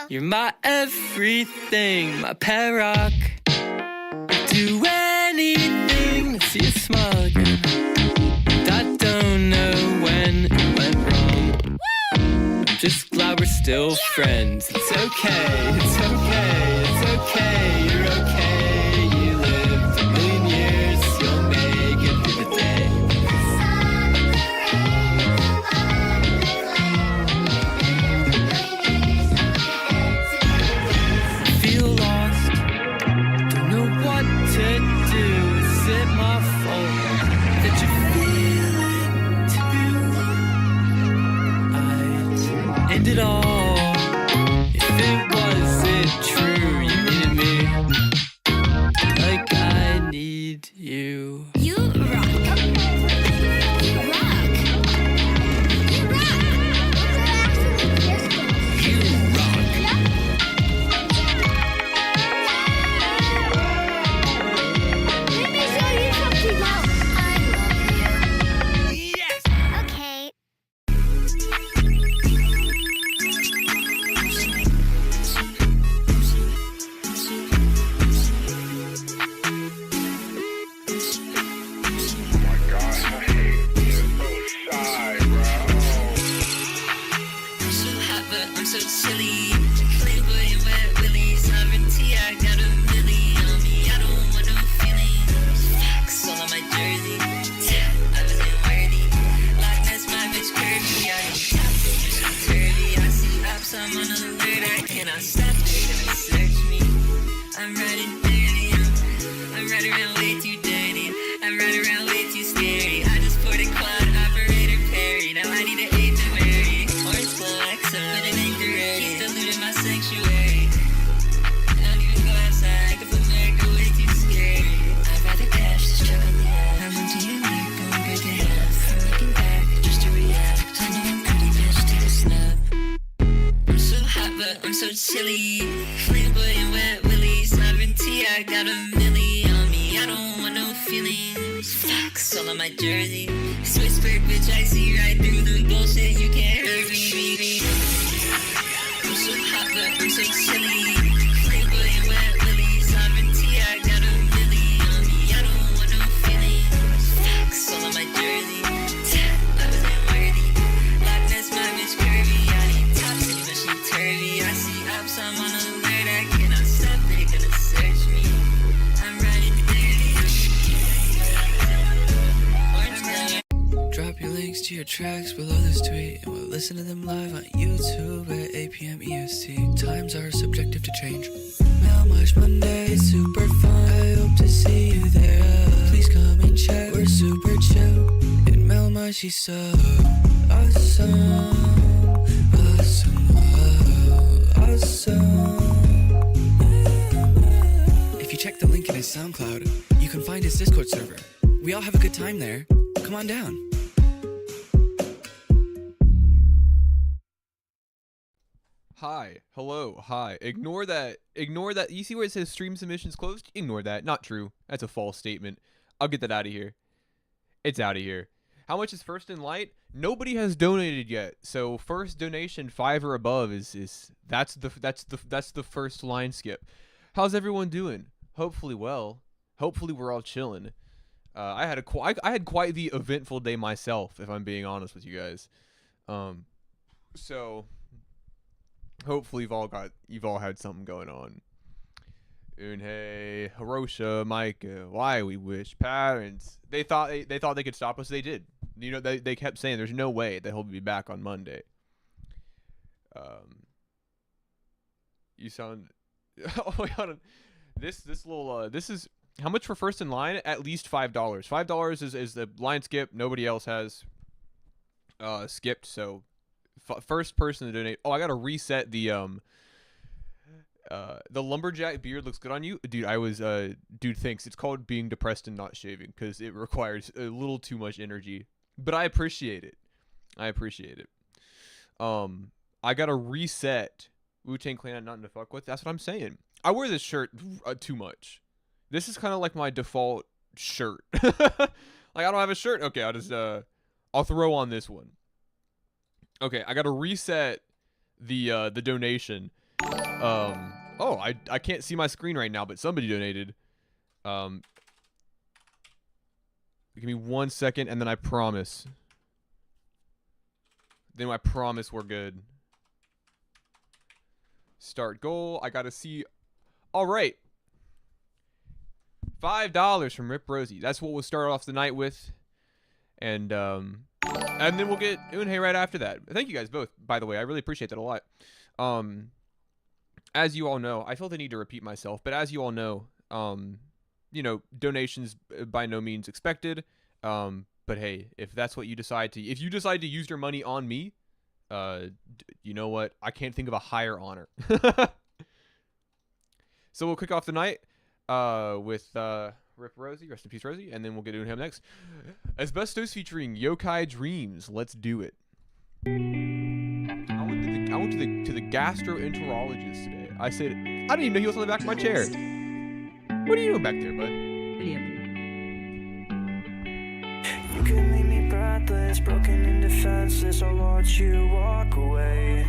You're my everything, my pet rock. I'd do anything to see you smile again. And I don't know when it went wrong. I'm just glad we're still friends. It's okay, it's okay, it's okay, you're okay. You lived a million years, you'll make it through the day. Feel lost, don't know what to do. Is it my fault that you feel it too? I'd end it all if it wasn't true. You needed me like I need you. You rock. You rock. You rock. You rock. Let me show you something else. I love you. Yes! Okay. Oh my gosh, I hate being so shy, bro. I'm so hot, but I'm so silly. Playboy and wet willy. Sovereignty, I got a milli on me. I don't want no feelings. Facts all on my jersey. I wasn't worthy. Loch Ness, my bitch curvy. I ain't top, bitch, I'm turvy. I see ops, I'm on alert. I cannot stop, they're gonna search me. I'm riding dirty. I'm riding around way too dirty. I'm riding around way too scary. I just poured a quad operator Perry. Now I need an aid to marry. Orange glow XO, but it ain't dirty. He's diluting my sanctuary. I don't even go outside, cause America way too scary. I'd rather cash this truck on the app. I'm into your neck, going good to have. I'm looking back, just to react. I know I'm pretty, bitch, take a snap. I'm so hot, but I'm so chilly. Playboy and wet willy. Sovereignty, I got a milli on me. I don't want no feelings. feelings. Facts all on my jersey. This whispered bitch I see right through the bullshit. You can't hurt me. I'm so hot, but I'm so silly. Playboy and wet lilies. Sovereignty, I got a milli on me. I don't want no feelings. Facts all on my jersey. I wasn't worthy. Loch Ness, my bitch curvy. I need toxic, but she turvy. I see ups, I'm on alert. I cannot stop, they gonna search me. I'm riding dirty. Drop your links to your tracks below this tweet, and we'll listen to them live on YouTube at 8 p.m. EST. Times are subjective to change. Melmige Monday, super fun. I hope to see you there. Please come and check. We're super chill. In Melmige, she's so awesome. Awesome. If you check the link in his SoundCloud, you can find his Discord server. We all have a good time there. Come on down. Hi, hello, hi. Ignore that. You see where it says stream submissions closed? Ignore that. Not true. That's a false statement. I'll get that out of here. It's out of here. How much is First in Light? Nobody has donated yet. So first donation 5 or above is that's the first line skip. How's everyone doing? Hopefully well. Hopefully we're all chilling. I had quite the eventful day myself, if I'm being honest with you guys. So hopefully you've all had something going on. Unhei, Hirosha, Micah, why we wish parents. They thought they could stop us. They did. You know, they kept saying there's no way that he'll be back on Monday. You sound. Oh my god. This is how much for first in line? At least $5. $5 is the line skip. Nobody else has skipped. So first person to donate. Oh, I gotta reset the lumberjack beard looks good on you, dude. Dude, thanks. It's called being depressed and not shaving because it requires a little too much energy, but I appreciate it. I gotta reset Wu-Tang Clan not to fuck with. That's what I'm saying. I wear this shirt too much. This is kind of like my default shirt. Like I don't have a shirt. Okay, I'll throw on this one. Okay, I gotta reset the donation. Oh, I can't see my screen right now, but somebody donated. Give me 1 second, and then I promise. Then I promise we're good. Start goal. I gotta see. All right. $5 from Rip Rosie. That's what we'll start off the night with. And then we'll get Unhei right after that. Thank you guys both, by the way. I really appreciate that a lot. As you all know, I feel the need to repeat myself, but as you all know, you know, donations by no means expected. But hey, if that's what you decide to, if you decide to use your money on me, you know what? I can't think of a higher honor. So we'll kick off the night with Rip Rosie, rest in peace Rosie, and then we'll get to him next. Asbestos featuring Yokai Dreams. Let's do it. I went to the gastroenterologist today. I said, I didn't even know he was on the back of my chair. What are you doing back there, bud? You can leave me breathless, broken and defenseless. I'll watch you walk away.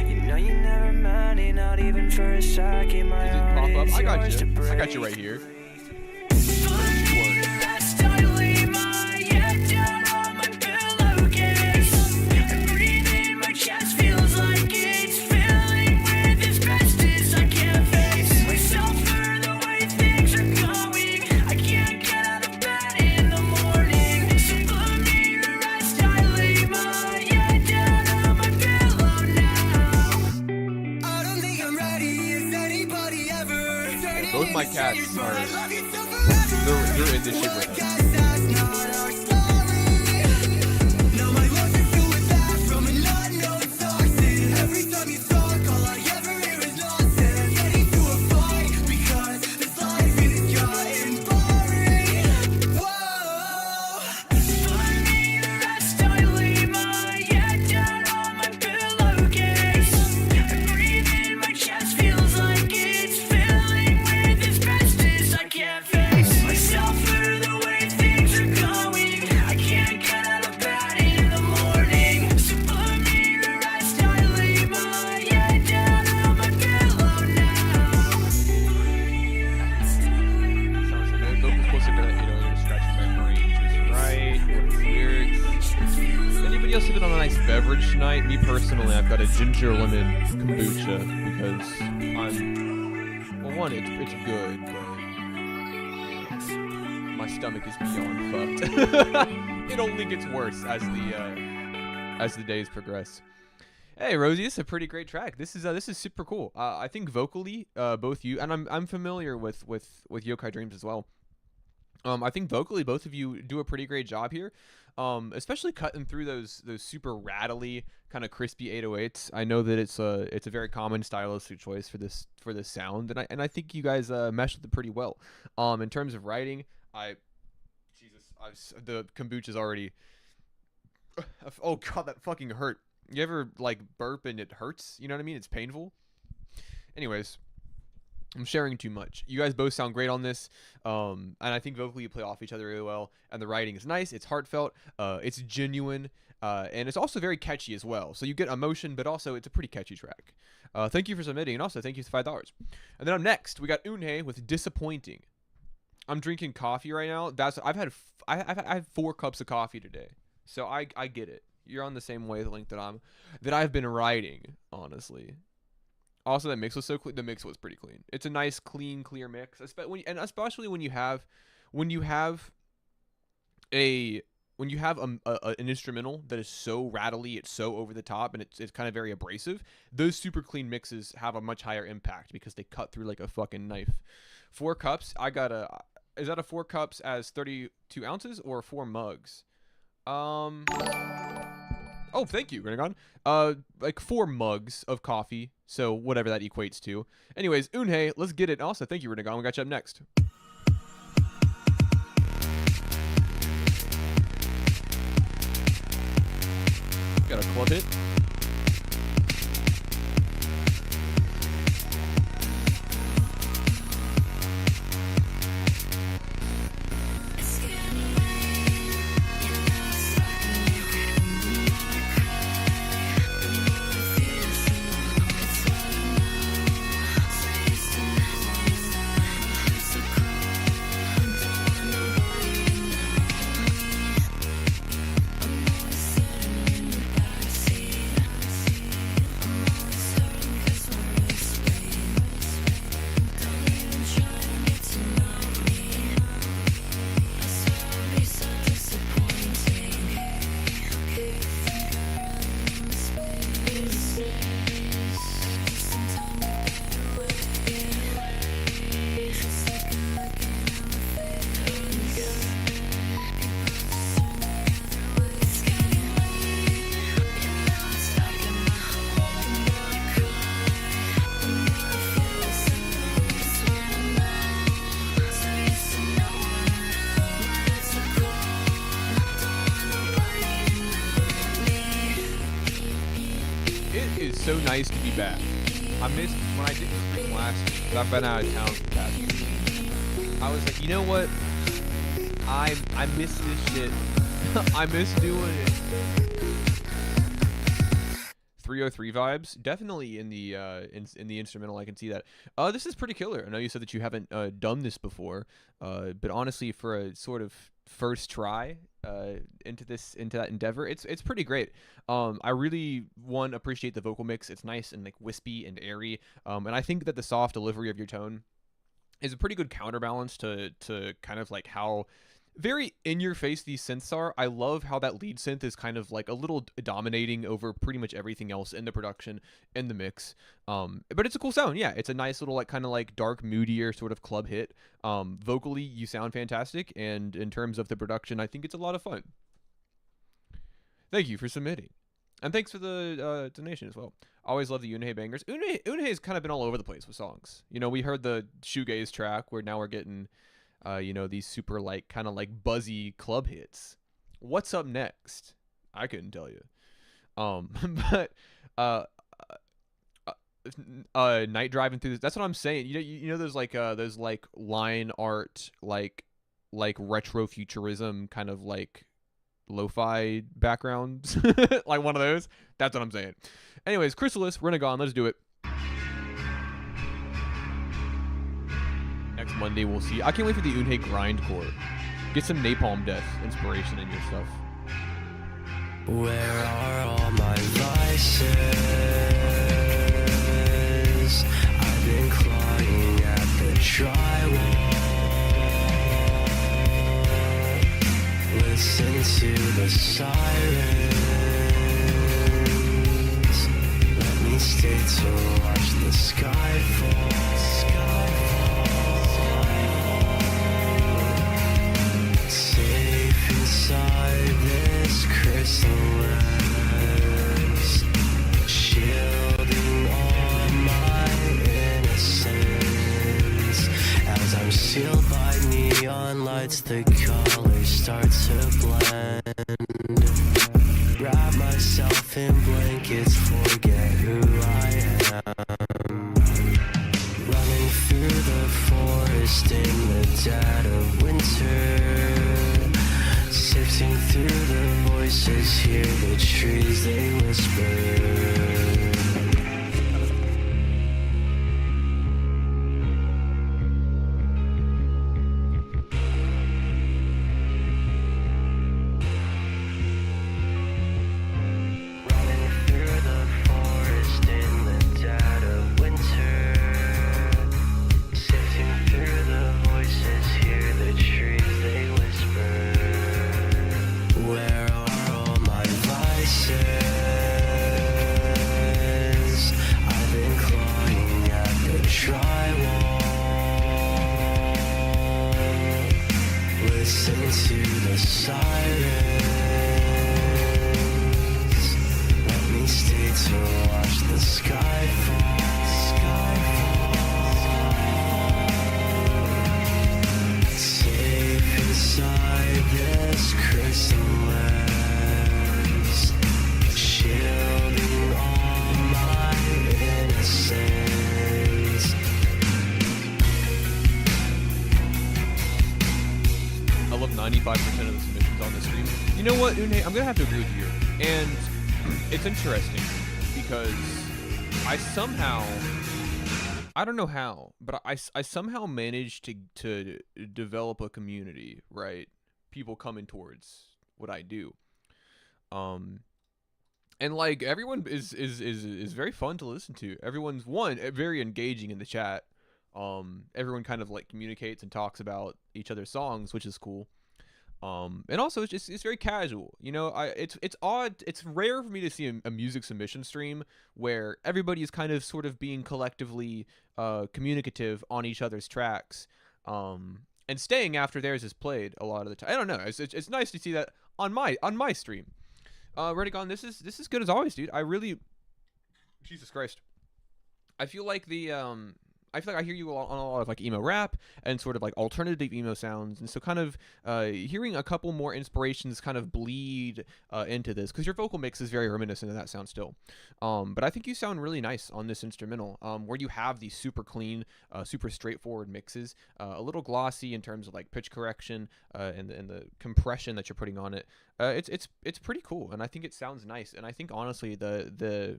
You know you never meant it, not even for a second. My Does it heart pop up? is I got yours to you. break. I got you right here. Both my cats are, they're in this shit with us. Myself through the sipping on a nice beverage tonight. Me personally, I've got a ginger lemon kombucha because well, one, it's good, but my stomach is beyond fucked. It only gets worse as the days progress. Hey Rosie, this is a pretty great track. This is super cool. I think vocally, both you and I'm familiar with Yokai Dreams as well. I think vocally both of you do a pretty great job here, especially cutting through those super rattly kind of crispy 808s. I know that it's a very common stylistic choice for this sound, and I think you guys mesh with it pretty well. In terms of writing, the kombucha's already. Oh god, that fucking hurt. You ever like burp and it hurts? You know what I mean? It's painful. Anyways, I'm sharing too much. You guys both sound great on this, and I think vocally you play off each other really well. And the writing is nice. It's heartfelt. It's genuine, and it's also very catchy as well. So you get emotion, but also it's a pretty catchy track. Thank you for submitting, and also thank you for $5. And then up next, we got Unhei with Disappointing. I'm drinking coffee right now. I've had 4 cups of coffee today, so I get it. You're on the same wavelength that I've been writing, honestly. Also, that mix was so clean. The mix was pretty clean. It's a nice, clean, clear mix, especially when you have an instrumental that is so rattly, it's so over the top, and it's kind of very abrasive. Those super clean mixes have a much higher impact because they cut through like a fucking knife. 4 cups. Is that a 4 cups as 32 ounces or 4 mugs? Oh, thank you, Renegon. Like 4 mugs of coffee, so whatever that equates to. Anyways, Unhei, let's get it. Also, thank you, Renegon. We got you up next. Got a club hit. So nice to be back. I missed when I did the stream last week, because I've been out of town for the past week. I was like, you know what? I miss this shit. I miss doing it. 303 vibes, definitely in the instrumental. I can see that. This is pretty killer. I know you said that you haven't done this before, but honestly, for a sort of first try into that endeavor, it's pretty great. I really appreciate the vocal mix. It's nice and like wispy and airy, and I think that the soft delivery of your tone is a pretty good counterbalance to kind of like how very in your face these synths are. I love how that lead synth is kind of like a little dominating over pretty much everything else in the production, in the mix. But it's a cool sound. Yeah, it's a nice little like kind of like dark, moodier sort of club hit. Vocally, you sound fantastic, and in terms of the production, I think it's a lot of fun. Thank you for submitting, and thanks for the donation as well. Always love the Unhei bangers. Unhei's kind of been all over the place with songs. You know, we heard the shoegaze track, where now we're getting these super like kind of like buzzy club hits. What's up next? I couldn't tell you. But night driving through this. That's what I'm saying. You know those like line art like retro futurism kind of like lo-fi backgrounds, like one of those. That's what I'm saying. Anyways, Chrysalis, Renegon, let's do it. Next Monday we'll see. I can't wait for the Unhei grindcore. Get some Napalm Death inspiration in your stuff. Where are all my vices? I've been clawing at the drywall. Listen to the sirens. Let me stay to watch the sky fall. Safe inside this chrysalis, shielding all my innocence. As I'm sealed by neon lights, the colors start to blend. Wrap myself in blankets, forget who I am. Running through the forest in the dead of winter. Sifting through the voices, hear the trees, they whisper. Running through the forest in the dead of winter. Sifting through the voices, hear the trees, they whisper. Where are all my vices? I've been clawing at the drywall. Listen to the sirens. Let me stay to watch the sky fall. Safe inside this chrysalis, shielding all my innocence. I love 95% of the submissions on the stream. You know what, Une? I'm gonna have to agree with you here. And it's interesting because I don't know how, but I somehow managed to develop a community, right? People coming towards what I do. And like everyone is very fun to listen to. Everyone's very engaging in the chat. Everyone kind of like communicates and talks about each other's songs, which is cool. And also it's very casual, you know. It's odd. It's rare for me to see a music submission stream where everybody is kind of sort of being collectively communicative on each other's tracks, and staying after theirs is played a lot of the time. I don't know. It's nice to see that on my stream. Redigon, this is good as always, dude. I really, Jesus Christ, I feel like I hear you on a lot of like emo rap and sort of like alternative emo sounds, and so kind of hearing a couple more inspirations kind of bleed into this, because your vocal mix is very reminiscent of that sound still. But I think you sound really nice on this instrumental, where you have these super clean, super straightforward mixes, a little glossy in terms of like pitch correction and the compression that you're putting on it. It's pretty cool, and I think it sounds nice. And I think honestly the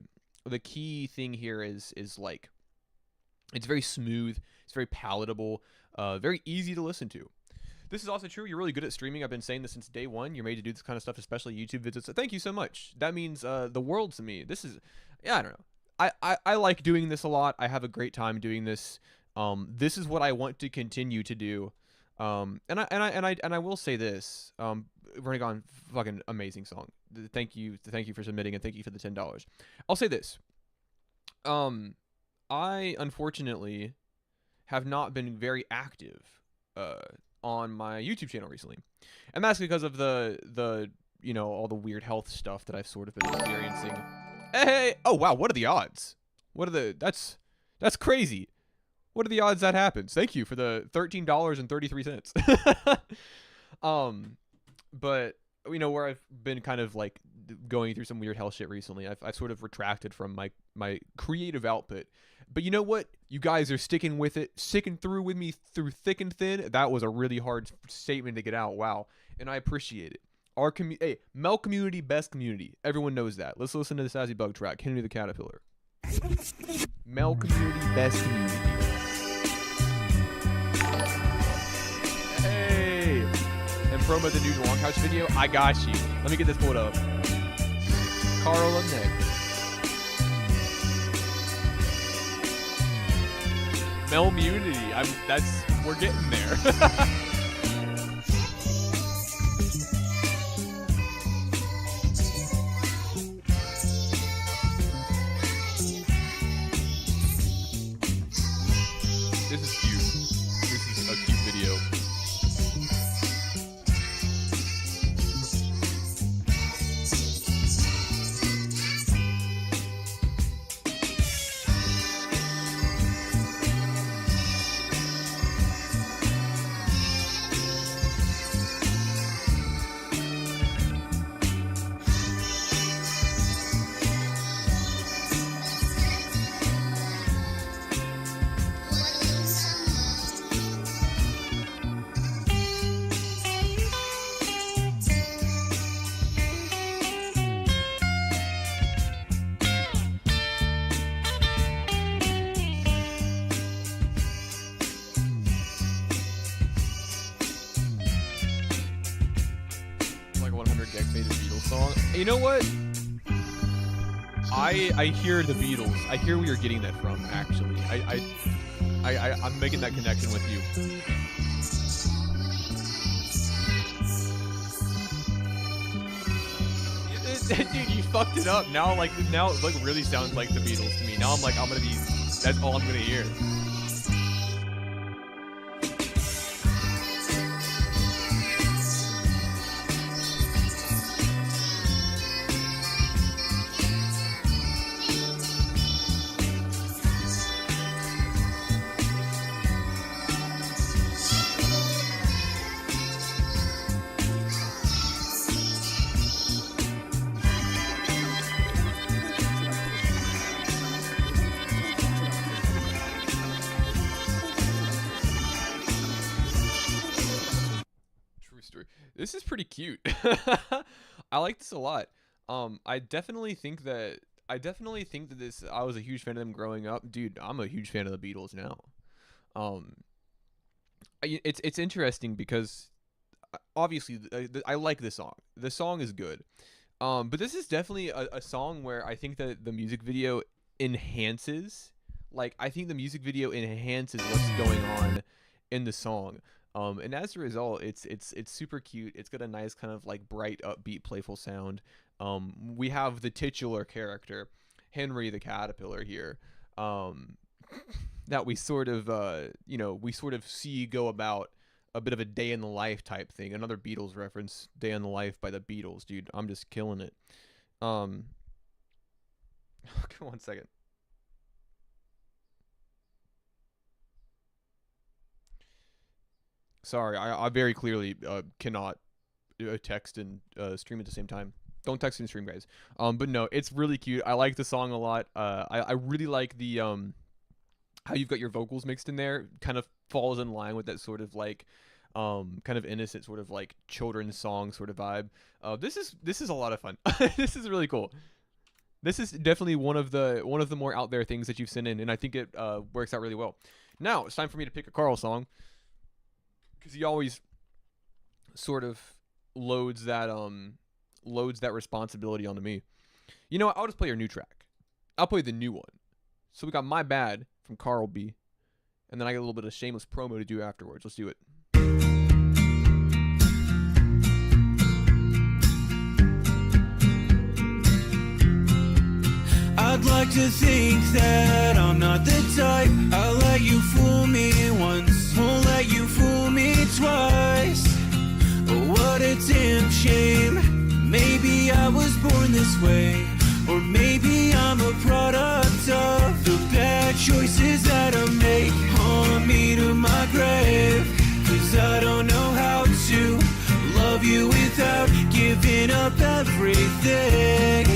key thing here is like, it's very smooth, it's very palatable, very easy to listen to. This is also true. You're really good at streaming. I've been saying this since day one. You're made to do this kind of stuff, especially YouTube visits. So thank you so much. That means the world to me. This is, I don't know. I like doing this a lot. I have a great time doing this. This is what I want to continue to do. And I will say this. Renegon, fucking amazing song. Thank you for submitting, and thank you for the $10. I'll say this. I unfortunately have not been very active on my YouTube channel recently, and that's because of the you know, all the weird health stuff that I've sort of been experiencing. Hey, oh wow, what are the odds? That's crazy. What are the odds that happens? Thank you for the $13.33. But you know, where I've been kind of like going through some weird health shit recently, I've sort of retracted from my creative output. But you know what? You guys are sticking with it, sticking through with me through thick and thin. That was a really hard statement to get out. Wow. And I appreciate it. Our hey, Mel community, best community. Everyone knows that. Let's listen to the Sassy Bug track, Henry the Caterpillar. Mel community, best community. Hey! And promo the new Longhouse video. I got you. Let me get this pulled up. Carl up next. Melmunity. We're getting there. This is cute. This is a cute video. Like 100 Gex made a Beatles song. You know what? I hear the Beatles. I hear where you're getting that from. Actually, I'm making that connection with you. Dude, you fucked it up. Now it really sounds like the Beatles to me. Now I'm gonna be. That's all I'm gonna hear. This is pretty cute. I like this a lot. I definitely think that this. I was a huge fan of them growing up, dude. I'm a huge fan of the Beatles now. It's interesting because obviously I like this song. The song is good. But this is definitely a song where I think that the music video enhances. Like I think the music video enhances what's going on in the song. And as a result, it's super cute. It's got a nice kind of like bright, upbeat, playful sound. We have the titular character, Henry the Caterpillar here, that we sort of see go about a bit of a day in the life type thing. Another Beatles reference, Day in the Life by the Beatles, dude. I'm just killing it. One second. Sorry, I very clearly cannot text and stream at the same time. Don't text and stream, guys. But no, it's really cute. I like the song a lot. I really like the how you've got your vocals mixed in there. Kind of falls in line with that sort of like kind of innocent sort of like children's song sort of vibe. This is a lot of fun. This is really cool. This is definitely one of the more out there things that you've sent in, and I think it works out really well. Now it's time for me to pick a Carl song, because he always sort of loads that responsibility onto me. You know what? I'll just play your new track. I'll play the new one. So we got My Bad from Carl B, and then I got a little bit of shameless promo to do afterwards. Let's do it. I'd like to think that I'm not the type. I'll let you fool me once, won't let you fool me twice. Oh, what a damn shame. Maybe I was born this way, or maybe I'm a product of the bad choices that I make. Haunt me to my grave, 'cause I don't know how to love you without giving up everything.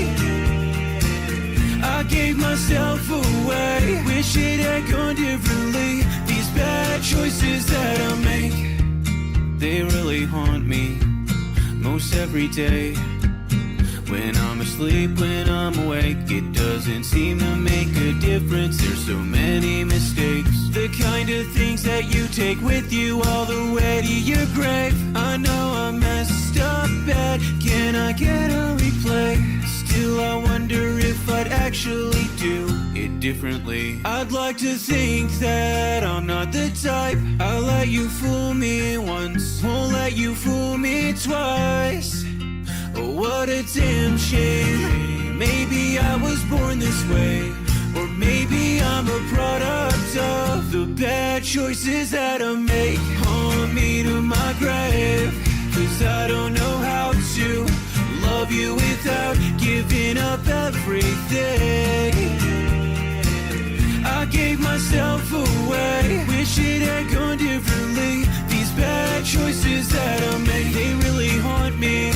I gave myself away, wish it had gone differently. These bad choices that I make, they really haunt me most every day. When I'm asleep, when I'm awake, it doesn't seem to make a difference. There's so many mistakes, the kind of things that you take with you all the way to your grave. I know I messed up bad, can I get a replay? Still I wonder if I'd actually do it differently. I'd like to think that I'm not the type. I'll let you fool me once, won't let you fool me twice. Oh, what a damn shame. Maybe I was born this way, or maybe I'm a product of the bad choices that I make. Haunt me to my grave, 'cause I don't know how to love you without giving up everything. I gave myself away, wish it had gone differently. These bad choices that I make, they really haunt me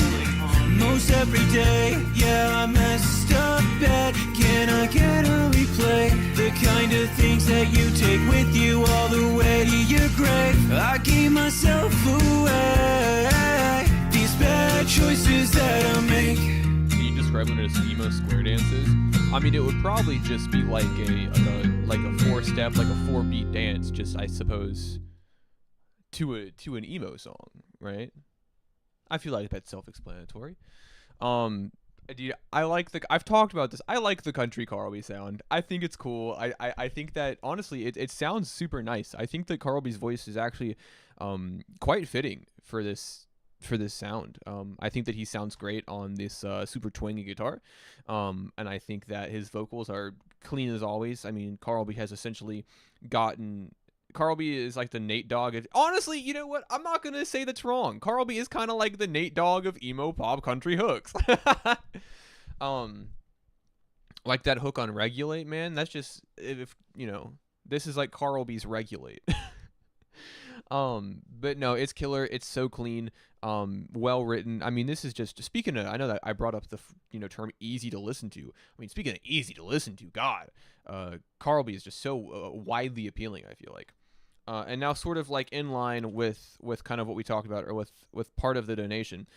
most every day. Yeah, I messed up bad. Can I get a replay? The kind of things that you take with you all the way to your grave. I gave myself away. These bad choices that I make. Can you describe what a emo square dance is? I mean, it would probably just be like a 4-step, like a 4-beat dance, just I suppose to an emo song, right? I feel like that's self-explanatory. Dude, I've talked about this. I like the country Carlby sound. I think it's cool. I think that honestly it sounds super nice. I think that Carlby's voice is actually quite fitting for this sound. I think that he sounds great on this super twangy guitar. And I think that his vocals are clean as always. I mean, Carlby has essentially gotten Carlby is like the Nate Dogg. Honestly, you know what? I'm not gonna say that's wrong. Carlby is kind of like the Nate Dogg of emo pop country hooks. Like that hook on "Regulate," man. That's just if you know. This is like Carlby's "Regulate." But no, it's killer. It's so clean. Well written. I mean, this is just speaking of. I know that I brought up the term easy to listen to. I mean, speaking of easy to listen to, God, Carlby is just so widely appealing. I feel like. And now sort of like in line with kind of what we talked about, or with part of the donation.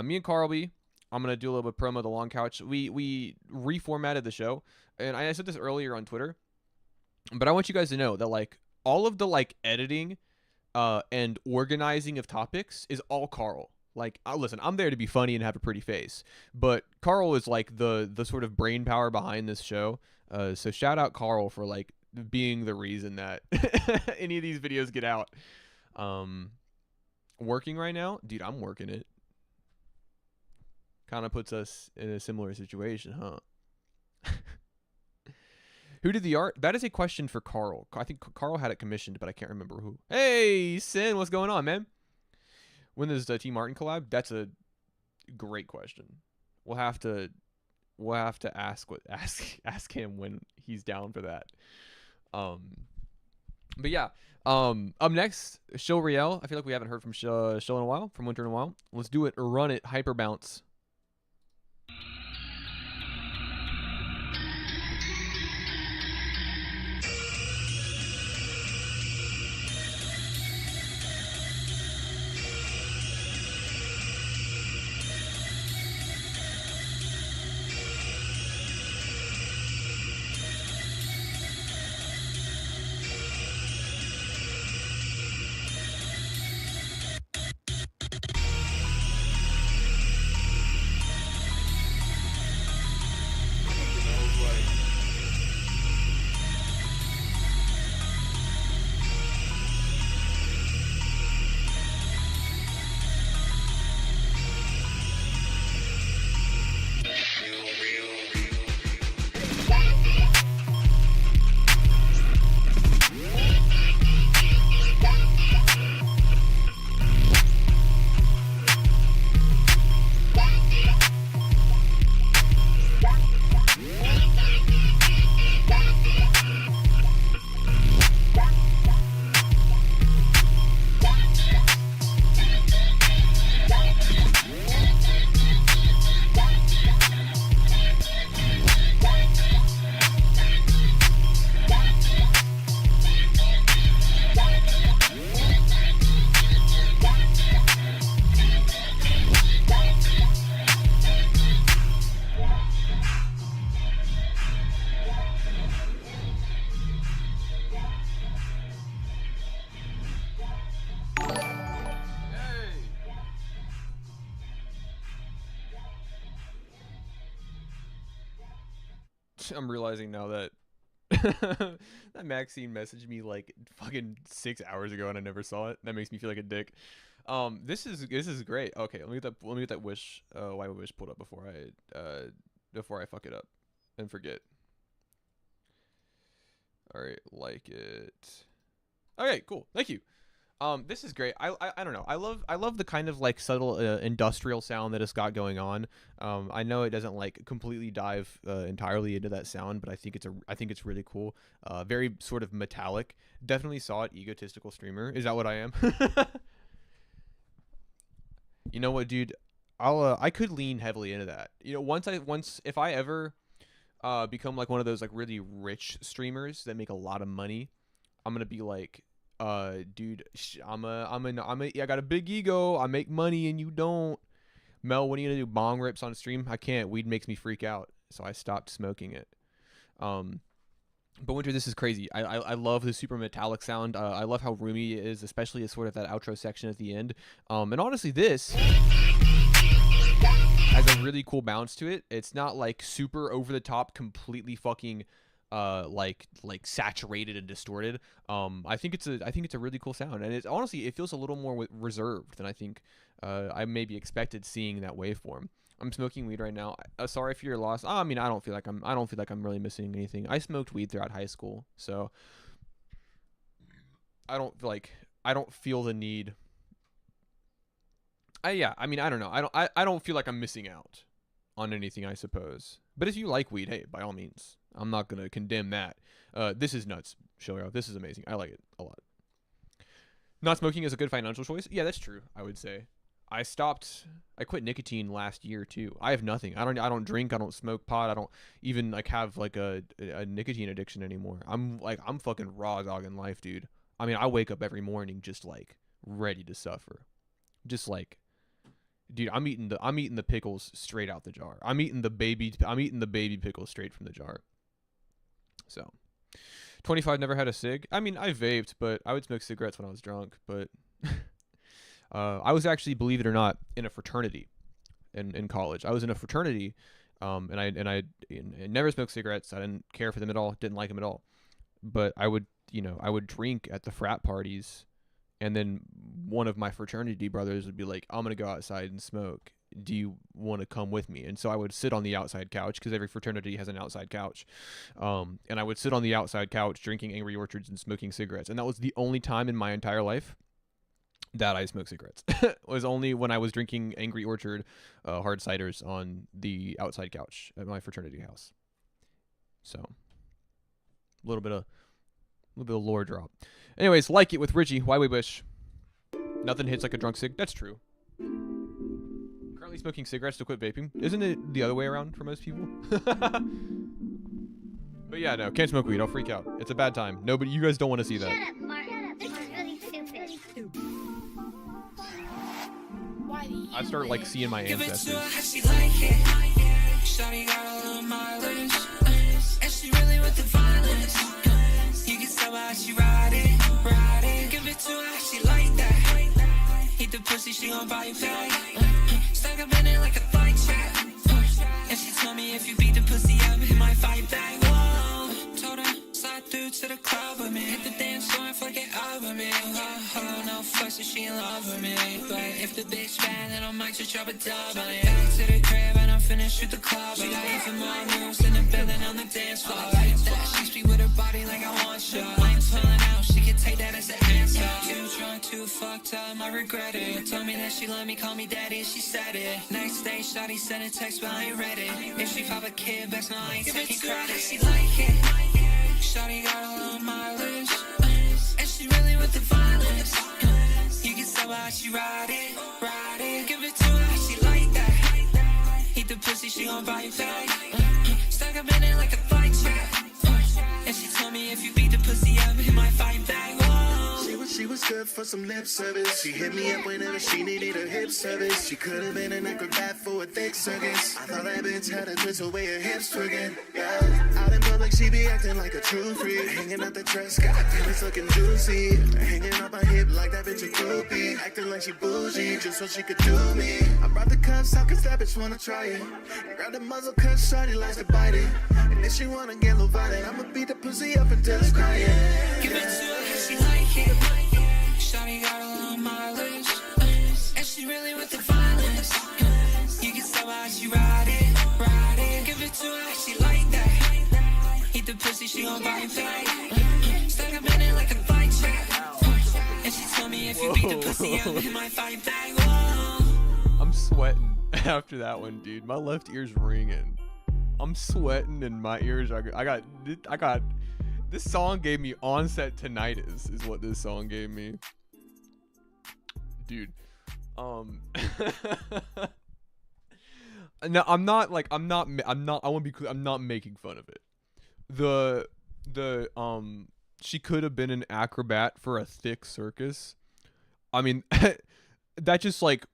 Me and Carlby, I'm going to do a little bit of promo of the Long Couch. We reformatted the show, and I said this earlier on Twitter, but I want you guys to know that like all of the like editing and organizing of topics is all Carl. Like, listen, I'm there to be funny and have a pretty face, but Carl is like the sort of brain power behind this show. So shout out Carl for like being the reason that any of these videos get out. Working right now, dude, I'm working it. Kind of puts us in a similar situation, huh? Who did the art? That is a question for Carl. I think Carl had it commissioned, but I can't remember who. Hey, Sin, what's going on, man? When does the T Martin collab? That's a great question. We'll have to ask him when he's down for that. But yeah. Up next, Shill Riel. I feel like we haven't heard from Shill in a while, from Winter in a while. Let's do it. Run it. Hyper bounce. I'm realizing now that that Maxine messaged me like fucking 6 hours ago and I never saw it. That makes me feel like a dick. This is great. Okay, let me get that wish why wish pulled up before I fuck it up and forget. All right, like it. Okay, cool. Thank you. This is great. I don't know. I love the kind of like subtle industrial sound that it's got going on. I know it doesn't like completely dive entirely into that sound, but I think it's really cool. Very sort of metallic. Definitely saw it. Egotistical streamer. Is that what I am? You know what, dude? I could lean heavily into that. You know, if I ever become like one of those like really rich streamers that make a lot of money, I'm gonna be like, dude, I got a big ego. I make money and you don't. Mel, when are you gonna do bong rips on stream? I can't. Weed makes me freak out, so I stopped smoking it. But Winter, this is crazy. I love the super metallic sound. I love how roomy it is, especially as sort of that outro section at the end. And honestly, this has a really cool bounce to it. It's not like super over the top, completely fucking like saturated and distorted. I think it's a really cool sound, and it's honestly it feels a little more reserved than I think I maybe expected seeing that waveform. I'm smoking weed right now. Sorry for your loss. I mean, I don't feel like I'm really missing anything. I smoked weed throughout high school, so I don't feel the need. Yeah, I mean, I don't know. I don't feel like I'm missing out on anything, I suppose. But if you like weed, hey, by all means. I'm not going to condemn that. This is nuts, Shilro. This is amazing. I like it a lot. Not smoking is a good financial choice. Yeah, that's true, I would say. I quit nicotine last year too. I have nothing. I don't drink, I don't smoke pot. I don't even like have like a nicotine addiction anymore. I'm fucking raw dogging life, dude. I mean, I wake up every morning just like ready to suffer. Just like, dude, I'm eating the pickles straight out the jar. I'm eating the baby pickles straight from the jar. So, 25, never had a cig. I mean, I vaped, but I would smoke cigarettes when I was drunk. But I was actually, believe it or not, in a fraternity in college. I was in a fraternity, and I never smoked cigarettes. I didn't care for them at all. Didn't like them at all. But I would drink at the frat parties, and then one of my fraternity brothers would be like, "I'm gonna go outside and smoke. Do you want to come with me?" And so I would sit on the outside couch, because every fraternity has an outside couch. And I would sit on the outside couch drinking Angry Orchards and smoking cigarettes. And that was the only time in my entire life that I smoked cigarettes. Was only when I was drinking Angry Orchard hard ciders on the outside couch at my fraternity house. So a little bit of lore drop. Anyways, like it with Richie. Why we wish. Nothing hits like a drunk cig. That's true. Currently smoking cigarettes to quit vaping. Isn't it the other way around for most people? But yeah, no, can't smoke weed. I'll freak out. It's a bad time. Nobody, you guys don't want to see that. Shut up, Martin. This is really stupid. I start like seeing my Give it to ancestors. her how she like it. Shawty got a little mileage, and she really with the violence. You can tell by how she ride it. Give it to her how she like that. Eat the pussy, she gon' buy you back. Stuck up in it like a fight trap. And she told me if you beat the pussy up, it might fight back. Whoa, told her slide through to the club with me. Hit the dance floor and fuck it up with me. Oh, no fuss, so she in love with me. But if the bitch bad, then I might just drop a dub on it. Back to the crib and I'm finished with the club. She got even more moves in the bed than on the dance floor. I like that. She speak with her body like I want you. I'm pulling out, she can take that as an answer. Too drunk, too fucked up, I regret it. Told me that she love me, call me daddy, she said it. Next day, shawty sent a text, but I ain't read it. If she pop a kid, best know I ain't taking credit. She like it. Shawty got a little mileage, and she really with the violence. You can tell by how she ride it. Give it to her how she like that. Eat the pussy, she gon' buy you back. Stuck up in it like a fight trap. And she told me if you beat the pussy up, it might fight back. Whoa. She was good for some lip service. She hit me up whenever she needed her hip service. She could have been an acrobat for a thick circus. I thought that bitch had a twist away her hips twerking. Yeah, I done public, she be acting like a true freak. Hanging out the dress, got panties looking juicy. Hanging up my hip like that bitch a groupie. Acting like she bougie, just so she could do me. I brought the cuffs out cause that bitch wanna try it. Grab the muzzle cut, shawty likes to bite it. And if she wanna get low violent, I'ma beat the pussy up until it's crying. Give it to her how she like it. Shawty got a little mileage, and she really with the violence. You can tell how she ride it. Give it to her how she like that. Eat the pussy, she gon' buy it back. Stuck up in it like a fight track. And she told me if you beat the pussy up, it might fight back. Whoa. I'm sweating after that one, dude. My left ear's ringing. I'm sweating and my ears are. I got. This song gave me onset tinnitus. Is what this song gave me, dude. No, I'm not like. I'm not. I want to be clear. I'm not making fun of it. She could have been an acrobat for a thick circus. I mean, that just like.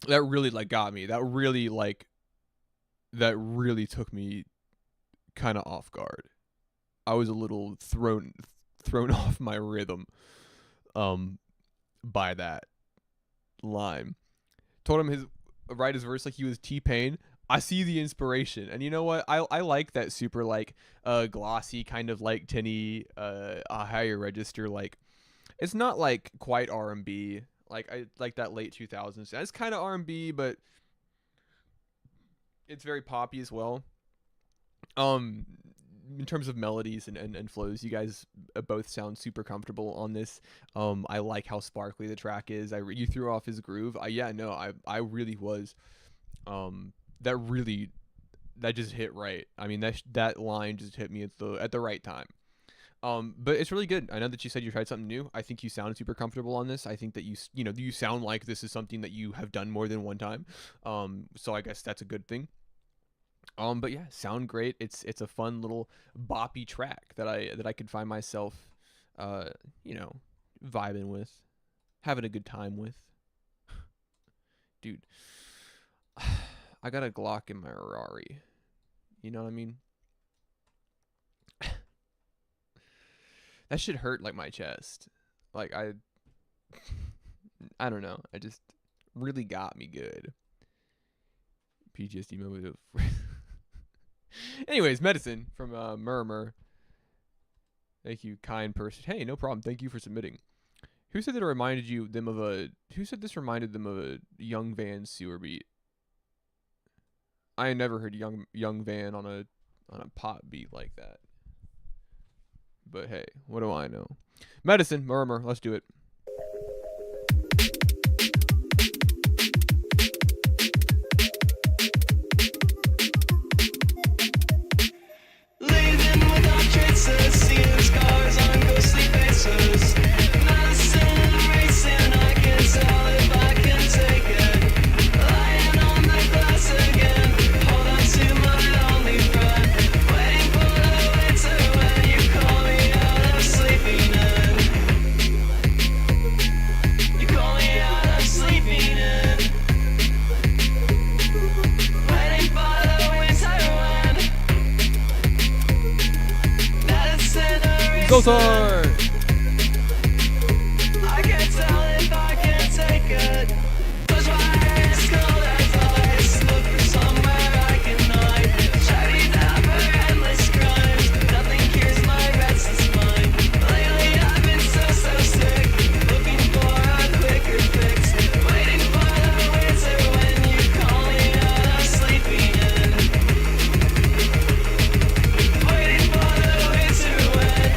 That really like got me. That really took me kind of off guard. I was a little thrown off my rhythm by that line. Told him write his verse like he was T-Pain. I see the inspiration, and you know what? I like that super like glossy kind of like tinny a higher register. Like it's not like quite R&B. Like I like that late 2000s. It's kind of R&B, but it's very poppy as well. In terms of melodies and flows, you guys both sound super comfortable on this. I like how sparkly the track is. You threw off his groove. I really was. That just hit right. I mean that line just hit me at the right time. But it's really good. I know that you said you tried something new. I think you sound super comfortable on this. I think that you sound like this is something that you have done more than one time. So I guess that's a good thing. But yeah, sound great. It's a fun little boppy track that I could find myself, vibing with, having a good time with. Dude, I got a Glock in my Rari. You know what I mean? That shit hurt like my chest. Like I don't know. I just really got me good. PTSD moment of. Anyways, medicine from Murmur. Thank you, kind person. Hey, no problem. Thank you for submitting. Who said that Who said this reminded them of a Young Van sewer beat? I never heard Young Van on a pop beat like that. But hey, what do I know? Medicine, Murmur, let's do it. Leaving without traces, seeing scars on ghostly faces. Medicine racing, I can tell if I can take it. Lying on the glass again, hold on to my only friend. Waiting for the winter when you call me out of sleeping in. You call me out of sleeping in. Waiting for the winter when Zotar! I can't tell if I can take it. Close my eyes, cold as ice. Look for somewhere I can hide. Shouting out for endless crimes. Nothing cures my restless mind. Lately I've been so sick. Looking for a quicker fix. Waiting for the winter when you call me out of sleeping in. Waiting for the winter when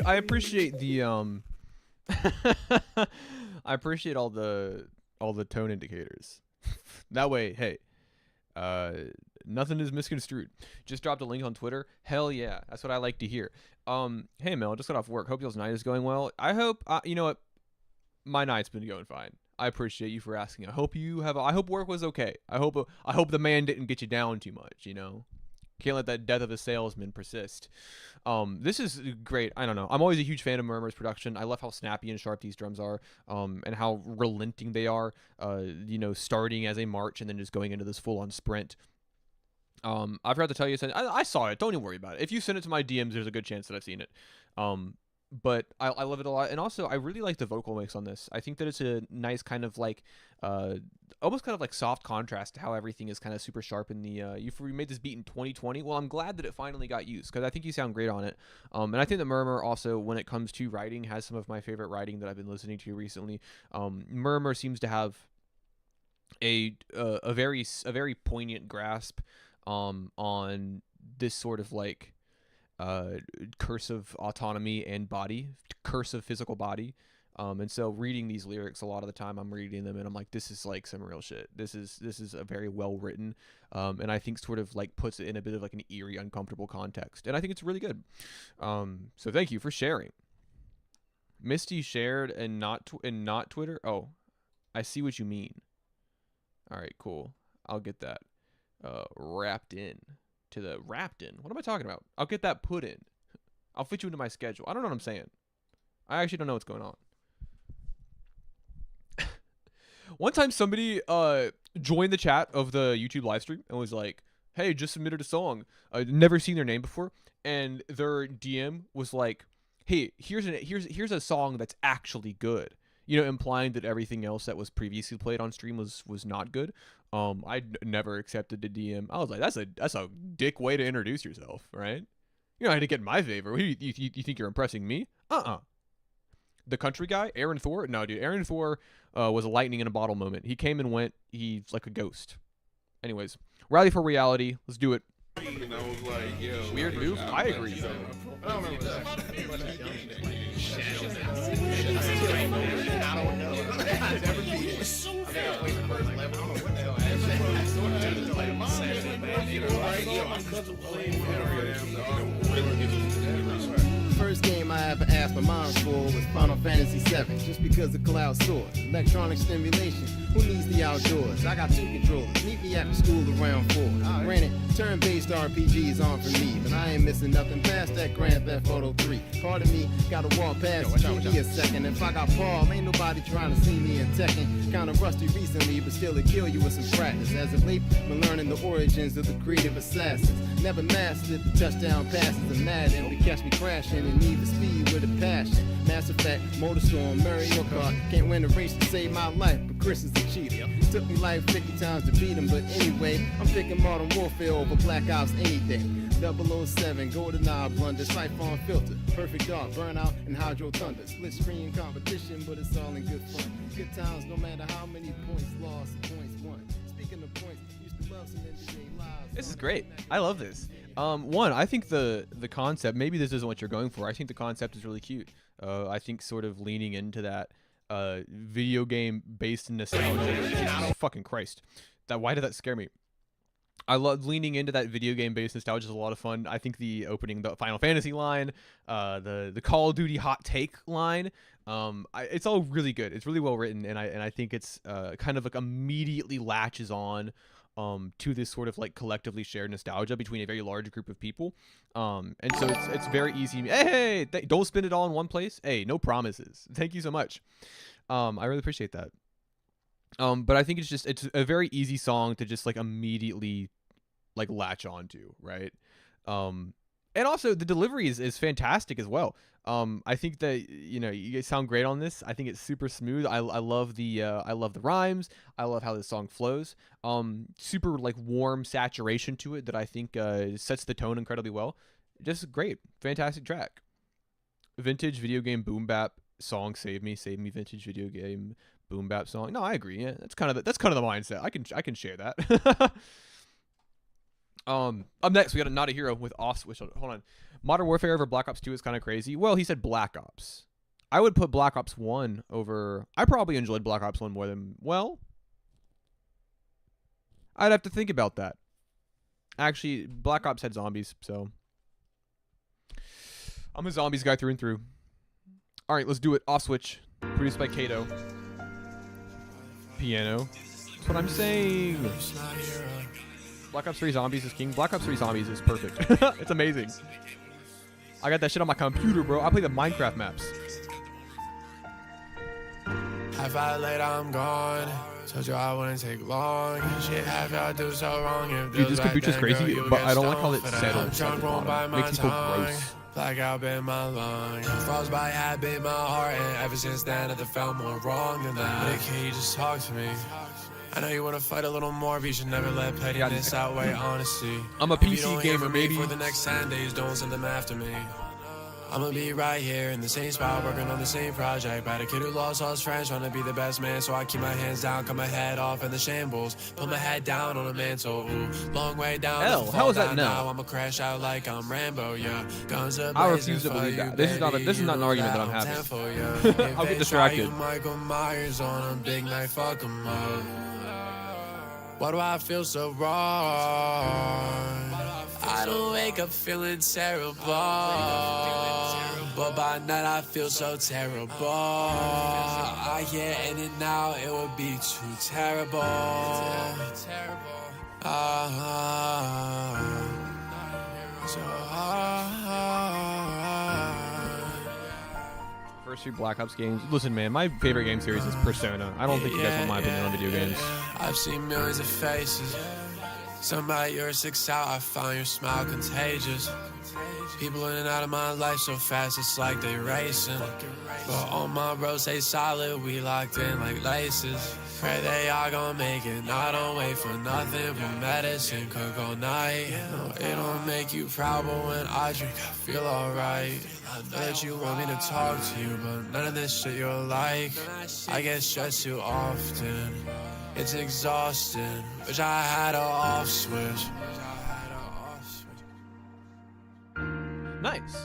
I appreciate the I appreciate all the tone indicators. That way, hey, nothing is misconstrued. Just dropped a link on Twitter. Hell yeah, that's what I like to hear. Hey Mel, just got off work. Hope y'all's night is going well. I hope you know what, my night's been going fine. I appreciate you for asking. I hope work was okay. I hope the man didn't get you down too much. You know, can't let that death of a salesman persist. This is great. I don't know. I'm always a huge fan of Murmur's production. I love how snappy and sharp these drums are, and how relenting they are. You know, starting as a march and then just going into this full-on sprint. I forgot to tell you, I saw it. Don't even worry about it. If you send it to my DMs, there's a good chance that I've seen it. But I love it a lot, and also I really like the vocal mix on this. I think that it's a nice kind of like, almost kind of like soft contrast to how everything is kind of super sharp in the. You made this beat in 2020. Well, I'm glad that it finally got used because I think you sound great on it. And I think that Murmur also, when it comes to writing, has some of my favorite writing that I've been listening to recently. Murmur seems to have a very poignant grasp on this sort of like curse of autonomy and body, curse of physical body. And so reading these lyrics, a lot of the time I'm reading them and I'm like, this is like some real shit. This is a very well written, and I think sort of like puts it in a bit of like an eerie, uncomfortable context. And I think it's really good. So thank you for sharing. Misty shared and not Twitter. Oh, I see what you mean. All right, cool. I'll get that wrapped in. What am I talking about? I'll get that put in. I'll fit you into my schedule. I don't know what I'm saying. I actually don't know what's going on. One time somebody joined the chat of the YouTube live stream and was like, hey, just submitted a song. I'd never seen their name before. And their DM was like, hey, here's a song that's actually good. You know, implying that everything else that was previously played on stream was not good. I never accepted the DM. I was like, that's a dick way to introduce yourself, right? You know how to get in my favor. You think you're impressing me? The country guy, Aaron Thor? No, dude. Aaron Thor was a lightning in a bottle moment. He came and went. He's like a ghost. Anyways, rally for reality. Let's do it. And I was like, yo. Weird move. I agree. I don't remember that. First game I ever asked my mom for was Final Fantasy VII, just because of Cloud Sword. Electronic stimulation, who needs the outdoors? I got 2 controllers, meet me after school around 4. Granted, turn-based RPGs on for me, but I ain't missing nothing past that Grand Theft Auto 3. Pardon me, gotta walk past give me a second. If I got Paul, ain't nobody trying to see me in Tekken. Kinda rusty recently, but still it kill you with some practice. As of late, been learning the origins of the creative assassins. Never mastered the touchdown passes of Madden, but catch me crashing and need the speed with a passion. Mass Effect, Motorstorm, Mario Kart. Can't win a race to save my life, but Chris is a cheater. Took me like 50 times to beat him, but anyway, I'm picking Modern Warfare over Black Ops any day. 007, GoldenEye, Blunder, Siphon Filter, Perfect Dark, Burnout, and Hydro Thunder. Split screen competition, but it's all in good fun. Good times, no matter how many points lost and points won. Speaking of points, used to love some NBA lives. This is great. I love this. One, I think the concept, maybe this isn't what you're going for. I think the concept is really cute. I think sort of leaning into that video game based nostalgia. Jesus fucking Christ. Why did that scare me? I love leaning into that video game based nostalgia is a lot of fun. I think the opening, the Final Fantasy line, the Call of Duty hot take line, it's all really good. It's really well written, and I think it's kind of like immediately latches on to this sort of like collectively shared nostalgia between a very large group of people. And so it's very easy. Hey, don't spend it all in one place. Hey, no promises. Thank you so much. I really appreciate that. But I think it's a very easy song to just like immediately like latch onto, right? And also the delivery is fantastic as well. I think that, you know, you guys sound great on this. I think it's super smooth. I love the rhymes. I love how this song flows. Super like warm saturation to it that I think sets the tone incredibly well. Just great, fantastic track. Vintage video game boom bap song, save me vintage video game boom bap song. No, I agree. Yeah, that's kind of the mindset. I can share that. Up next, we got a Not a Hero with Off Switch. Hold on. Modern Warfare over Black Ops 2 is kind of crazy. Well, he said Black Ops. I would put Black Ops 1 over... I probably enjoyed Black Ops 1 more than... Well, I'd have to think about that. Actually, Black Ops had zombies, so... I'm a zombies guy through and through. All right, let's do it. Off Switch. Produced by Kato. Piano. That's what I'm saying. Black Ops 3 Zombies is king. Black Ops 3 Zombies is perfect. It's amazing. I got that shit on my computer, bro. I play the Minecraft maps. If I later, I'm gone. Told you I wouldn't take long. Shit, have y'all do so wrong. If Dude, this computer's crazy, but I don't like how it I'm settles at drunk, the won't buy bottom. my Makes me feel tongue. gross. Blackout in my lung. Frostbite had bit my heart, and ever since then, I felt more wrong than that. But can you just talk to me? I know you wanna fight a little more, but you should never let pettiness outweigh honesty. I'm a If you PC don't hear gamer, from me baby. for the next 10 days, don't send them after me. I'ma be right here in the same spot, working on the same project. By the kid who lost all his friends, trying to be the best man. So I keep my hands down, cut my head off in the shambles. Put my head down on a mantle. Ooh, long way down. L, if I how fall is that down no? now, I'ma crash out like I'm Rambo, yeah. Guns are I blazing refuse to for believe you, that. This is not an argument that I'm baby. having. For you. I'll get distracted. Michael Myers on a big night, fuck 'em up. Why do I feel so wrong? I don't wake up feeling terrible, but by night I feel so terrible. I get in and out, it would be too terrible. First 3 Black Ops games. Listen, man, my favorite game series is Persona. I don't think you guys want my opinion on video games. I've seen millions of faces. Somebody you're 6 out, I found your smile contagious. People in and out of my life so fast, it's like they racing. But all my bros stay solid, we locked in like laces. Pray they all gon' make it, I don't wait for nothing but medicine, cook all night. No, it don't make you proud, but when I drink, I feel alright. I know that you want me to talk to you, but none of this shit you're like. I get stressed too often, it's exhausting. Wish I had a off switch. Nice.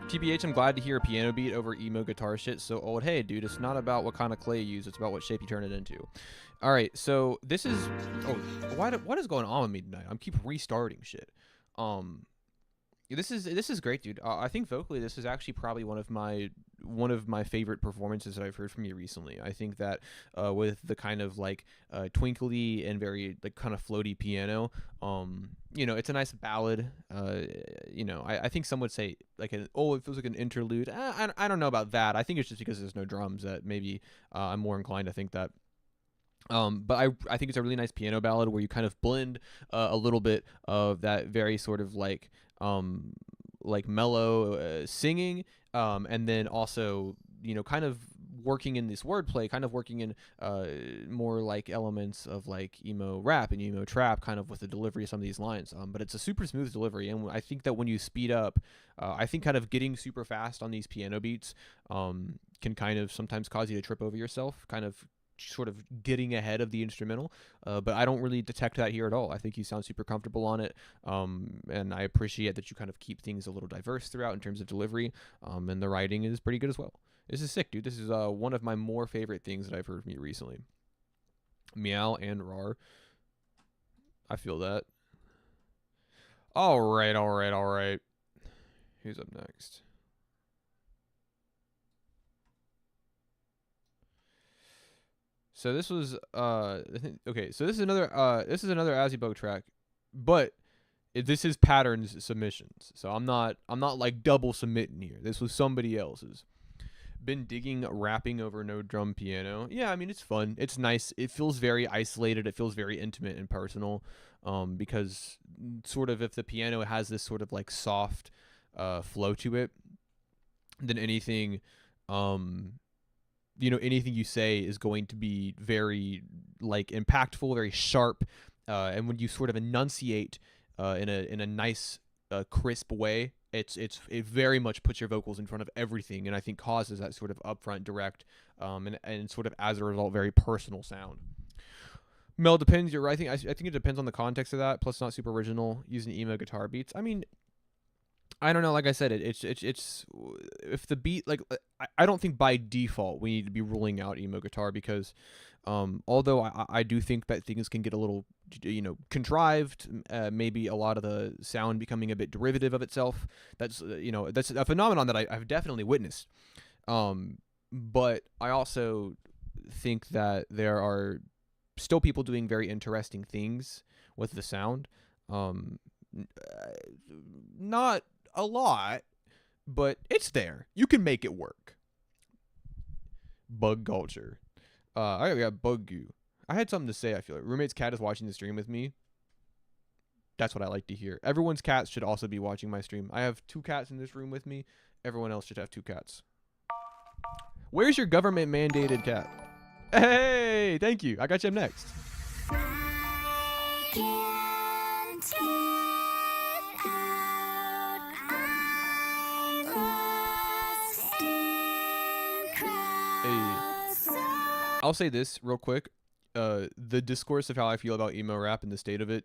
TBH, I'm glad to hear a piano beat over emo guitar shit so old. Hey, dude, it's not about what kind of clay you use. It's about what shape you turn it into. All right, so this is... Oh, what is going on with me tonight? I'm keep restarting shit. This is great, dude. I think vocally this is actually probably one of my favorite performances that I've heard from you recently. I think that with the kind of like twinkly and very like kind of floaty piano, you know, it's a nice ballad. You know, I think some would say like it feels like an interlude. I don't know about that. I think it's just because there's no drums that maybe I'm more inclined to think that. But I think it's a really nice piano ballad where you kind of blend a little bit of that very sort of like mellow singing, and then also, you know, kind of working in this wordplay, kind of working in more like elements of like emo rap and emo trap, kind of with the delivery of some of these lines. But it's a super smooth delivery, and I think that when you speed up, I think kind of getting super fast on these piano beats can kind of sometimes cause you to trip over yourself, kind of sort of getting ahead of the instrumental, but I don't really detect that here at all. I think you sound super comfortable on it, and I appreciate that you kind of keep things a little diverse throughout in terms of delivery, and the writing is pretty good as well. This is sick, dude. This is one of my more favorite things that I've heard from you recently. Meow and Rar. I feel that. All right. Who's up next? So this was okay. So this is another Azibug track, but this is Patterns submissions. So I'm not like double submitting here. This was somebody else's. Been digging rapping over no drum piano. Yeah, I mean it's fun. It's nice. It feels very isolated. It feels very intimate and personal. Because sort of if the piano has this sort of like soft flow to it, then anything you know, anything you say is going to be very like impactful, very sharp, and when you sort of enunciate in a nice crisp way, it very much puts your vocals in front of everything, and I think causes that sort of upfront, direct, and sort of as a result very personal sound. Mel, depends. You're right. I think it depends on the context of that. Plus, not super original using emo guitar beats. I mean, I don't know. Like I said, it's if the beat, like, I don't think by default we need to be ruling out emo guitar, because although I do think that things can get a little, contrived, maybe a lot of the sound becoming a bit derivative of itself. That's that's a phenomenon that I've definitely witnessed. But I also think that there are still people doing very interesting things with the sound. Not a lot, but it's there. You can make it work. Bug culture. I got bug goo. I had something to say. I feel like roommate's cat is watching the stream with me. That's what I like to hear. Everyone's cats should also be watching my stream. I have 2 cats in this room with me. Everyone else should have 2 cats. Where's your government mandated cat? Hey, thank you. I got you up next. I'll say this real quick. The discourse of how I feel about emo rap and the state of it,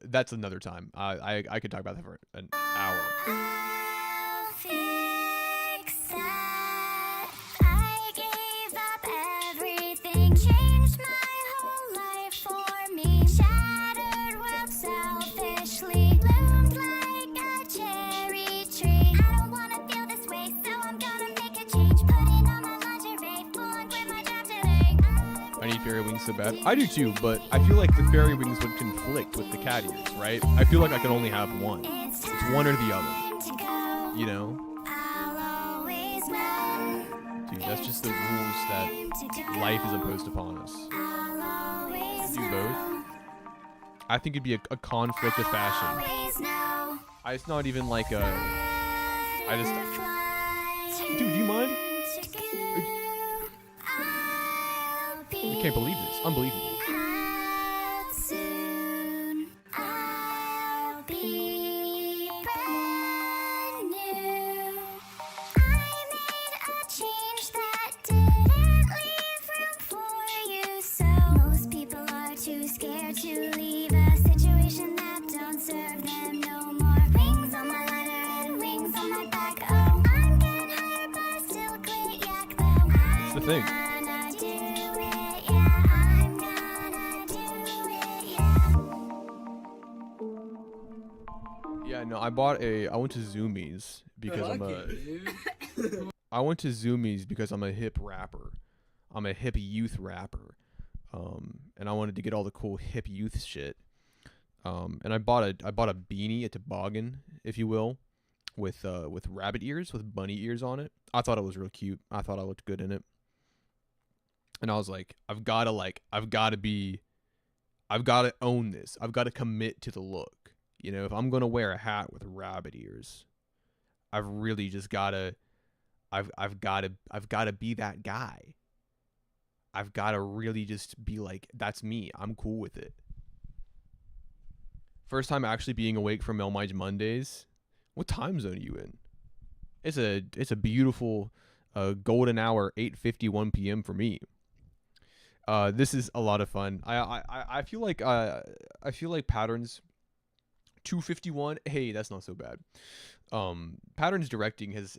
that's another time. I could talk about that for an hour. I gave up everything, changed my whole life for me. Shattered world selfishly, bloomed like a cherry tree. I don't wanna feel this way, so I'm gonna make a change. Putting on my lingerie, full on quit my job today. I need fairy wings so bad. I do too, but I feel like the fairy wings would conflict with the cat ears, right? I feel like I can only have one. It's one or the other. You know? Dude, that's just the rules that life is imposed upon us. Do both. I think it'd be a conflict of fashion. It's not even like a... Dude, do you mind? I can't believe this. Unbelievable. Thing. Yeah, no, I went to Zoomies because I went to Zoomies because I'm a hip rapper. I'm a hip youth rapper. And I wanted to get all the cool hip youth shit. And I bought a beanie, a toboggan, if you will, with rabbit ears, with bunny ears on it. I thought it was real cute. I thought I looked good in it. And I was like, I've got to own this. I've got to commit to the look. You know, if I'm going to wear a hat with rabbit ears, I've really just got to, I've got to be that guy. I've got to really just be like, that's me. I'm cool with it. First time actually being awake from melmige Mondays. What time zone are you in? It's a beautiful golden hour, 8:51 p.m. for me. This is a lot of fun. I feel like Patterns 251. Hey, that's not so bad. Patterns directing has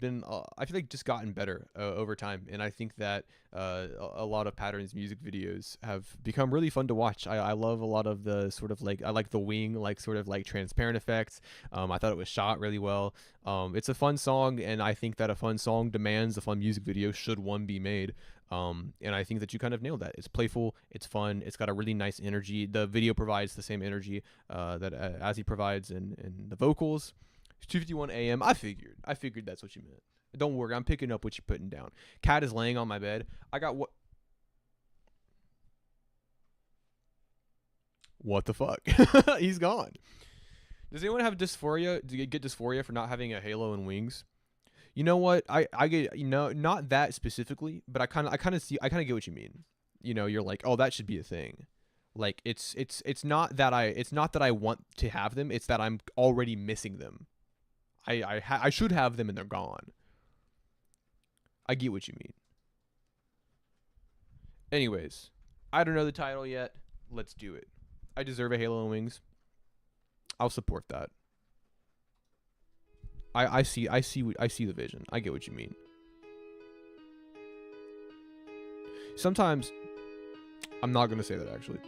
been I feel like just gotten better over time, and I think that a lot of Patterns music videos have become really fun to watch. I love a lot of the sort of like, I like the wing, like sort of like transparent effects. I thought it was shot really well. It's a fun song, and I think that a fun song demands a fun music video should one be made. And I think that you kind of nailed that. It's playful, it's fun, it's got a really nice energy. The video provides the same energy that as he provides in the vocals. 2:51 a.m. I figured that's what you meant. Don't worry, I'm picking up what you're putting down. Cat is laying on my bed. I got what the fuck? He's gone. Does anyone have dysphoria? Do you get dysphoria for not having a halo and wings? You know what? I get, not that specifically, but I kind of get what you mean. You know, you're like, oh, that should be a thing. Like it's not that I want to have them. It's that I'm already missing them. I should have them and they're gone. I get what you mean. Anyways, I don't know the title yet. Let's do it. I deserve a Halo and Wings. I'll support that. I see the vision. I get what you mean. Sometimes I'm not gonna say that actually.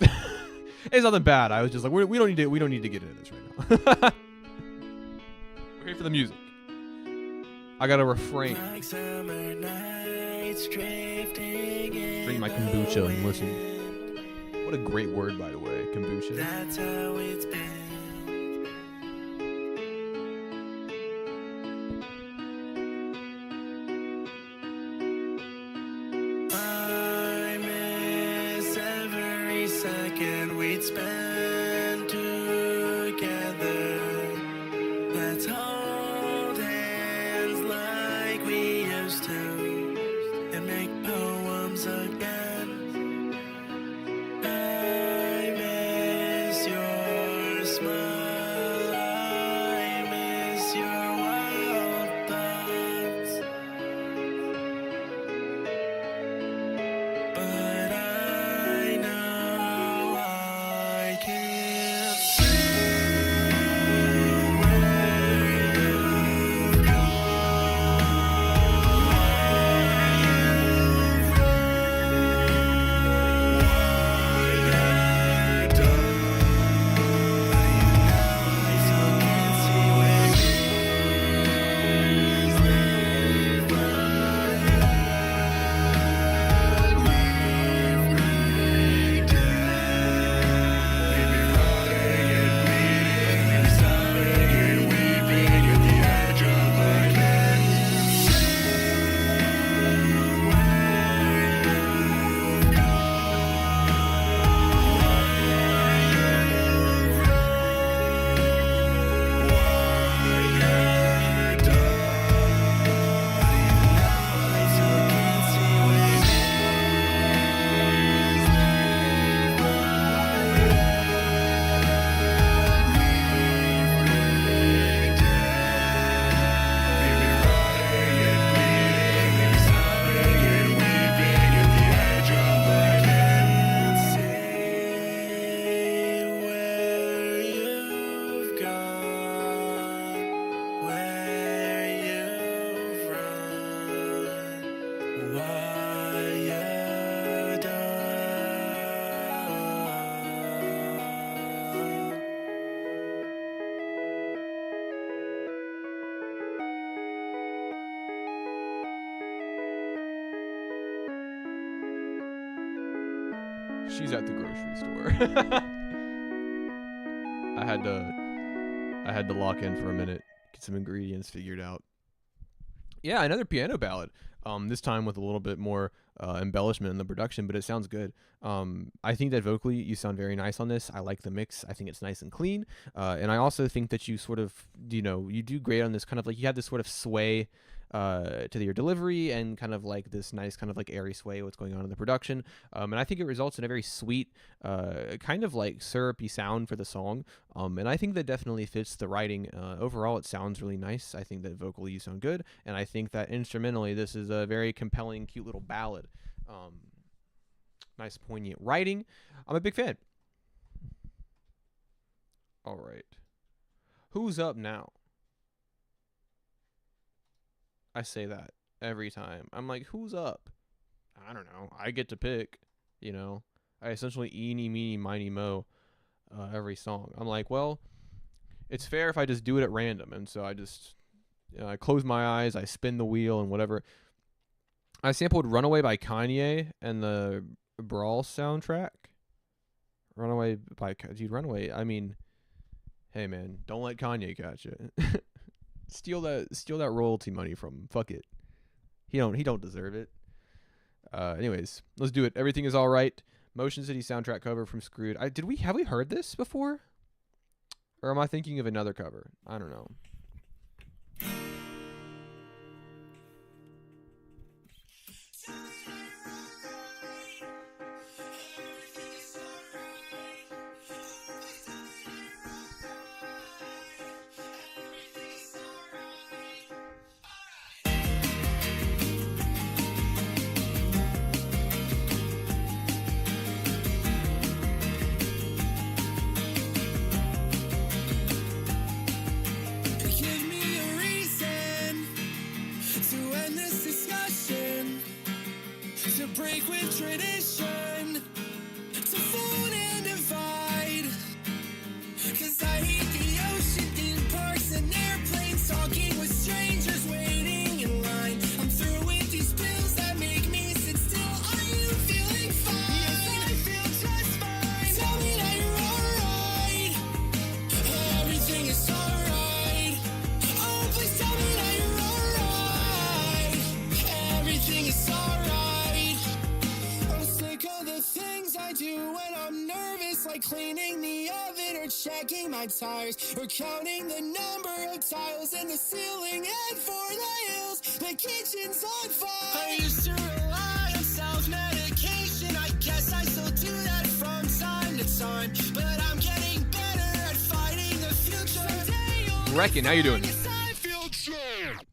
It's nothing bad. I was just like, we don't need to get into this right now. We're here for the music. I gotta refrain. Drink my kombucha and listen. What a great word, by the way, kombucha. That's how it's been. I miss every second we'd spend together. Let's hold hands like we used to and make poems again. I miss your smile. I miss your wild thoughts. But I know I can't see where you've She's at the grocery store. I had to lock in for a minute, get some ingredients figured out. Yeah, another piano ballad. This time with a little bit more embellishment in the production, but it sounds good. I think that vocally you sound very nice on this. I like the mix. I think it's nice and clean. And I also think that you sort of, you do great on this kind of like, you have this sort of sway to your delivery and kind of like this nice kind of like airy sway what's going on in the production. And I think it results in a very sweet kind of like syrupy sound for the song. And I think that definitely fits the writing. Overall, it sounds really nice. I think that vocally you sound good. And I think that instrumentally, this is a very compelling, cute little ballad. Nice, poignant writing. I'm a big fan. All right. Who's up now? I say that every time. I'm like, who's up? I don't know. I get to pick, I essentially eeny, meeny, miny, mo every song. I'm like, well, it's fair if I just do it at random. And so I just, I close my eyes, I spin the wheel and whatever. I sampled Runaway by Kanye and the Brawl soundtrack. Runaway, I mean, hey man, don't let Kanye catch it. Steal that royalty money from him. Fuck it. He don't deserve it. Anyways, let's do it. Everything Is Alright. Motion City soundtrack cover from Screwed. Have we heard this before? Or am I thinking of another cover? I don't know. to break with tradition, to fold and divide. 'Cause I hate the ocean, theme parks and airplanes, talking with strangers waiting in line. I'm through with these pills that make me sit still. Are you feeling fine? Yes, I feel just fine. Tell me that you're alright. Everything is alright. Oh, please tell me that you're alright. Everything is alright. I'm sick of the things I do when I'm nervous, like cleaning the oven or checking my tires, or counting the number of tiles in the ceiling. And for the hills, the kitchen's on fire. I used to rely on self-medication. I guess I still do that from time to time, but I'm getting better at fighting the future. Someday you'll Reckon, how you doing? yes, I feel true.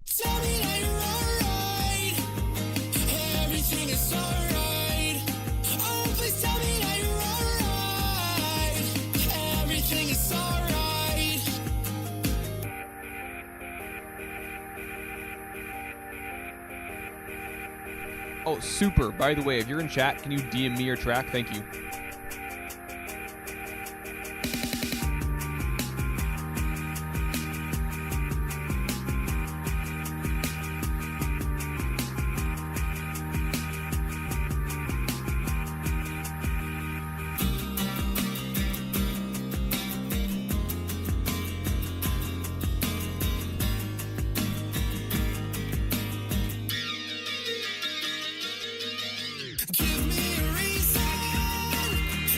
Tell me that you're alright. Everything is alright. Oh, please tell me that you're alright. Everything is alright. Oh, super. By the way, if you're in chat, can you DM me your track? Thank you. Give me a reason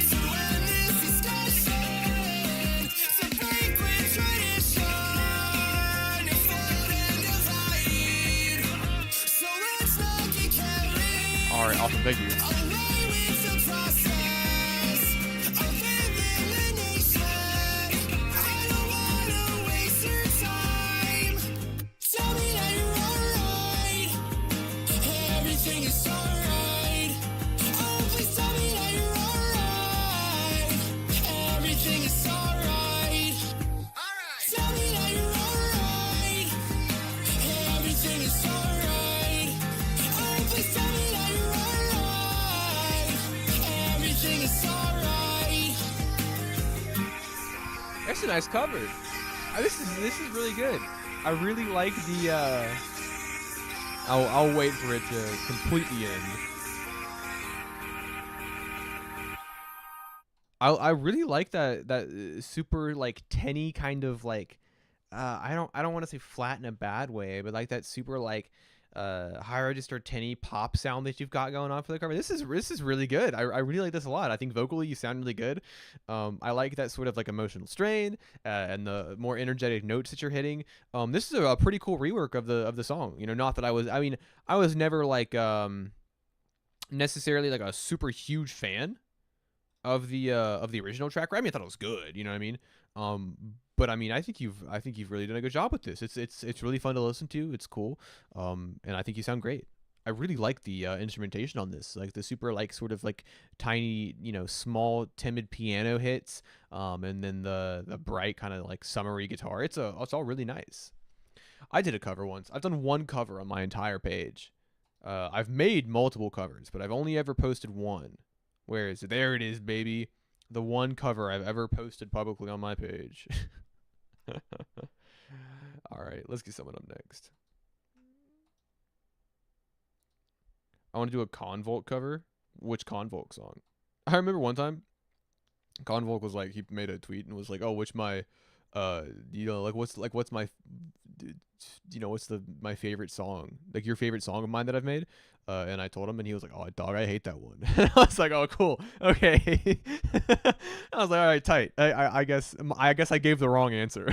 to end this discussion, to break with tradition, to fold and divide. So let's not get carried All right, awesome. Thank you. away with the process of elimination. I don't wanna waste your time. Tell me that you're alright. Everything is alright. Oh, please tell me that you're alright. Everything is alright. Tell me that you're alright. Everything is alright. Oh, please tell me that you're alright. Everything is alright. That's a nice cover. This is really good. I really like the. I'll wait for it to completely end. I really like that super like tenny kind of like I don't want to say flat in a bad way, but like that super like high register tenny pop sound that you've got going on for the cover. This is really good. I really like this a lot. I think vocally you sound really good. I like that sort of like emotional strain and the more energetic notes that you're hitting. This is a pretty cool rework of the song. You know, not that I was never like necessarily like a super huge fan of the original track. I mean, I thought it was good. You know what I mean? But I mean, I think you've really done a good job with this. It's really fun to listen to. It's cool. And I think you sound great. I really like the instrumentation on this, like the super like sort of like tiny, you know, small timid piano hits, and then the bright kind of like summery guitar. It's all really nice. I did a cover once. I've done one cover on my entire page. I've made multiple covers, but I've only ever posted one. Where is it? There it is, baby. The one cover I've ever posted publicly on my page. All right, let's get someone up next. I want to do a Convolk cover. Which Convolk song? I remember one time Convolk was like, he made a tweet and was like, "Oh, which my you know, like what's my you know, what's my favorite song? Like your favorite song of mine that I've made?" And I told him, and he was like, "Oh, dog, I hate that one." I was like, "Oh, cool, okay." I was like, "All right, tight. I guess I gave the wrong answer."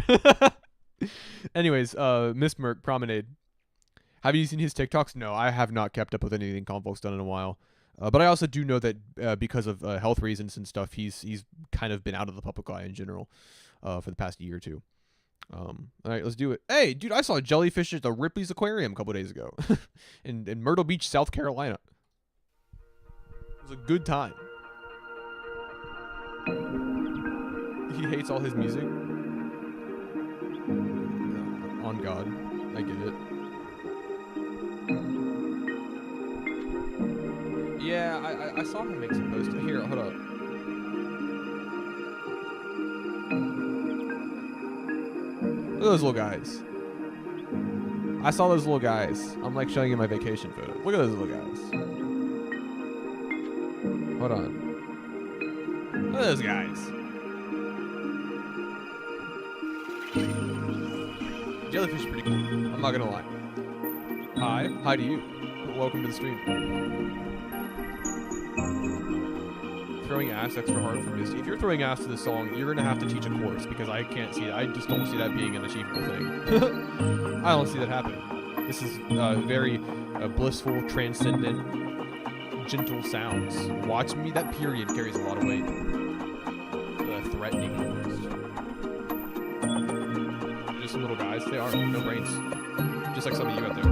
Anyways, Miss Merc Promenade. Have you seen his TikToks? No, I have not kept up with anything Convolk's done in a while. But I also do know that because of health reasons and stuff, he's kind of been out of the public eye in general for the past year or two. All right, let's do it. Hey, dude, I saw a jellyfish at the Ripley's Aquarium a couple days ago in Myrtle Beach, South Carolina. It was a good time. He hates all his music. On God, I get it. I saw him make some posts. Here, hold up. Look at those little guys. I saw those little guys. I'm like showing you my vacation photo. Look at those little guys. Hold on. Look at those guys. Jellyfish is pretty cool. I'm not gonna lie. Hi. Hi to you. Welcome to the stream. Throwing ass extra hard for Misty. If you're throwing ass to this song, you're gonna have to teach a course because I can't see that. I just don't see that being an achievable thing. I don't see that happening. This is very blissful, transcendent, gentle sounds. Watch me. That period carries a lot of weight. Threatening almost. Just little guys. They are. No brains. Just like some of you out there.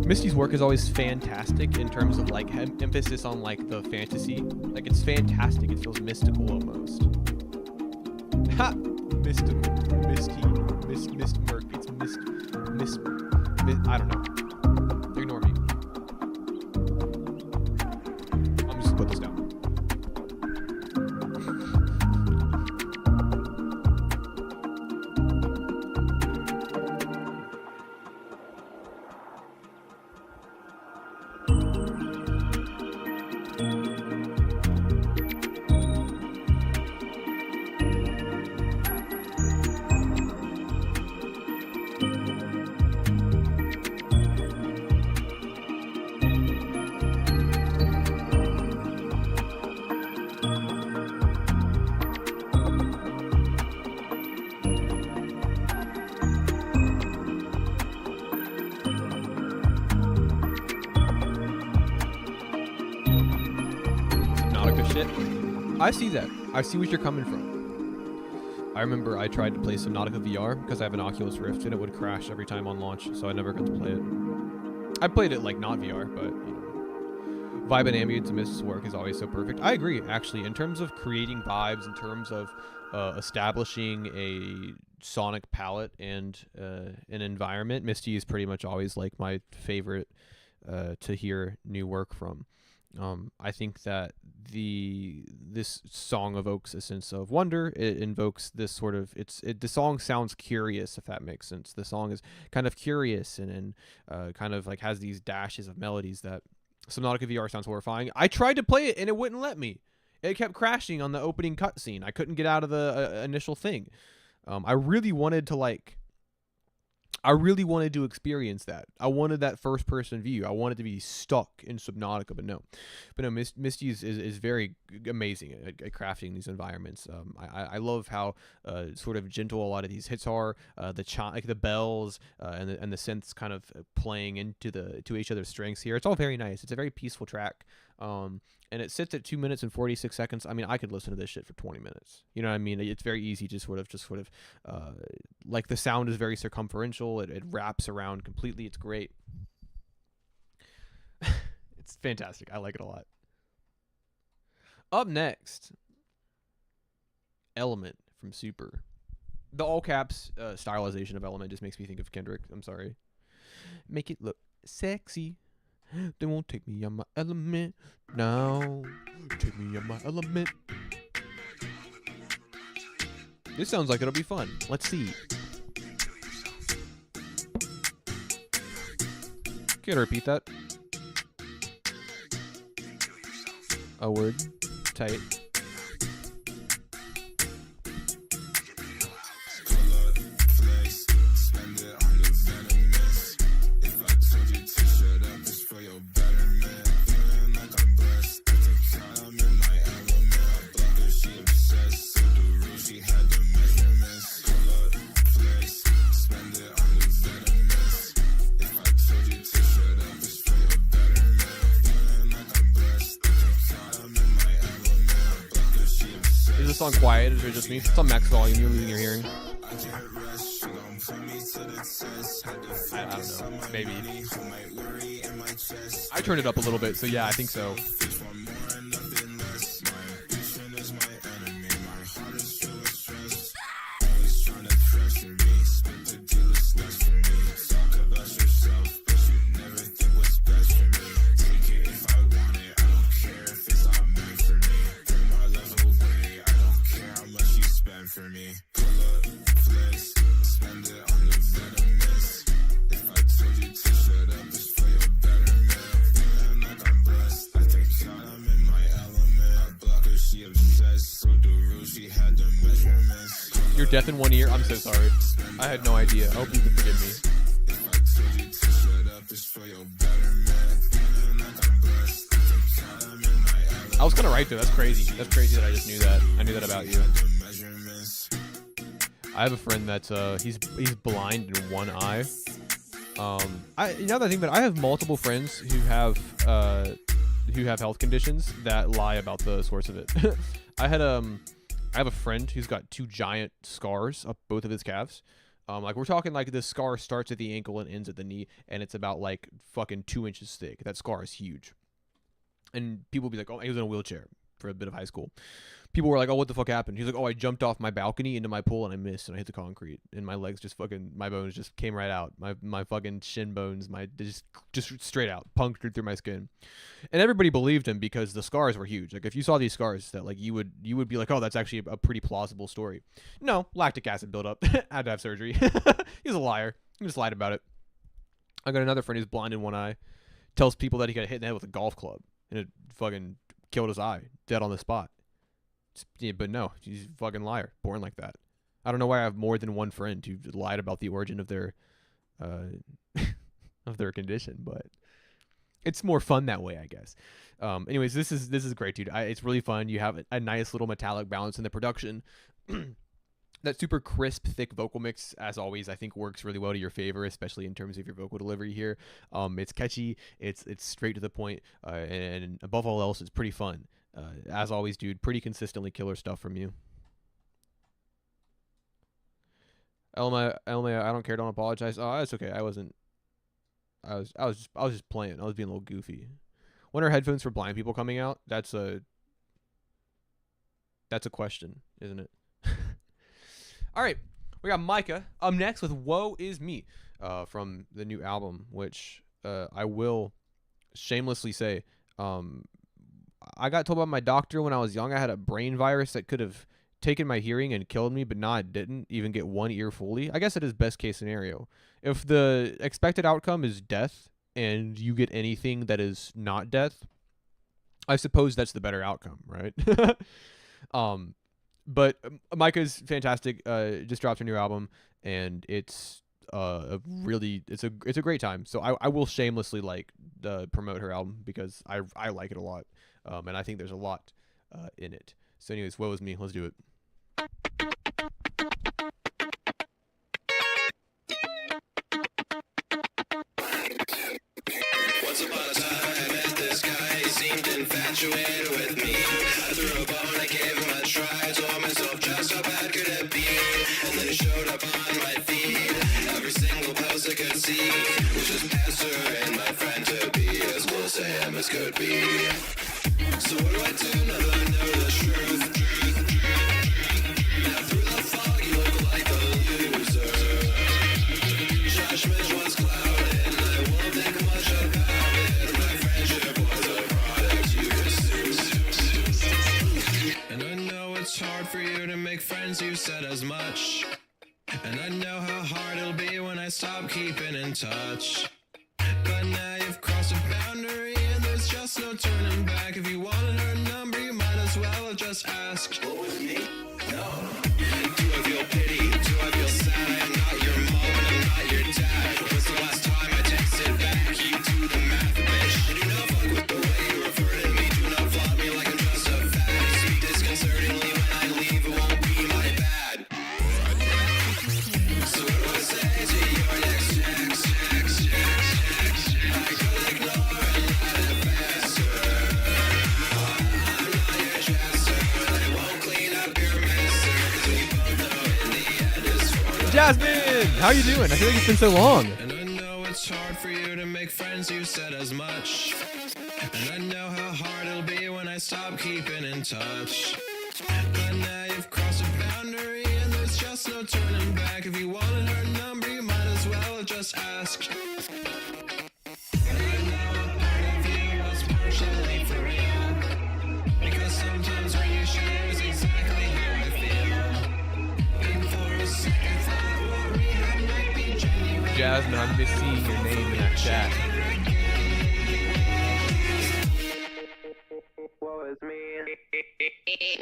Misty's work is always fantastic in terms of like emphasis on like the fantasy. Like it's fantastic. It feels mystical almost. Ha! Mystical. Misty. Mist Merc. It's mist. I don't know. Ignore me. I'm just gonna put this down. I see that. I see what you're coming from. I remember I tried to play Subnautica VR because I have an Oculus Rift and it would crash every time on launch, so I never got to play it. I played it like not VR, but you know. Vibe and ambience and Mist's work is always so perfect. I agree, actually, in terms of creating vibes, in terms of establishing a sonic palette and an environment, Misty is pretty much always like my favorite to hear new work from. I think that this song evokes a sense of wonder. It invokes this sort of the song sounds curious, if that makes sense. The song is kind of curious and kind of like has these dashes of melodies that Subnautica VR sounds horrifying. I tried to play it and it wouldn't let me. It kept crashing on the opening cutscene. I couldn't get out of the initial thing. I really wanted to experience that. I wanted that first person view. I wanted to be stuck in Subnautica, but no. Misty is very amazing at crafting these environments. I love how sort of gentle a lot of these hits are. Like the bells and the synths kind of playing into each other's strengths here. It's all very nice. It's a very peaceful track. And it sits at 2 minutes and 46 seconds. I mean, I could listen to this shit for 20 minutes. You know what I mean? It's very easy to sort of like the sound is very circumferential. It wraps around completely. It's great. It's fantastic. I like it a lot. Up next, Element from Super. The all caps stylization of Element just makes me think of Kendrick. I'm sorry. Make it look sexy. They won't take me on my element now. Take me on my element. This sounds like it'll be fun. Let's see. Can you repeat that? A word. Tight. Song quiet? Is it just me? It's on max volume. You're losing your hearing. I don't know. Maybe. I turned it up a little bit, so yeah, I think so. me. Pull up, flex, spend it on your better miss. If I told you to shut up, it's for your betterment. Feeling like I'm blessed. I take shot, I'm in my element. I block her, she obsessed. So do rules, she had the measurements. You're deaf in one ear? I'm so sorry. I had no idea. I hope you can forgive me. If I told you to shut up, it's for your betterment. Feeling like I'm blessed. I take shot, I'm in my element. I was kind of right though. That's crazy. That's crazy that I just knew that. I knew that about you. I have a friend that's he's blind in one eye. Now that I think about it, I have multiple friends who have health conditions that lie about the source of it. I have a friend who's got 2 giant scars up both of his calves. Like we're talking like this scar starts at the ankle and ends at the knee, and it's about like fucking 2 inches thick. That scar is huge. And people be like, oh, he was in a wheelchair for a bit of high school. People were like, oh, what the fuck happened? He's like, oh, I jumped off my balcony into my pool and I missed and I hit the concrete and my legs just fucking, my bones just came right out. My fucking shin bones, just straight out, punctured through my skin. And everybody believed him because the scars were huge. Like if you saw these scars, that like you would be like, oh, that's actually a pretty plausible story. No, lactic acid buildup. Had to have surgery. He's a liar. He just lied about it. I got another friend who's blind in one eye. Tells people that he got hit in the head with a golf club and it fucking killed his eye, dead on the spot. Yeah, but no, he's a fucking liar, born like that. I don't know why I have more than one friend who lied about the origin of their of their condition, but it's more fun that way, I guess. Anyways, this is great, dude. It's really fun. You have a nice little metallic balance in the production. That super crisp, thick vocal mix, as always, I think works really well to your favor, especially in terms of your vocal delivery here. It's catchy, it's straight to the point, and above all else, it's pretty fun. As always, dude, pretty consistently killer stuff from you. Elma, I don't care, don't apologize. Oh, that's okay. I was just playing. I was being a little goofy. When are headphones for blind people coming out? That's a question, isn't it? All right, we got Micah up next with "Woe Is Me" from the new album, which I will shamelessly say, I got told by my doctor when I was young I had a brain virus that could have taken my hearing and killed me, but nah, it didn't even get one ear fully. I guess it is best case scenario. If the expected outcome is death and you get anything that is not death, I suppose that's the better outcome, right? But Micah's fantastic. Just dropped a new album, and it's a great time. So I will shamelessly promote her album because I like it a lot, and I think there's a lot in it. So anyways, woe is me. Let's do it. Once upon a time, I met this guy. He seemed infatuated with me. I threw a bone, I gave him a try. Told myself just how bad could it be? And then he showed up on my feed. Every single post I could see was just Pastor and my friend to be as close to him as could be. So what do I do now that I know the truth? Now through the fog, you look like a loser. Judgment was clouded, and I won't think much about it. My friendship was a product you consumed. And I know it's hard for you to make friends, you said as much. And I know how hard it'll be when I stop keeping in touch. But now you've crossed a boundary and there's just no turning back. If you wanted her number, you might as well have just asked. What was me? No. Do I feel pity? Do I feel sad? I am not your mom and I'm not your dad. When's the last time I texted back? You do the math, bitch. Do not fuck with the way you refer to me. Do not flaunt me like I'm just a fad. Speak disconcertingly when I leave, it won't be my bad. So what do I say to your next text? I could ignore and let it fester. I'm not your jester, and I won't clean up your mess, 'cause we both know in the end it's for the Jasmine, how you doing? I feel like it's been so long. And I know it's hard for you to make friends, you said as much. And I know how hard it'll be when I stop keeping in touch. But now you've crossed a boundary and there's just no turning back. If you wanted her number, you might as well have just asked. And I know a part of you was partially for real, because sometimes what you share is exactly how I feel. Jasmine, I miss seeing your name in that chat. Woe is me.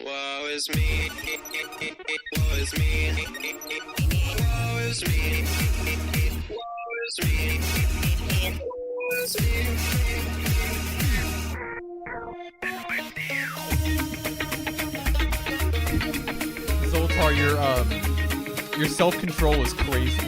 Woe is me. Woe is me. Woe is me. Woe is me. Woe is me. Zoltar, your self-control is crazy.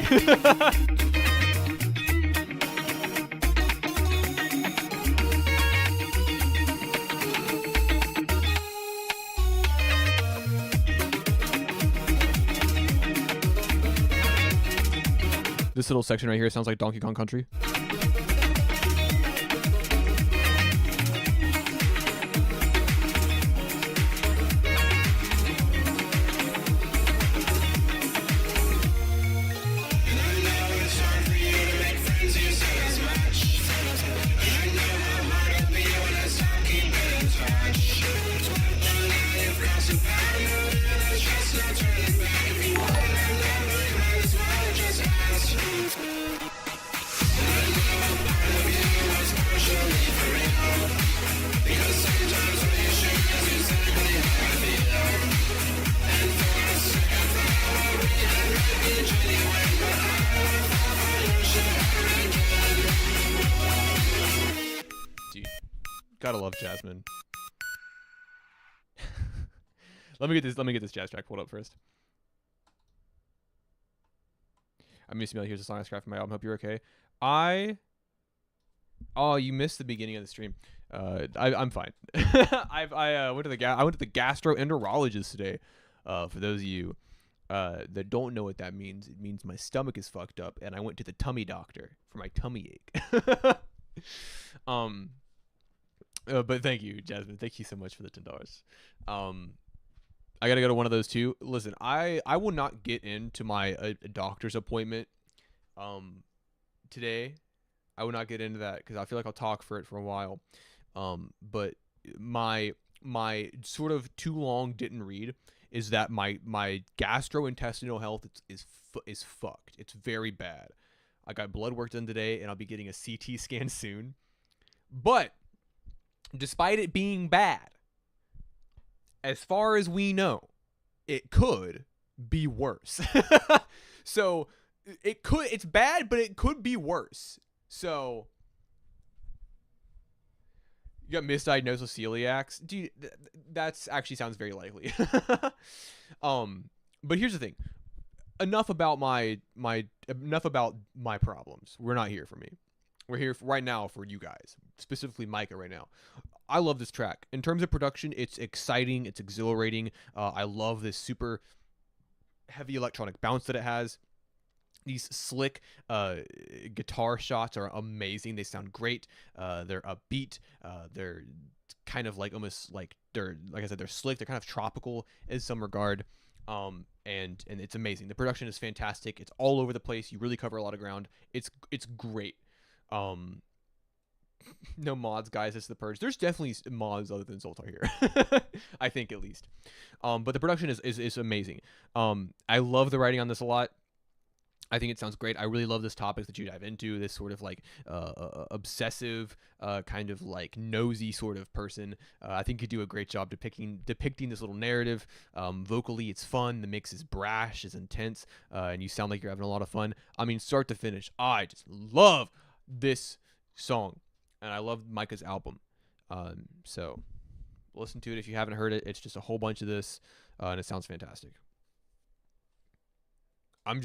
This little section right here sounds like Donkey Kong Country. Gotta love Jasmine. Let me get this jazz track pulled up first. I'm Miss Emil. Here's a song I scrapped from my album. Hope you're okay. Oh, you missed the beginning of the stream. I'm fine. I went to the gastroenterologist today. For those of you that don't know what that means, it means my stomach is fucked up, and I went to the tummy doctor for my tummy ache. But thank you, Jasmine. Thank you so much for the $10. I gotta go to one of those too. Listen, I will not get into my doctor's appointment today. I will not get into that because I feel like I'll talk for a while. But my sort of too long didn't read is that my gastrointestinal health is fucked. It's very bad. I got blood work done today, and I'll be getting a CT scan soon. But despite it being bad, as far as we know, it could be worse. So it's bad, but it could be worse. So you got misdiagnosed with celiacs, dude. That's actually sounds very likely. But here's the thing. Enough about my problems. We're not here for me. We're here right now for you guys, specifically Micah right now. I love this track. In terms of production, it's exciting. It's exhilarating. I love this super heavy electronic bounce that it has. These slick guitar shots are amazing. They sound great. They're upbeat. They're kind of like almost like like I said, they're slick. They're kind of tropical in some regard. And it's amazing. The production is fantastic. It's all over the place. You really cover a lot of ground. It's great. No mods, guys. It's the Purge. There's definitely mods other than Zoltar here. I think at least. But the production is amazing. I love the writing on this a lot. I think it sounds great. I really love this topic that you dive into. This sort of like obsessive, kind of like nosy sort of person. I think you do a great job depicting this little narrative. Vocally, it's fun. The mix is brash, is intense, and you sound like you're having a lot of fun. I mean, start to finish, I just love this song, and I love Micah's album. So listen to it if you haven't heard it. It's just a whole bunch of this, and it sounds fantastic. I'm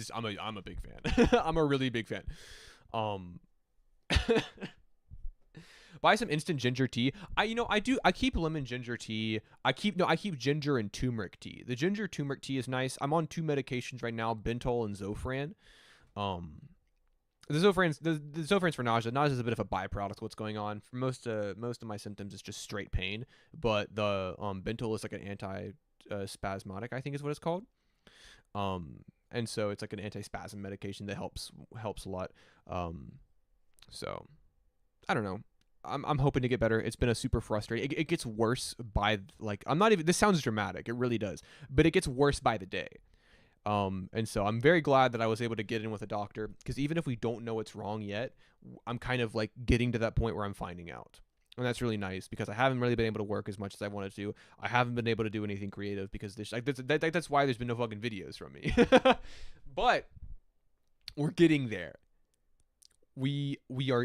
a big fan. I'm a really big fan. Buy some instant ginger tea. I keep lemon ginger tea. I keep ginger and turmeric tea. The ginger turmeric tea is nice. I'm on 2 medications right now, Bentol and Zofran. The Zofran's for nausea. Nausea is a bit of a byproduct of what's going on. For most of my symptoms, it's just straight pain. But the Bentol is like an anti-spasmodic, I think is what it's called. And so it's like an anti-spasm medication that helps a lot. So I don't know. I'm hoping to get better. It's been a super frustrating. It gets worse by like, this sounds dramatic. It really does. But it gets worse by the day. And so I'm very glad that I was able to get in with a doctor, because even if we don't know what's wrong yet, I'm kind of like getting to that point where I'm finding out. And that's really nice, because I haven't really been able to work as much as I wanted to. I haven't been able to do anything creative because that's why there's been no fucking videos from me. But we're getting there. We are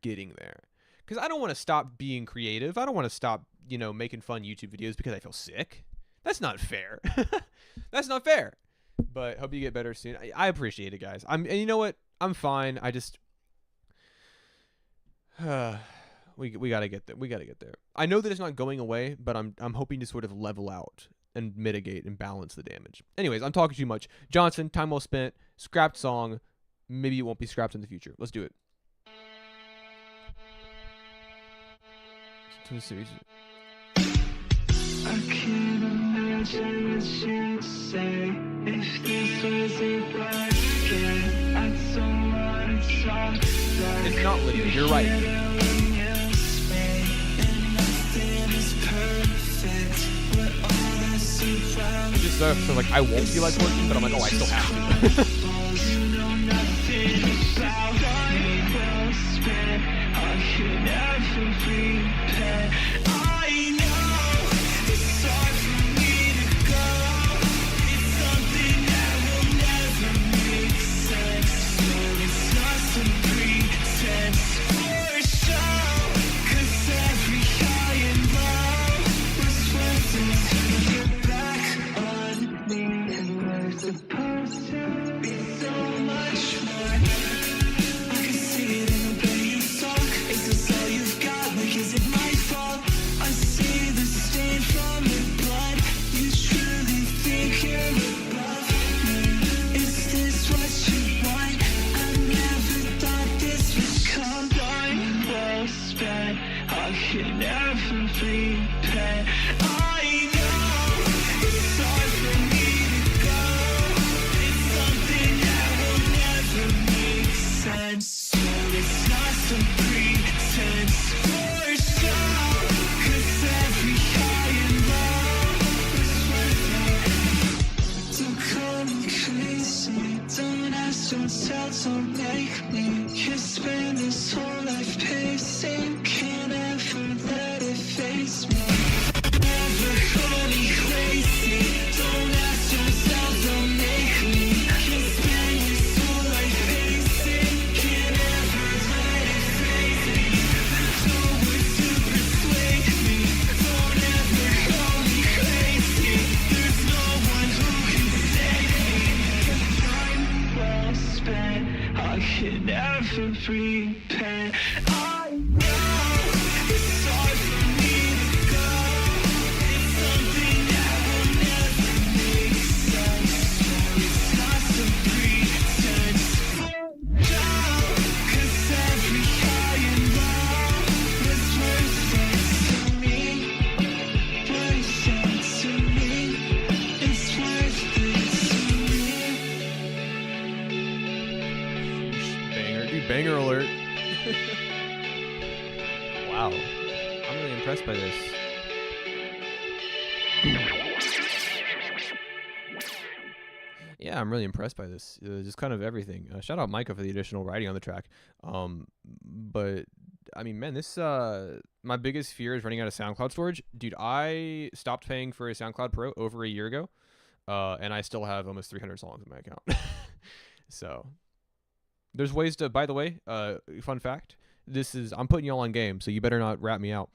getting there. Because I don't want to stop being creative. I don't want to stop, making fun YouTube videos because I feel sick. That's not fair. That's not fair. But hope you get better soon. I appreciate it, guys. And you know what? I'm fine. I just we gotta get there. We gotta get there. I know that it's not going away, but I'm hoping to sort of level out and mitigate and balance the damage. Anyways, I'm talking too much. Johnson, time well spent. Scrapped song. Maybe it won't be scrapped in the future. Let's do it. To the series. I can't imagine what you'd say if this wasn't working. I don't wanna talk back. It's not Lydia, you're right. It's just so like I won't feel like working, but I'm like, oh, I still have to. Supposed to be so much more. I can see it in the way you talk. Is this all you've got? Like, is it my fault? I see the stain from your blood. You truly think you're above me? Is this what you want? I never thought this would come. Time well spent. I can never repay. I know it's hard for me to go. So it's not some pretense for show, 'cause every high and low was worth it. Don't call me crazy, don't ask, don't tell, don't make me. You spend this whole life pacing, can't ever let it face me. Never call me crazy, don't ask, don't tell, don't make me. You spend this whole life pacing, can't ever let it face me. There's no words to persuade me, don't ever call me crazy. There's no one who can save me. Time well spent, I can never repay. I know it's hard for me to go. It's something that will never make sense. So it's not some pretense. No, 'cause every high and low was worth it to me. Worth it to me. It's worth it to me. Banger, dude, banger alert. Wow. I'm really impressed by this. Yeah, I'm really impressed by this. Just kind of everything. Shout out Micah for the additional writing on the track. But I mean, man, this my biggest fear is running out of SoundCloud storage. Dude, I stopped paying for a SoundCloud Pro over a year ago, and I still have almost 300 songs in my account. So there's ways to. By the way, fun fact: I'm putting y'all on game, so you better not rat me out.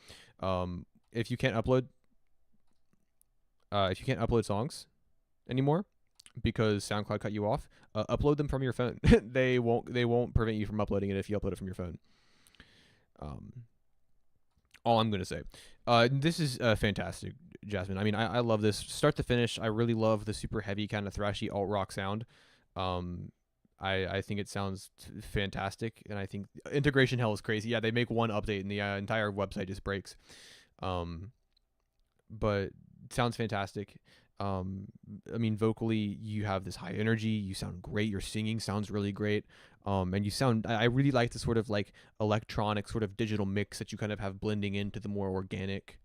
If you can't upload songs anymore because SoundCloud cut you off, upload them from your phone. They won't prevent you from uploading it if you upload it from your phone. All I'm gonna say. This is fantastic, Jasmine. I mean, I love this start to finish. I really love the super heavy kind of thrashy alt rock sound. I think it sounds fantastic, and I think integration hell is crazy. Yeah, they make one update and the entire website just breaks. But it sounds fantastic. I mean, vocally, you have this high energy. You sound great. Your singing sounds really great. And you sound. I really like the sort of like electronic, sort of digital mix that you kind of have blending into the more organic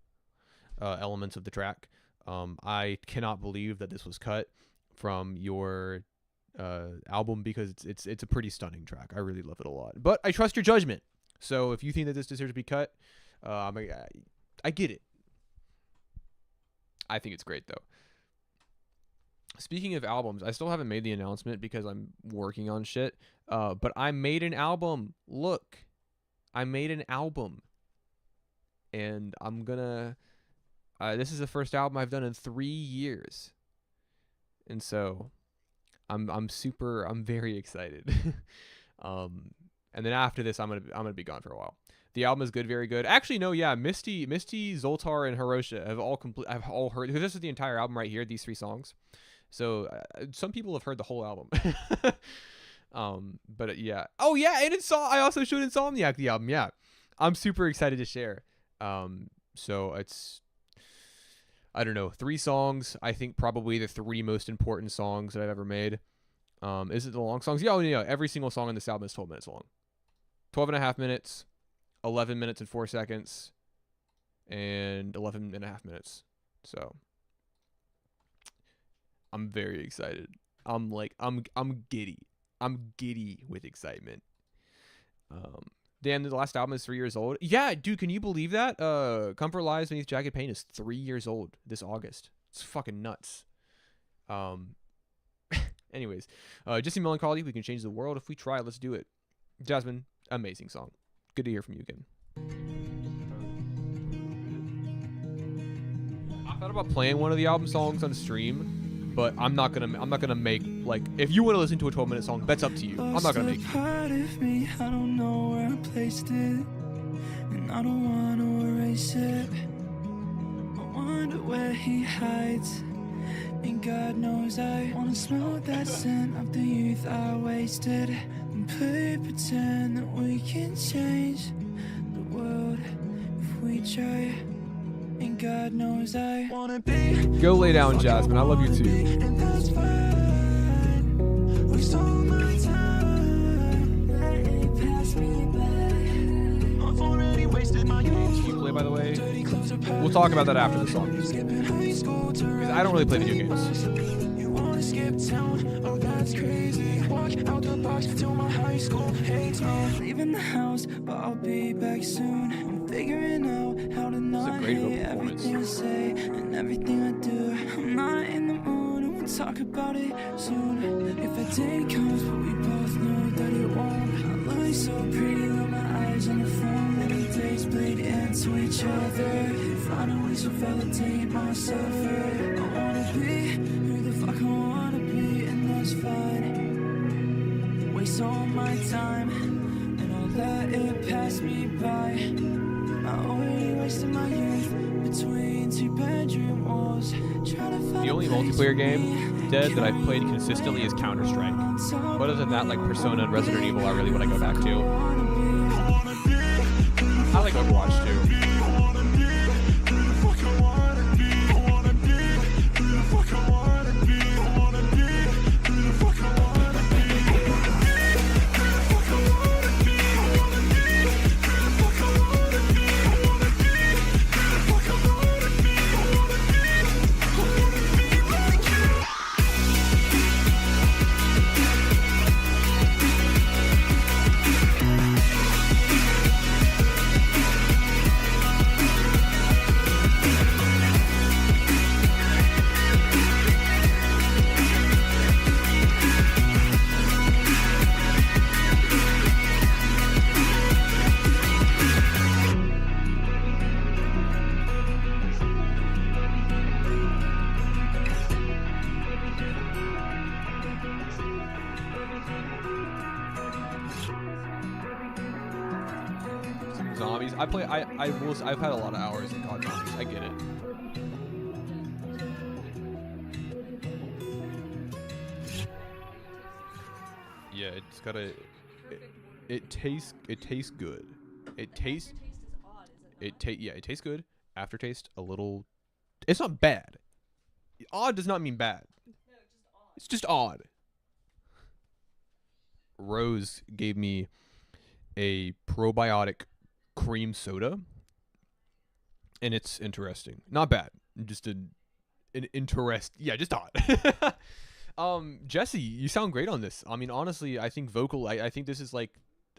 elements of the track. I cannot believe that this was cut from your album, because it's a pretty stunning track. I really love it a lot. But I trust your judgment. So if you think that this deserves to be cut, I get it. I think it's great though. Speaking of albums, I still haven't made the announcement because I'm working on shit. But I made an album. Look, I made an album, and I'm gonna. This is the first album I've done in 3 years, and so I'm very excited. And then after this, I'm gonna be gone for a while. The album is good, very good. Actually, no, yeah, Misty, Zoltar, and Hirosha have all heard. Because this is the entire album right here. These 3 songs. So some people have heard the whole album. But yeah. Oh yeah, and I also showed Insomniac the album. Yeah, I'm super excited to share. So it's, I don't know, 3 songs. I think probably the 3 most important songs that I've ever made. Is it the long songs? Yeah, oh, yeah. Every single song on this album is 12 minutes long. 12 and a half minutes, 11 minutes and 4 seconds, and 11 and a half minutes. So I'm very excited. I'm giddy. I'm giddy with excitement. Damn, the last album is 3 years old. Yeah, dude, can you believe that? Comfort Lies Beneath Jagged Pain is 3 years old this August. It's fucking nuts. Anyways, Jesse Melancholy, we can change the world if we try. Let's do it. Jasmine, amazing song. Good to hear from you again. I thought about playing one of the album songs on stream, but I'm not gonna make, like, if you want to listen to a 12-minute song, that's up to you. I'm not gonna make Part of me, I don't know where I placed it, and I don't want to erase it. I wonder where he hides, and God knows I want to smell that scent of the youth I wasted, and pretend that we can change the world if we try. And God knows I wanna be. Go lay down, Jasmine. I love you too. And that's fine. Waste all my time. Let it pass me by. I've already wasted my youth. Can you play, by the way? We'll talk about that after the song. Because I don't really play video games. You wanna skip town? Oh, that's crazy. Walk out the box till my high school hates me. Leaving the house, but I'll be back soon. I'm figuring out how to not hate everything I say and everything I do. I'm not in the mood, and we'll talk about it soon. If a day comes, but we both know that it won't. I look so pretty, with my eyes on the phone. Many days bleed into each other. Find ways to validate myself. I wanna be who the fuck I wanna be, and that's fine. Waste all my time, and I'll let it pass me by. I already wasted my youth between 2 bedroom walls. The only multiplayer game, Dead, that I've played consistently is Counter-Strike. But other than that, like Persona and Resident Evil, I really want to go back to. I like Overwatch too. Zombies. I've had a lot of hours in COD Zombies. I get it. Yeah, it's got a. It tastes good. It tastes good. Aftertaste a little. It's not bad. Odd does not mean bad. It's just odd. Rose gave me a probiotic cream soda, and it's interesting. Not bad. Just an interest. Yeah, just odd. Jesse, you sound great on this. I mean, honestly, I think I think this is like,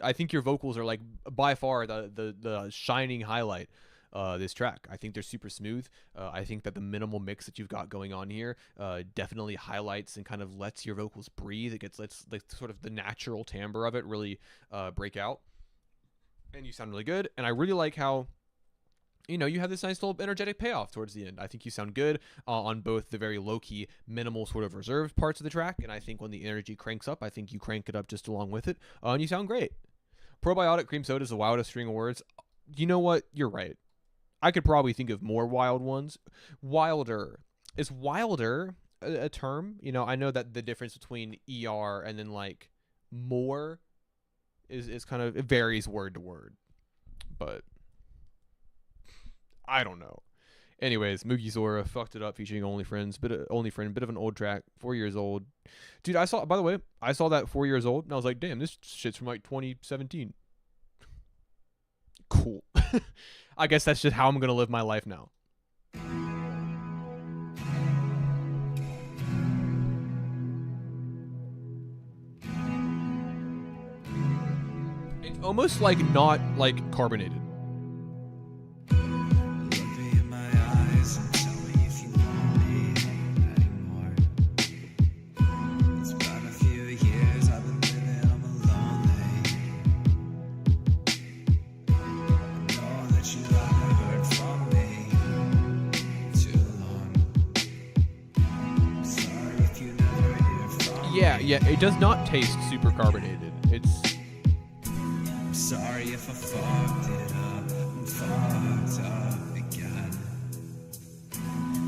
I think your vocals are like by far the shining highlight. This track, I think they're super smooth. I think that the minimal mix that you've got going on here definitely highlights and kind of lets your vocals breathe. It lets sort of the natural timbre of it really break out, and you sound really good. And I really like how, you know, you have this nice little energetic payoff towards the end. I think you sound good on both the very low-key, minimal sort of reserved parts of the track, and I think when the energy cranks up, I think you crank it up just along with it, and you sound great. Probiotic cream soda is the wildest string of words. You know what? You're right. I could probably think of more wild ones. Wilder. Is wilder a term? You know, I know that the difference between ER and then like more is kind of, it varies word to word. But I don't know. Anyways, Moogie Zora fucked it up featuring Only Friend, bit of an old track, 4 years old. Dude, by the way, I saw that 4 years old and I was like, damn, this shit's from like 2017. Cool. I guess that's just how I'm gonna live my life now. It's almost like not like carbonated. Yeah, it does not taste super carbonated. It's... I'm sorry if I fucked it up. I'm fucked up again.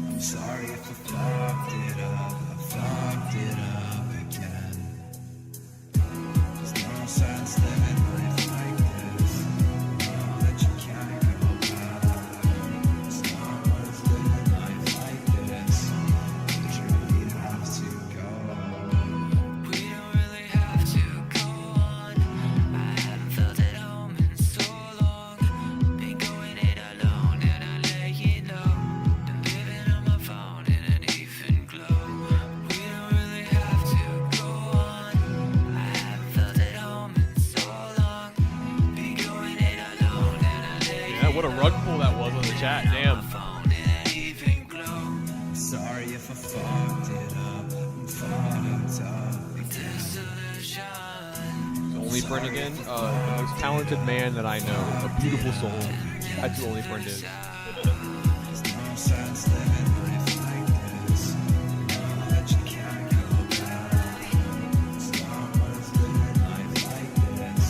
I'm sorry if I fucked it up. I fucked it up again. There's no sense living life like this. Know that you can't go back. There's no worth living life like this. But you really have to go. What a rug pull that was on the chat, damn. Sorry if I fucked it up. I'm fucked up. Only Friend again, the most talented man that I know, a beautiful soul. That's who Only Friend is. There's no sense living life like this. Know that you can't go back. It's not worth living life like this.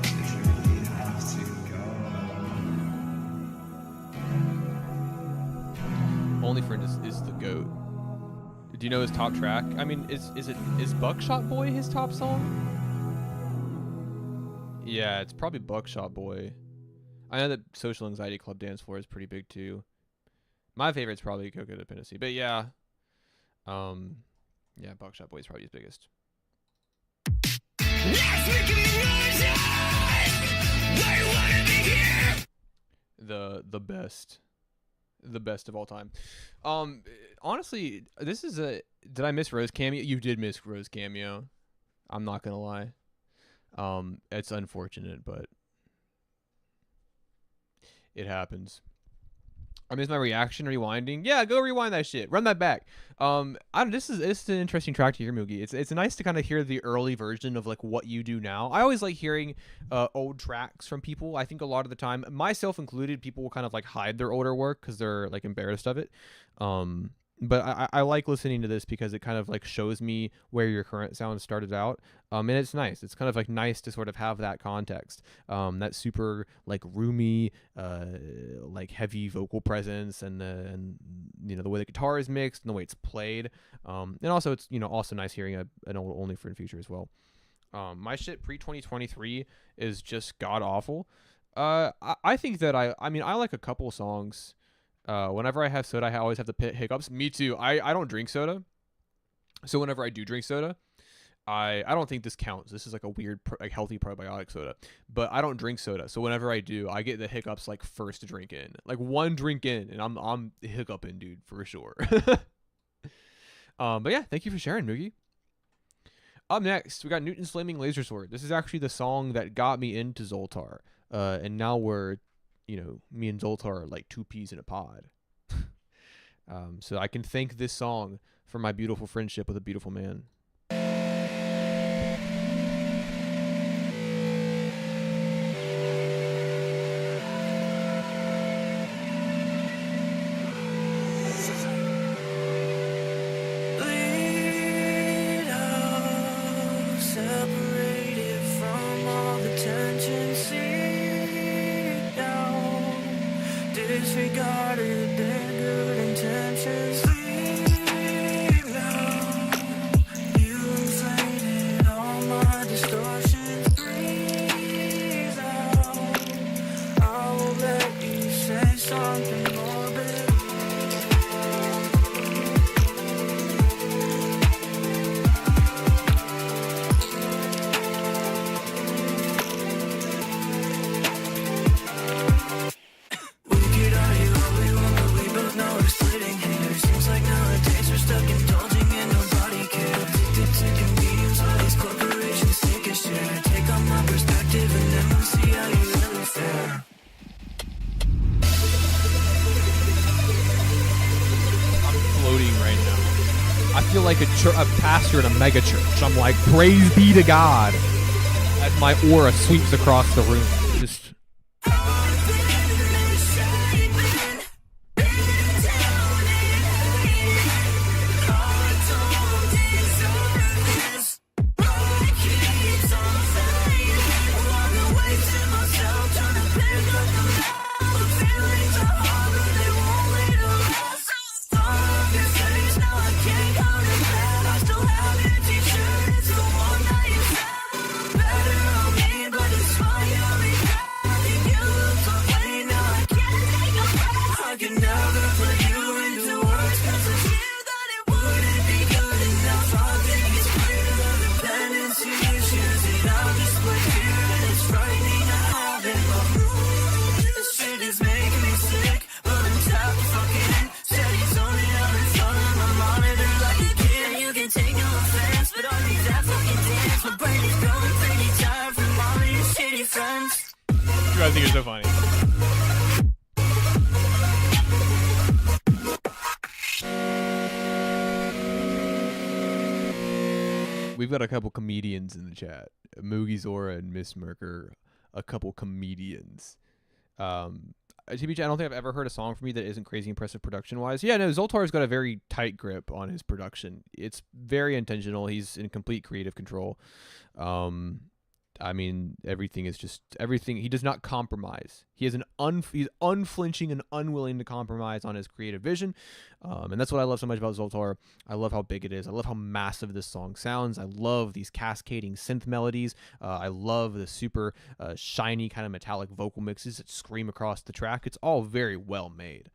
But you really have to go. Only Friend is the GOAT. Do you know his top track? I mean, is Buckshot Boy his top song? Yeah, it's probably Buckshot Boy. I know that Social Anxiety Club Dance Floor is pretty big too. My favorite's probably Cocoa Dependency, but yeah. Yeah, Buckshot Boy is probably his biggest. The best. The best of all time. Honestly, this is a... Did I miss Rose cameo? You did miss Rose cameo. I'm not gonna lie. It's unfortunate, but it happens. I missed my reaction rewinding. Yeah, go rewind that shit. Run that back. This is an interesting track to hear, Moogie. It's nice to kind of hear the early version of like what you do now. I always like hearing old tracks from people. I think a lot of the time, myself included, people will kind of like hide their older work because they're like embarrassed of it. But I like listening to this because it kind of like shows me where your current sound started out. And it's nice. It's kind of like nice to sort of have that context. That super like roomy, like heavy vocal presence and you know, the way the guitar is mixed and the way it's played. And also it's, you know, also nice hearing an old Only Friend feature as well. My shit pre-2023 is just god awful. I think that I mean, I like a couple songs. Whenever I have soda, I always have the pit hiccups. Me too. I don't drink soda. So whenever I do drink soda, I don't think this counts. This is like a weird, like healthy probiotic soda. But I don't drink soda. So whenever I do, I get the hiccups like first drink in. Like one drink in and I'm hiccuping, dude, for sure. But yeah, thank you for sharing, Moogie. Up next, we got Newton's Flaming Laser Sword. This is actually the song that got me into Zoltar. And now we're, me and Zoltar are like two peas in a pod. So I can thank this song for my beautiful friendship with a beautiful man. Separated from all the tension, see now, disregarded their good intentions. Leave now, you inflated all my distortions. Breathe out, I will let you say something morbid. I feel like a pastor in a mega church. I'm like, praise be to God, as my aura sweeps across the room. Just you guys think you're so funny. We've got a couple comedians in the chat. Moogie Zora and Miss Merker, a couple comedians. TBJ, I don't think I've ever heard a song from you that isn't crazy impressive production-wise. Yeah, no, Zoltar's got a very tight grip on his production. It's very intentional. He's in complete creative control. I mean, everything is just everything. He does not compromise. He is he's unflinching and unwilling to compromise on his creative vision, and that's what I love so much about Zoltar. I love how big it is. I love how massive this song sounds. I love these cascading synth melodies. I love the super shiny kind of metallic vocal mixes that scream across the track. It's all very well made,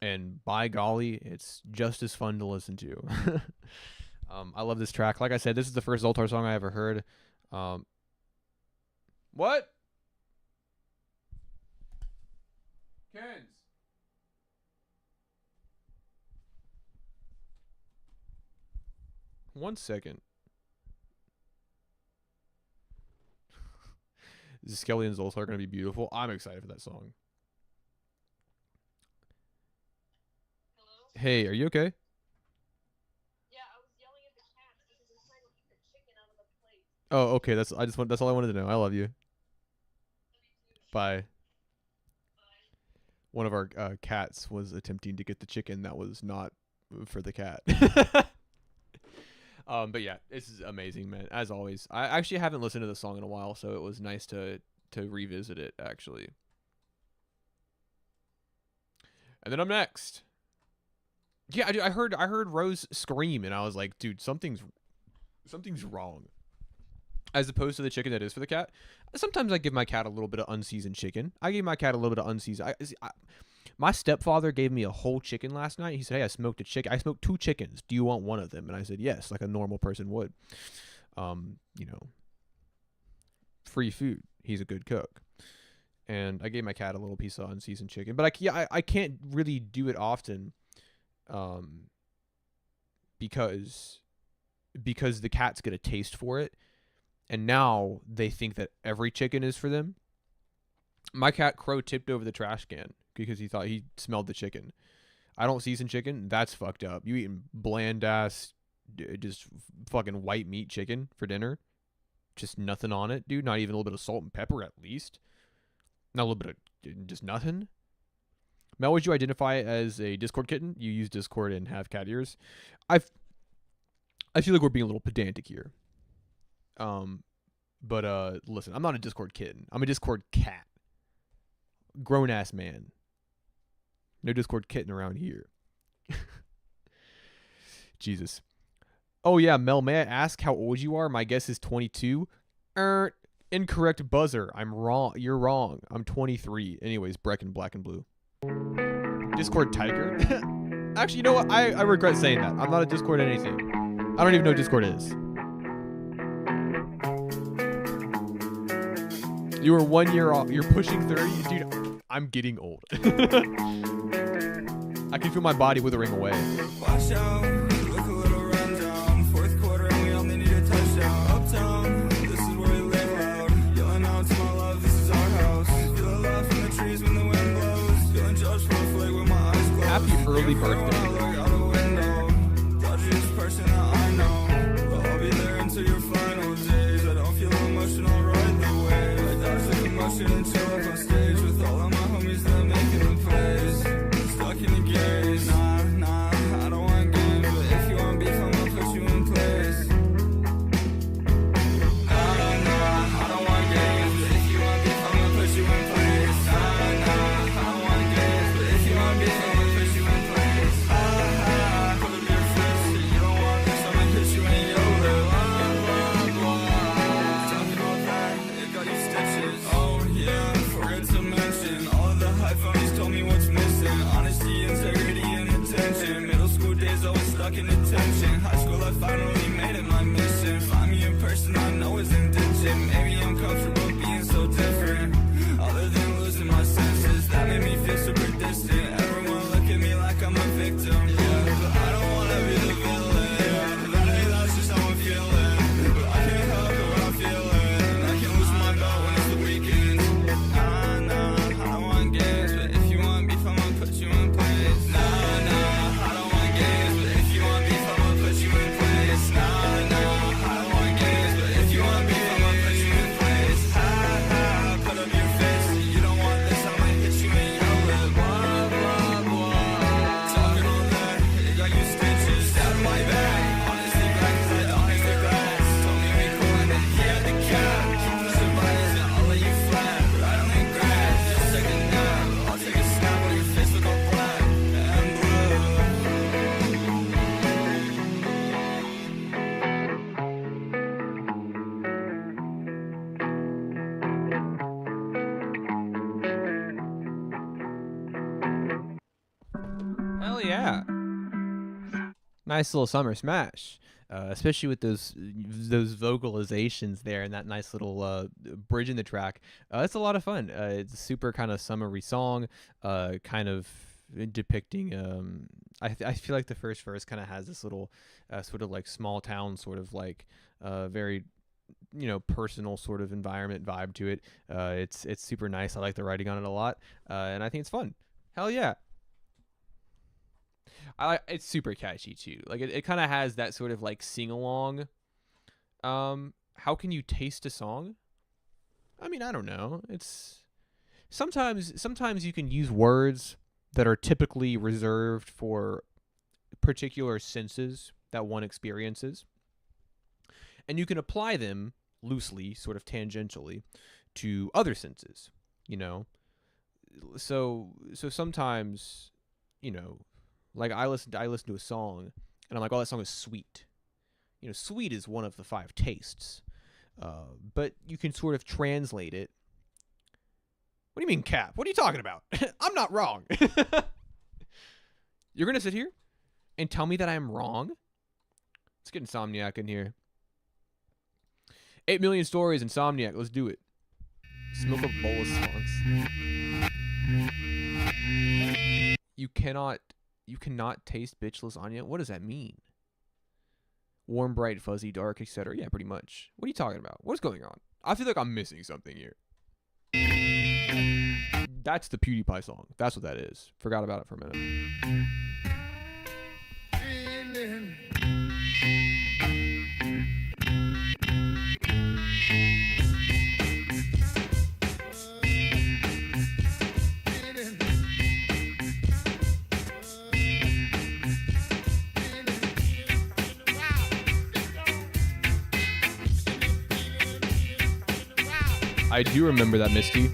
and by golly, it's just as fun to listen to. I love this track. Like I said, this is the first Zoltar song I ever heard. What? Kens. One second. Is Skelly and Zoltar going to be beautiful? I'm excited for that song. Hello? Hey, are you okay? Oh, okay. That's all I wanted to know. I love you. Bye. One of our cats was attempting to get the chicken that was not for the cat. But yeah, this is amazing, man. As always, I actually haven't listened to the song in a while, so it was nice to revisit it actually. And then I'm next. Yeah, I heard Rose scream, and I was like, dude, something's wrong. As opposed to the chicken that is for the cat. Sometimes I give my cat a little bit of unseasoned chicken. I gave my cat a little bit of unseasoned. My stepfather gave me a whole chicken last night. He said, hey, I smoked a chicken. I smoked 2 chickens. Do you want one of them? And I said, yes, like a normal person would. Free food. He's a good cook. And I gave my cat a little piece of unseasoned chicken. But I can't really do it often. because the cats get a taste for it, and now they think that every chicken is for them. My cat Crow tipped over the trash can because he thought he smelled the chicken. I don't season chicken. That's fucked up. You eating bland ass, just fucking white meat chicken for dinner? Just nothing on it, dude. Not even a little bit of salt and pepper, at least. Not a little bit of just nothing. Mel, would you identify as a Discord kitten? You use Discord and have cat ears. I feel like we're being a little pedantic here. But listen, I'm not a Discord kitten. I'm a Discord cat. Grown ass man. No Discord kitten around here. Jesus. Oh yeah, Mel, may I ask how old you are? My guess is 22. Incorrect buzzer. I'm wrong. You're wrong. I'm 23. Anyways, Brecken, black and blue. Discord tiger? Actually, you know what? I regret saying that. I'm not a Discord anything. I don't even know what Discord is. You were 1 year off. You're pushing 30. Dude, I'm getting old. I can feel my body withering away. Watch out, look a little rundown. Fourth quarter and we only need a touchdown. Uptown, this is where we live loud. Yelling out to my love, this is our house. Feel the love from the trees when the wind blows. Feeling judged for a flick with my eyes closed. Happy early birthday. Look out the window. Dodgiest person that I know. But I'll be there until your final days. I don't feel emotional, ride the wave. I dodge the commotion and chill up on stage with all of my homies that are making the plays. Stuck in the gaze. Nah, I don't want games. But if you want beef, I'ma put you in place. Nah, I don't want games. But if you want beef, I'ma put you in place. Nah, I don't want games. But if you want beef, I'ma put you in place. Put up your fist. You don't want this, I'ma hit you in your lip. Talking all that, it got you stitches. Oh yeah, forgot to mention all of the hype homies told me what's missing. Honesty, integrity, and attention. Middle school days I was stuck in detention. High school I finally made it my mission. Find me a person I know is indigent. Maybe I'm comfortable being so different. Other than losing my senses, that made me feel super distant. Everyone look at me like I'm a victim. Yeah, but I don't wanna be the villain. Yeah, that's just how I'm feeling. But I can't help it what I'm feeling. I can lose my belt when it's the weekend. Nah, I don't want games. But if you want beef, I'ma put you in place. Nah, I don't want games. But if you want beef, I'ma put you in place. Nah, I don't want games. But if you want beef, I'ma put you in place. Put up your fist. You don't want this, I'ma hit you in your lip. Talking all that, it got you stitches. Stabbed my back. Honestly, back 'cause I don't hate the glass. Told me we cool and then he had the cap. Keep pushing buttons and I'll lay you flat. But I don't need grass. Just take a nap. I'll take a snap while your face look all black and blue. Hell yeah. Nice little summer smash. Especially with those vocalizations there and that nice little bridge in the track. It's a lot of fun. It's a super kind of summery song, kind of depicting. I feel like the first verse kind of has this little sort of like small town sort of like very personal sort of environment vibe to it. It's super nice. I like the writing on it a lot, and I think it's fun. Hell yeah. It's super catchy too. Like it kind of has that sort of like sing along. How can you taste a song? I mean, I don't know. It's sometimes you can use words that are typically reserved for particular senses that one experiences, and you can apply them loosely, sort of tangentially, to other senses. So sometimes, like I listen to a song and I'm like, oh, that song is sweet. Sweet is one of the 5 tastes. But you can sort of translate it. What do you mean, Cap? What are you talking about? I'm not wrong. You're going to sit here and tell me that I'm wrong? Let's get Insomniac in here. 8 million stories, Insomniac. Let's do it. Smoke a bowl of songs. You cannot taste bitch lasagna? What does that mean? Warm, bright, fuzzy, dark, etc. Yeah, pretty much. What are you talking about? What's going on? I feel like I'm missing something here. That's the PewDiePie song. That's what that is. Forgot about it for a minute. I do remember that, Misty.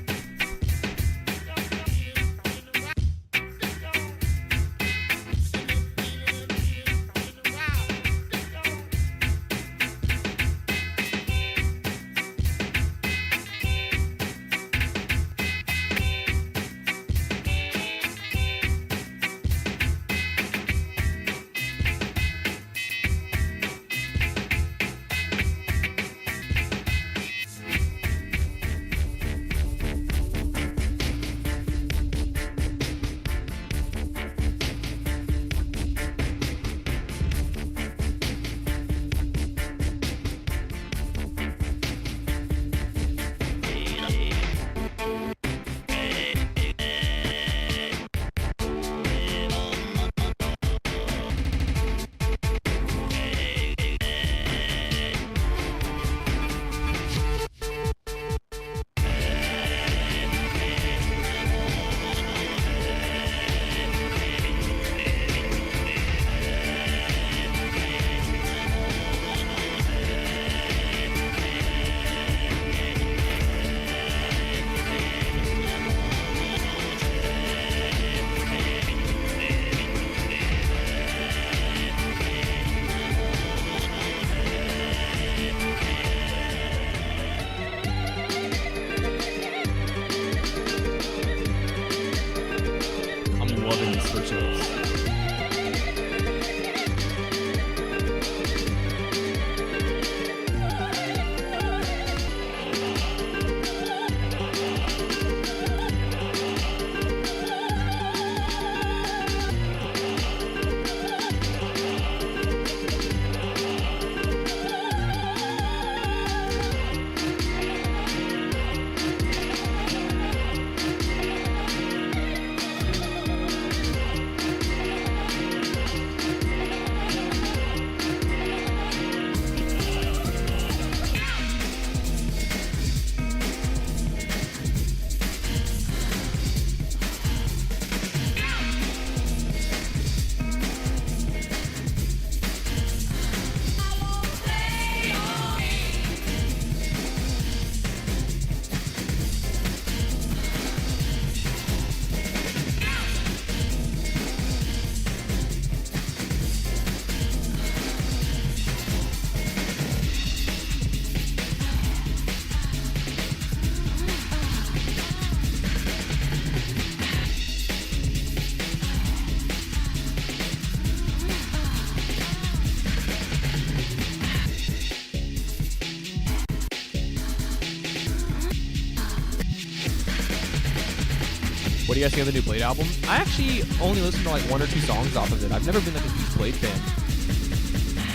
What do you guys think of the new Blade album? I actually only listened to like 1 or 2 songs off of it. I've never been like a huge Blade fan.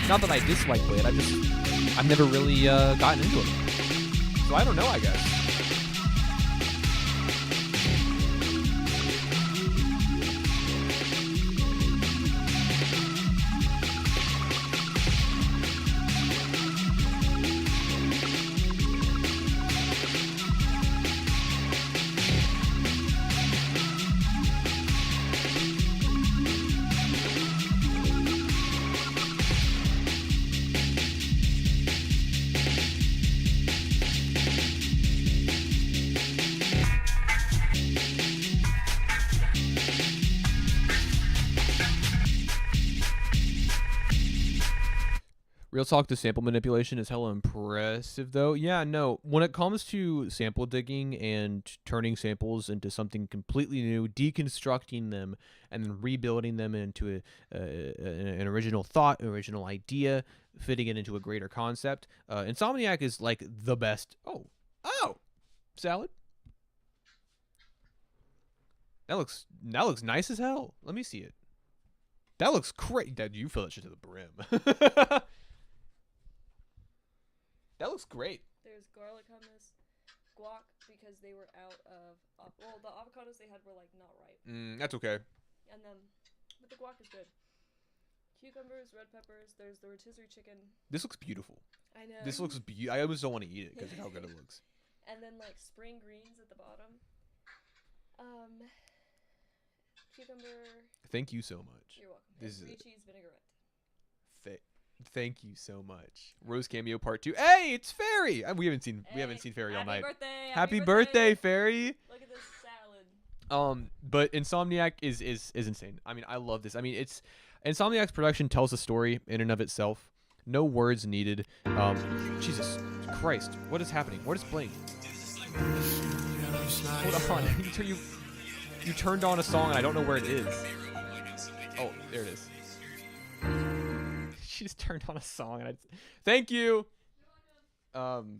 Not that I dislike Blade, I've never really gotten into it. So I don't know, I guess. Real talk, the sample manipulation is hella impressive, though. Yeah, no. When it comes to sample digging and turning samples into something completely new, deconstructing them, and then rebuilding them into an original thought, an original idea, fitting it into a greater concept, Insomniac is like the best. Oh, salad. That looks nice as hell. Let me see it. That looks great. That you fill that shit to the brim. That looks great. There's garlic hummus, guac because they were out of well, the avocados they had were like not ripe. That's okay. And then, but the guac is good. Cucumbers, red peppers. There's the rotisserie chicken. This looks beautiful. I know. This looks I almost don't want to eat it because of how good it looks. And then like spring greens at the bottom. Cucumber. Thank you so much. You're welcome. This And is three cheese vinaigrette. Thank you so much. Rose cameo part 2. Hey, it's Fairy. We haven't seen Fairy all night. Birthday, happy birthday, Fairy. Look at this salad. But Insomniac is insane. I mean, I love this. I mean, it's Insomniac's production tells a story in and of itself. No words needed. Jesus Christ, what is happening? What is playing? Hold on. You turned on a song and I don't know where it is. Oh, there it is. She just turned on a song and thank you. But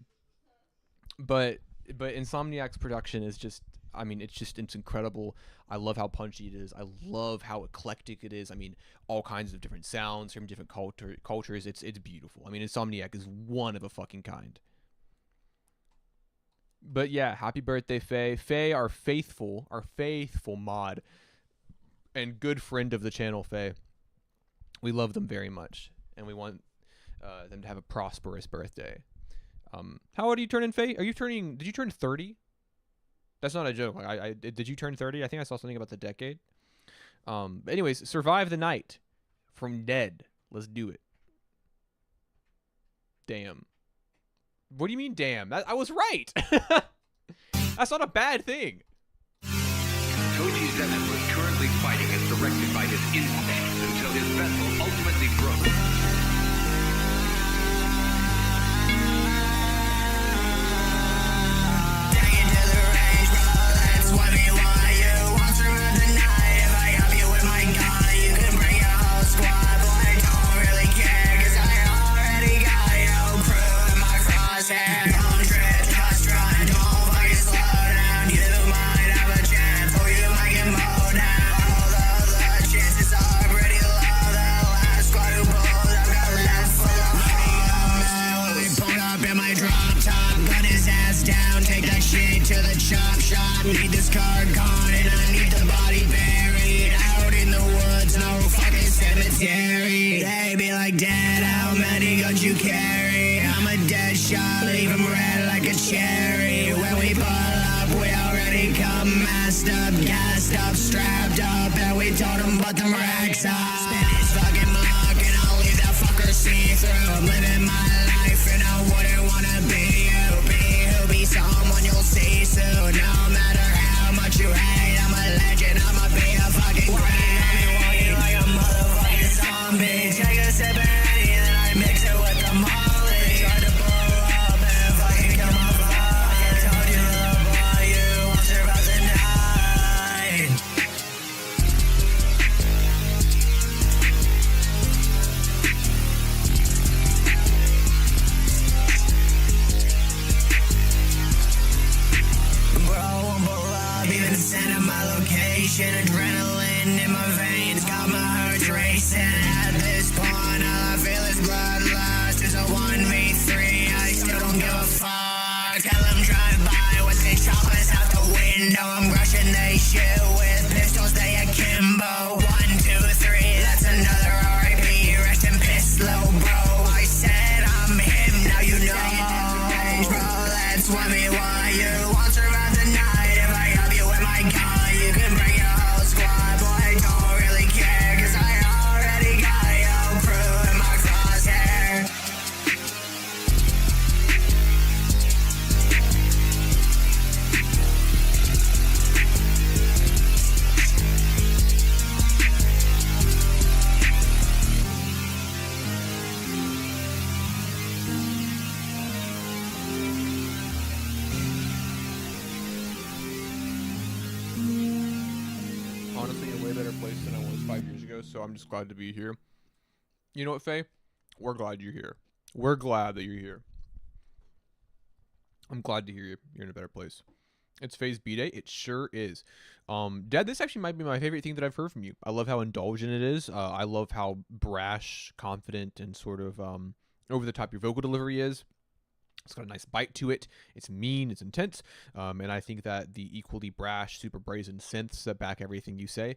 Insomniac's production is just, I mean, it's incredible. I love how punchy it is. I love how eclectic it is. I mean, all kinds of different sounds from different cultures. It's beautiful. I mean, Insomniac is one of a fucking kind. But yeah, happy birthday, Faye. Faye, our faithful mod and good friend of the channel, Faye. We love them very much, and we want them to have a prosperous birthday. How old are you turning, Faye? Did you turn 30? That's not a joke. Did you turn 30? I think I saw something about the decade. But anyways, survive the night from Dead. Let's do it. Damn. What do you mean, damn? I was right. That's not a bad thing. Koji Zenit was currently fighting as directed by his instincts until his vessel ultimately broke. Need this car gone and I need the body buried out in the woods, no fucking cemetery. They be like, Dad, how many guns you carry? I'm a dead shot, leave 'em red like a cherry. When we pull up, we already come masked up, gassed up, strapped up, and we told 'em put them racks up. Spin his fucking mark and I'll leave that fucker see-through. I'm living my life and I wouldn't wanna be you. Be someone you'll see soon. No matter how much you hate, I'm a legend. I'ma be a fucking great. Walking like a motherfucking zombie. Take a sip of Henny and then I mix it with the Molly. Try to blow up and fucking kill my vibe. I told you about you. I'll survive the night. Sending my location, adrenaline in my veins, got my heart racing. At this point, all I feel is bloodlust. It's a 1v3, I still don't give a fuck. Tell them drive by with they choppers out the window. I'm rushing, they shoot with pistols, they akimbo. 1, 2, 3, that's another R.I.P. Rest in piss, low bro. I said I'm him, now you know. Bro, that's what me want you want to survive the night. If I help you with my gun, you can bring your whole squad. Boy, I don't really care, cause I already got your crew in my crosshair. Honestly, a way better place than I was 5 years ago, so I'm just glad to be here. You know what, Faye? We're glad you're here. We're glad that you're here. I'm glad to hear you're in a better place. It's Faye's B-Day. It sure is. Dad, this actually might be my favorite thing that I've heard from you. I love how indulgent it is. I love how brash, confident, and sort of over the top your vocal delivery is. It's got a nice bite to it. It's mean. It's intense. And I think that the equally brash, super brazen synths that back everything you say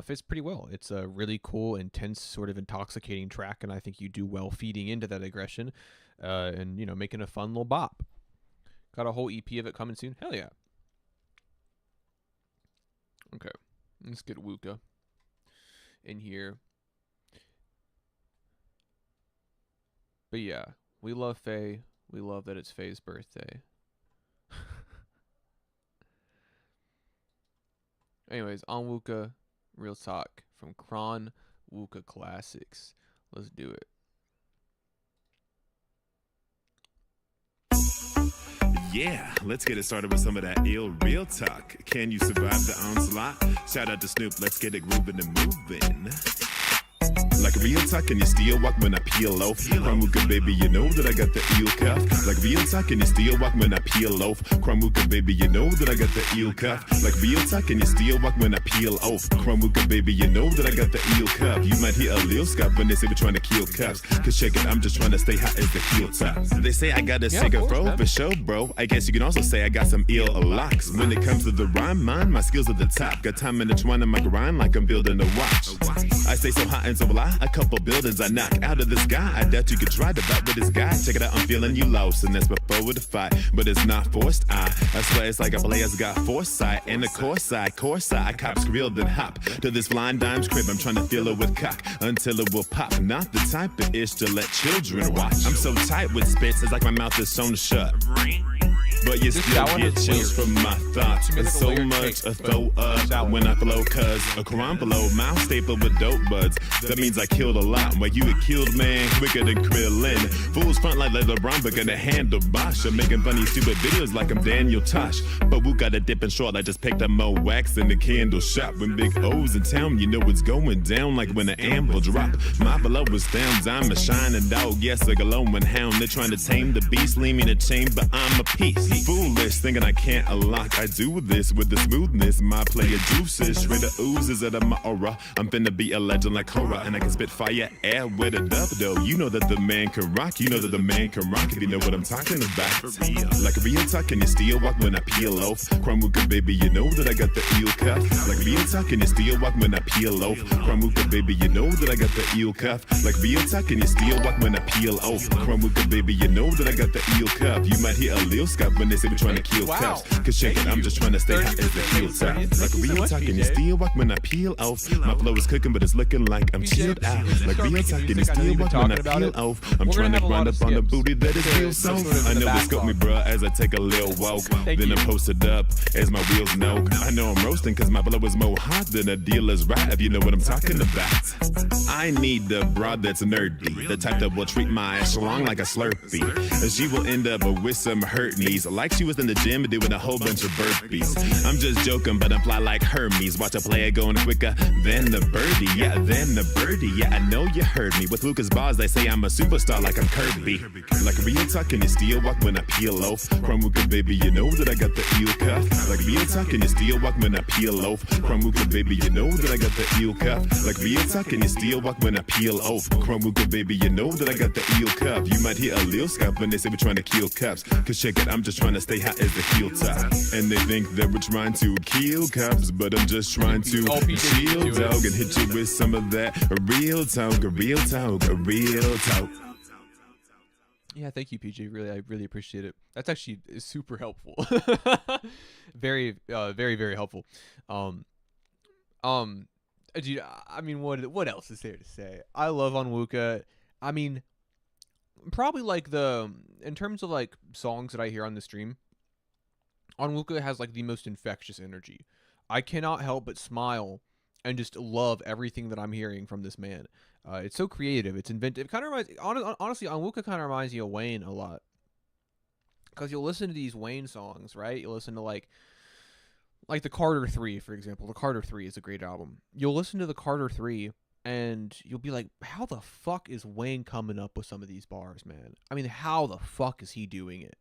fits pretty well. It's a really cool, intense, sort of intoxicating track, and I think you do well feeding into that aggression and, you know, making a fun little bop. Got a whole EP of it coming soon. Hell yeah. Okay. Let's get Wuka in here. But yeah, we love Faye. We love that it's Faye's birthday. Anyways, on Wuka, real talk from Kron Wuka Classics. Let's do it. Yeah, let's get it started with some of that ill real talk. Can you survive the onslaught? Shout out to Snoop, let's get it grooving and moving. Like real talk, can you still walk when I peel off? Crumwooka, baby, you know that I got the eel cuff. Like real talk, can you still walk when I peel off? Crumwooka, baby, you know that I got the eel cuff. Like real talk, can you still walk when I peel off? Crumwooka, baby, you know that I got the eel cuff. You might hear a little scuff when they say we're trying to kill cuffs. Cause check it, I'm just trying to stay hot as the heel top. They say I got a singer fro for show, bro. I guess you can also say I got some ill locks. When it comes to the rhyme, man, my skills are the top. Got time in the twine of my grind like I'm building a watch. I stay so hot and so fly, a couple buildings I knock out of the sky. I doubt you could try to fight with this guy. Check it out, I'm feeling you lost, and that's before the fight. But it's not forced, I swear it's like a player's got foresight. And the course I cops real then hop to this blind dime's crib. I'm trying to fill it with cock until it will pop. Not the type of ish to let children watch. I'm so tight with spits, it's like my mouth is sewn shut. But you still get chills from my thoughts. It's so much a throw up when I flow, cause a crime below, mouth staple with dope buds. That means I killed a lot. While you get killed, man, quicker than Krillin. Fools front like LeBron, but gonna handle Bosch. I'm making funny, stupid videos like I'm Daniel Tosh. But Woo got a dip and short, I just picked up more wax in the candle shop. When big O's in town, you know it's going down like when an amble drop. My below was down, I'm a shining dog, yes, a glowing hound. They're trying to tame the beast, leave me in a chain, but I'm a piece. Foolish, thinking I can't unlock. I do this with the smoothness. My player juices, straight the oozes out of my aura. I'm finna be a legend like Korra, and I can spit fire air with a dove though. You know that the man can rock. You know that the man can rock. If you know what I'm talking about. Like real talk, can you still walk when I peel off? Crumwooka, baby, you know that I got the eel cuff. Like real talk, can you still walk when I peel off? Crumwooka, baby, you know that I got the eel cuff. Like real talk, can you still walk when I peel off? Crumwooka, baby, you know that I got the eel cuff. You might hear a little scuff when they say we're trying to kill cuffs. Cause check it, I'm just trying to stay hot as the heel top. Like real talk, can you still walk when I peel off? My flow is cooking, but it's looking like I'm chilled out. Like real talk, can you still walk when I peel off? I'm trying to grind up on the booty that is real soft. I know it's got me, bruh, as I take a little walk. Then I post it up as my wheels know. I know I'm roasting cause my blow is more hot than a dealer's rap, if you know what I'm talking about. I need the broad that's nerdy, the type that will treat my schlong like a Slurpee. She will end up with some hurt knees, like she was in the gym doing a whole bunch of burpees. I'm just joking, but I'm fly like Hermes. Watch a player going quicker than the birdie. Yeah, than the birdie. Yeah, I know you heard me. With Lucas bars, they say I'm a superstar like I'm Kirby. Like real talk, can you still walk when I peel off? Crumwooka, baby, you know that I got the eel cuff. Like real talk, can you still walk when I peel off? Crumwooka, baby, you know that I got the eel cuff. Like real talk, can you still walk when I peel off? Crumwooka, baby, you know that I got the eel cuff. You might hear a little scuff when they say we're trying to kill cups. Cause check it, I'm just trying to stay hot as the heel top. And they think that we're trying to kill cops, but I'm just trying to chill, dog, and hit you with some of that real talk, real talk, real talk. Yeah, thank you, PJ. I really appreciate it. That's actually super helpful. Very, very helpful. Dude, I mean, what else is there to say? I love Onwuka. I mean, probably like in terms of like songs that I hear on the stream, Onwuka has like the most infectious energy. I cannot help but smile and just love everything that I'm hearing from this man. It's so creative. It's inventive. It kind of reminds, honestly, Onwuka kind of reminds me of Wayne a lot. Because you'll listen to these Wayne songs, right? You'll listen to like the Carter 3, for example. The Carter 3 is a great album. You'll listen to the Carter 3 and you'll be like, how the fuck is Wayne coming up with some of these bars, man? I mean, how the fuck is he doing it?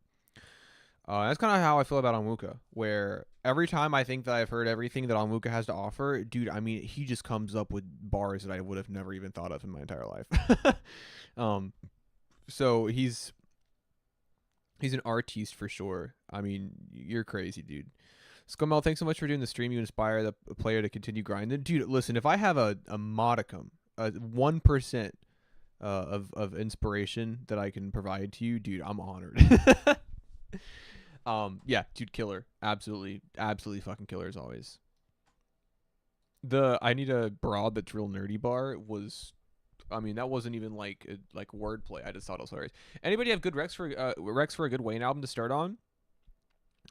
That's kind of how I feel about Onwuka, where every time I think that I've heard everything that Onwuka has to offer, dude, I mean, he just comes up with bars that I would have never even thought of in my entire life. So he's He's an artiste for sure. I mean, you're crazy, dude. Scumel, thanks so much for doing the stream. You inspire the player to continue grinding. Dude, listen, if I have a modicum, 1% of inspiration that I can provide to you, dude, I'm honored. Yeah, dude, killer. Absolutely fucking killer as always. The I need a broad that's real nerdy bar was, I mean, that wasn't even like wordplay. I just thought it was hilarious. Anybody have good Rex for a good Wayne album to start on?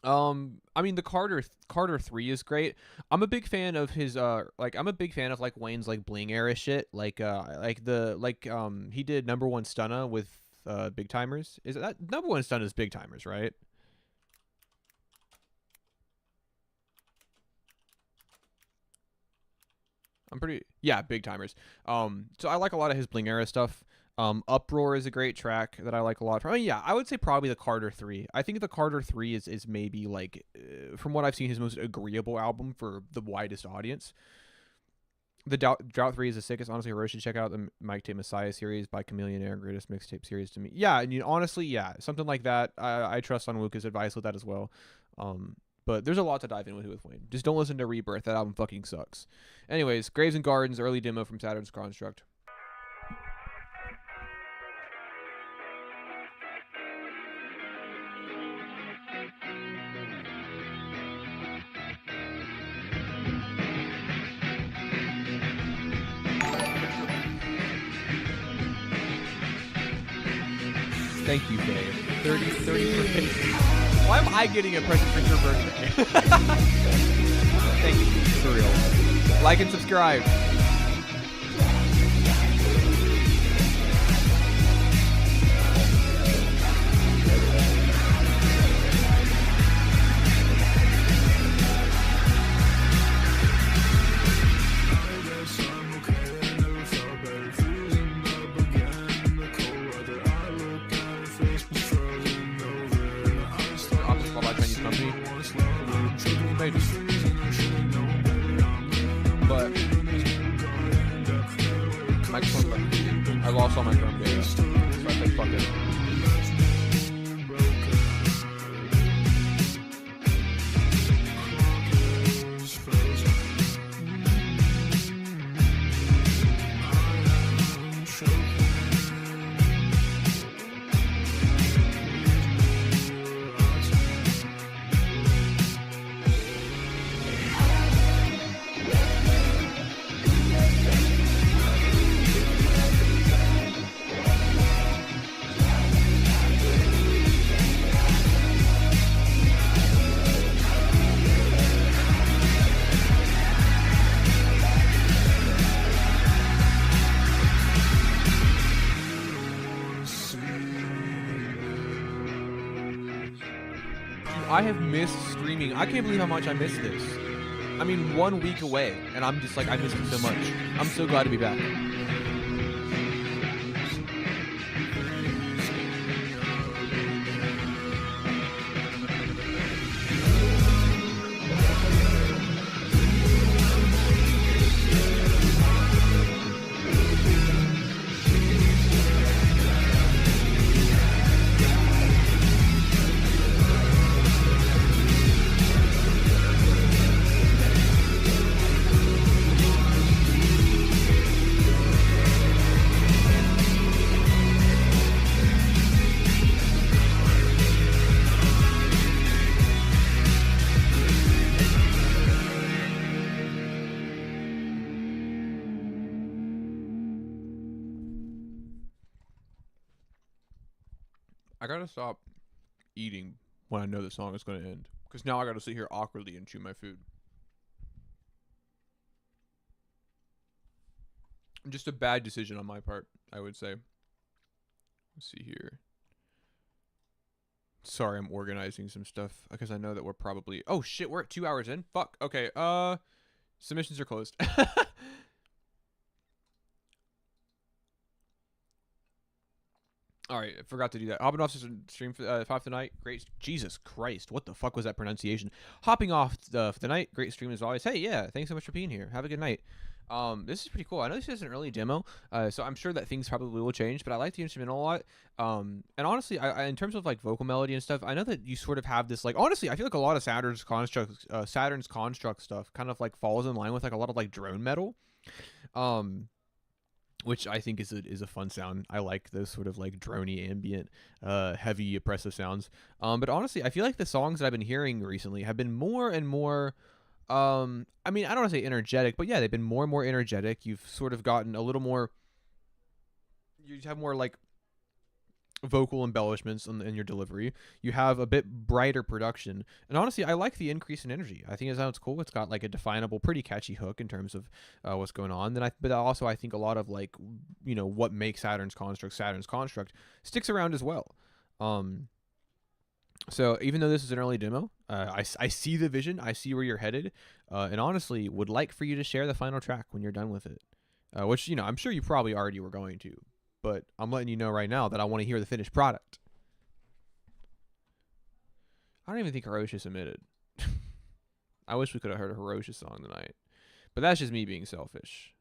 I mean, the Carter 3 is great. I'm a big fan of his I'm a big fan of like Wayne's like bling era shit. He did Number One Stunna with Big Timers. Is it that Number One Stunna is Big Timers, right? Yeah, Big Timers. So I like a lot of his bling era stuff. Uproar is a great track that I like a lot. I mean, yeah, I would say probably the Carter 3. I think the Carter 3 is maybe like, from what I've seen, his most agreeable album for the widest audience. The Drought 3 is the sickest. Honestly, Rose should check out the Mike Tate Messiah series by Chameleonaire, greatest mixtape series to me. Yeah, and honestly, yeah, something like that. I trust on Luca's advice with that as well. But there's a lot to dive in with Wayne. Just don't listen to Rebirth. That album fucking sucks. Anyways, Graves and Gardens, early demo from Saturn's Construct. Thank you, Faye. 30 for Faye. Why am I getting a present for your birthday? Thank you, for real. Like and subscribe. But I lost all my drum data, so I said fuck it. I have missed streaming. I can't believe how much I missed this. I mean, 1 week away, and I'm just like, I missed it so much. I'm so glad to be back. I gotta stop eating when I know the song is gonna end, because now I gotta sit here awkwardly and chew my food. Just a bad decision on my part, I would say. Let's see here. Sorry, I'm organizing some stuff because I know that we're probably... Oh shit, we're at 2 hours in? Fuck. Okay, submissions are closed. Alright, I forgot to do that. Hopping off stream for 5 tonight. Great. Jesus Christ, what the fuck was that pronunciation? Hopping off the night. Great stream as always. Hey, yeah, thanks so much for being here. Have a good night. This is pretty cool. I know this is an early demo, so I'm sure that things probably will change, but I like the instrumental a lot. And honestly, I in terms of like vocal melody and stuff, I know that you sort of have this like honestly, I feel like a lot of Saturn's construct stuff kind of like falls in line with like a lot of like drone metal. Which I think is a fun sound. I like those sort of like droney, ambient, heavy, oppressive sounds. But honestly, I feel like the songs that I've been hearing recently have been more and more. I mean, I don't want to say energetic, but yeah, they've been more and more energetic. You've sort of gotten a little more. You have more like vocal embellishments in your delivery. You have a bit brighter production, and honestly, I like the increase in energy. I think it sounds cool. It's got like a definable, pretty catchy hook in terms of what's going on. But also I think a lot of like what makes Saturn's construct sticks around as well. So even though this is an early demo, I see the vision, I see where you're headed, and honestly would like for you to share the final track when you're done with it. Which I'm sure you probably already were going to. But I'm letting you know right now that I want to hear the finished product. I don't even think Hiroshi submitted. I wish we could have heard a Hiroshi song tonight. But that's just me being selfish.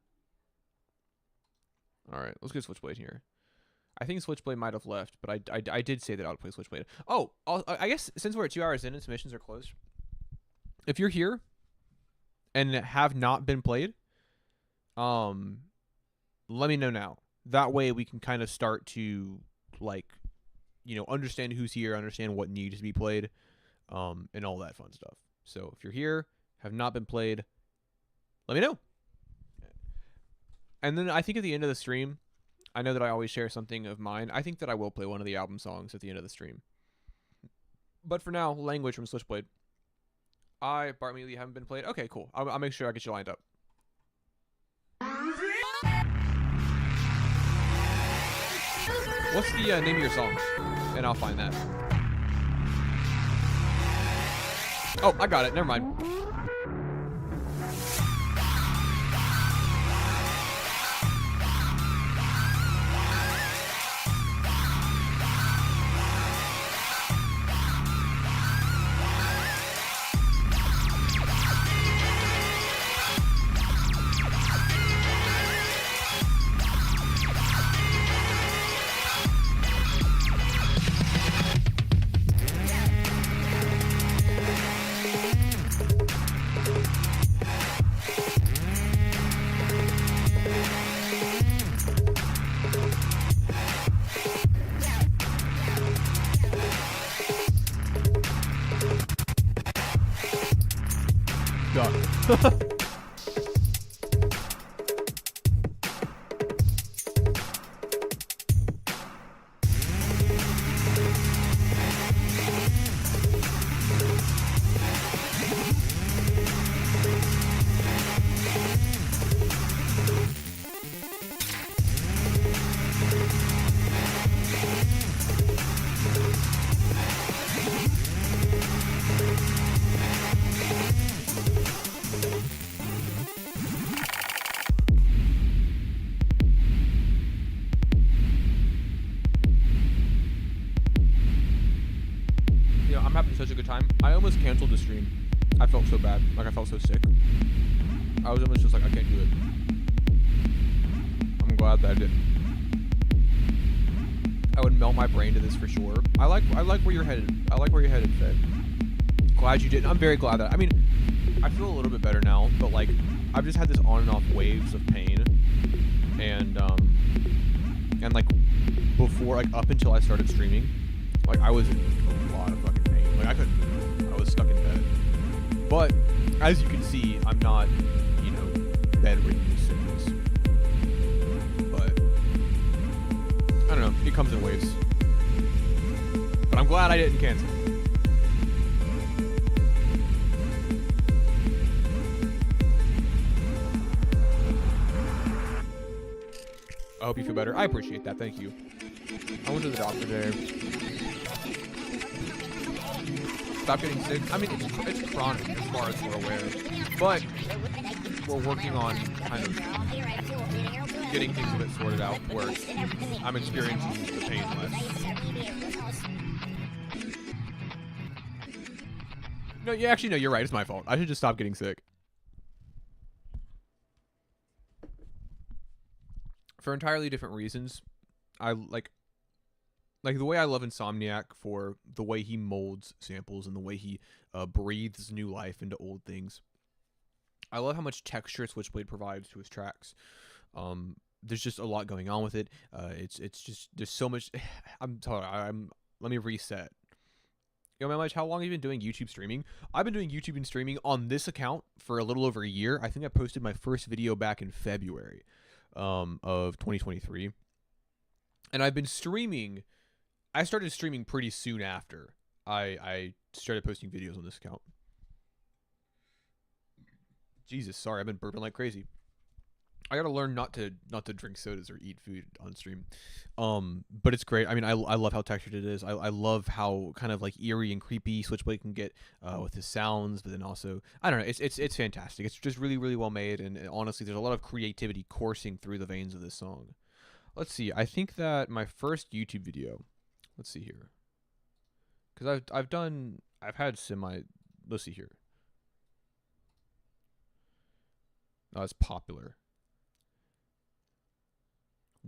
Alright, let's get Switchblade here. I think Switchblade might have left, but I did say that I would play Switchblade. Oh, I guess since we're at 2 hours in and submissions are closed, if you're here and have not been played, let me know now. That way we can kind of start to, like, understand who's here, understand what needs to be played, and all that fun stuff. So if you're here, have not been played, let me know. And then I think at the end of the stream, I know that I always share something of mine. I think that I will play one of the album songs at the end of the stream. But for now, Language from Switchblade. Bart Mealy, haven't been played. Okay, cool. I'll make sure I get you lined up. What's the name of your song? And I'll find that. Oh, I got it. Never mind. I'm having such a good time. I almost canceled the stream. I felt so bad. Like, I felt so sick. I was almost just like, I can't do it. I'm glad that I did. I would melt my brain to this for sure. I like where you're headed. I like where you're headed, Fed. Glad you didn't. I'm very glad that. I mean, I feel a little bit better now, but like, I've just had this on and off waves of pain, and like before, like up until I started streaming, like I was in a lot of fucking pain. Like I was stuck in bed. But as you can see, I'm not, bedridden with sickness. But I don't know. It comes in waves. But I'm glad I didn't cancel. I hope you feel better. I appreciate that. Thank you. I went to the doctor today. Stop getting sick. I mean, it's chronic as far as we're aware. But we're working on kind of getting things a bit sorted out where I'm experiencing the pain less. No, you actually, no, you're right. It's my fault. I should just stop getting sick. for entirely different reasons. I like the way I love Insomniac for the way he molds samples and the way he breathes new life into old things. I love how much texture Switchblade provides to his tracks. There's just a lot going on with it. It's just there's so much. Let me reset. Yo, Melmige, how long have you been doing YouTube streaming? I've been doing YouTube and streaming on this account for a little over a year. I think I posted my first video back in February of 2023. And I've been streaming. I started streaming pretty soon after I started posting videos on this account. Jesus, sorry, I've been burping like crazy. I gotta learn not to drink sodas or eat food on stream. But it's great. I mean, I love how textured it is. I love how kind of like eerie and creepy Switchblade can get with his sounds, but then also I don't know. It's fantastic. It's just really really well made, and honestly, there's a lot of creativity coursing through the veins of this song. Let's see. I think that my first YouTube video. Let's see here. Because I've had semi. Let's see here. No, it's popular.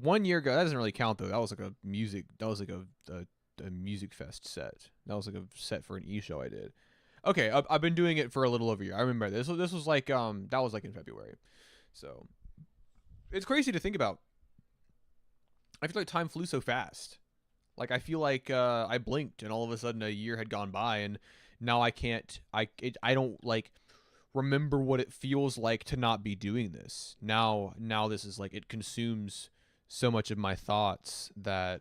1 year ago, that doesn't really count though. That was like a music. That was like a music fest set. That was like a set for an e-show I did. Okay, I've been doing it for a little over a year. I remember this. This was like that was like in February. So it's crazy to think about. I feel like time flew so fast. Like I feel like I blinked and all of a sudden a year had gone by, and now I can't. I don't like remember what it feels like to not be doing this. Now this is like it consumes so much of my thoughts that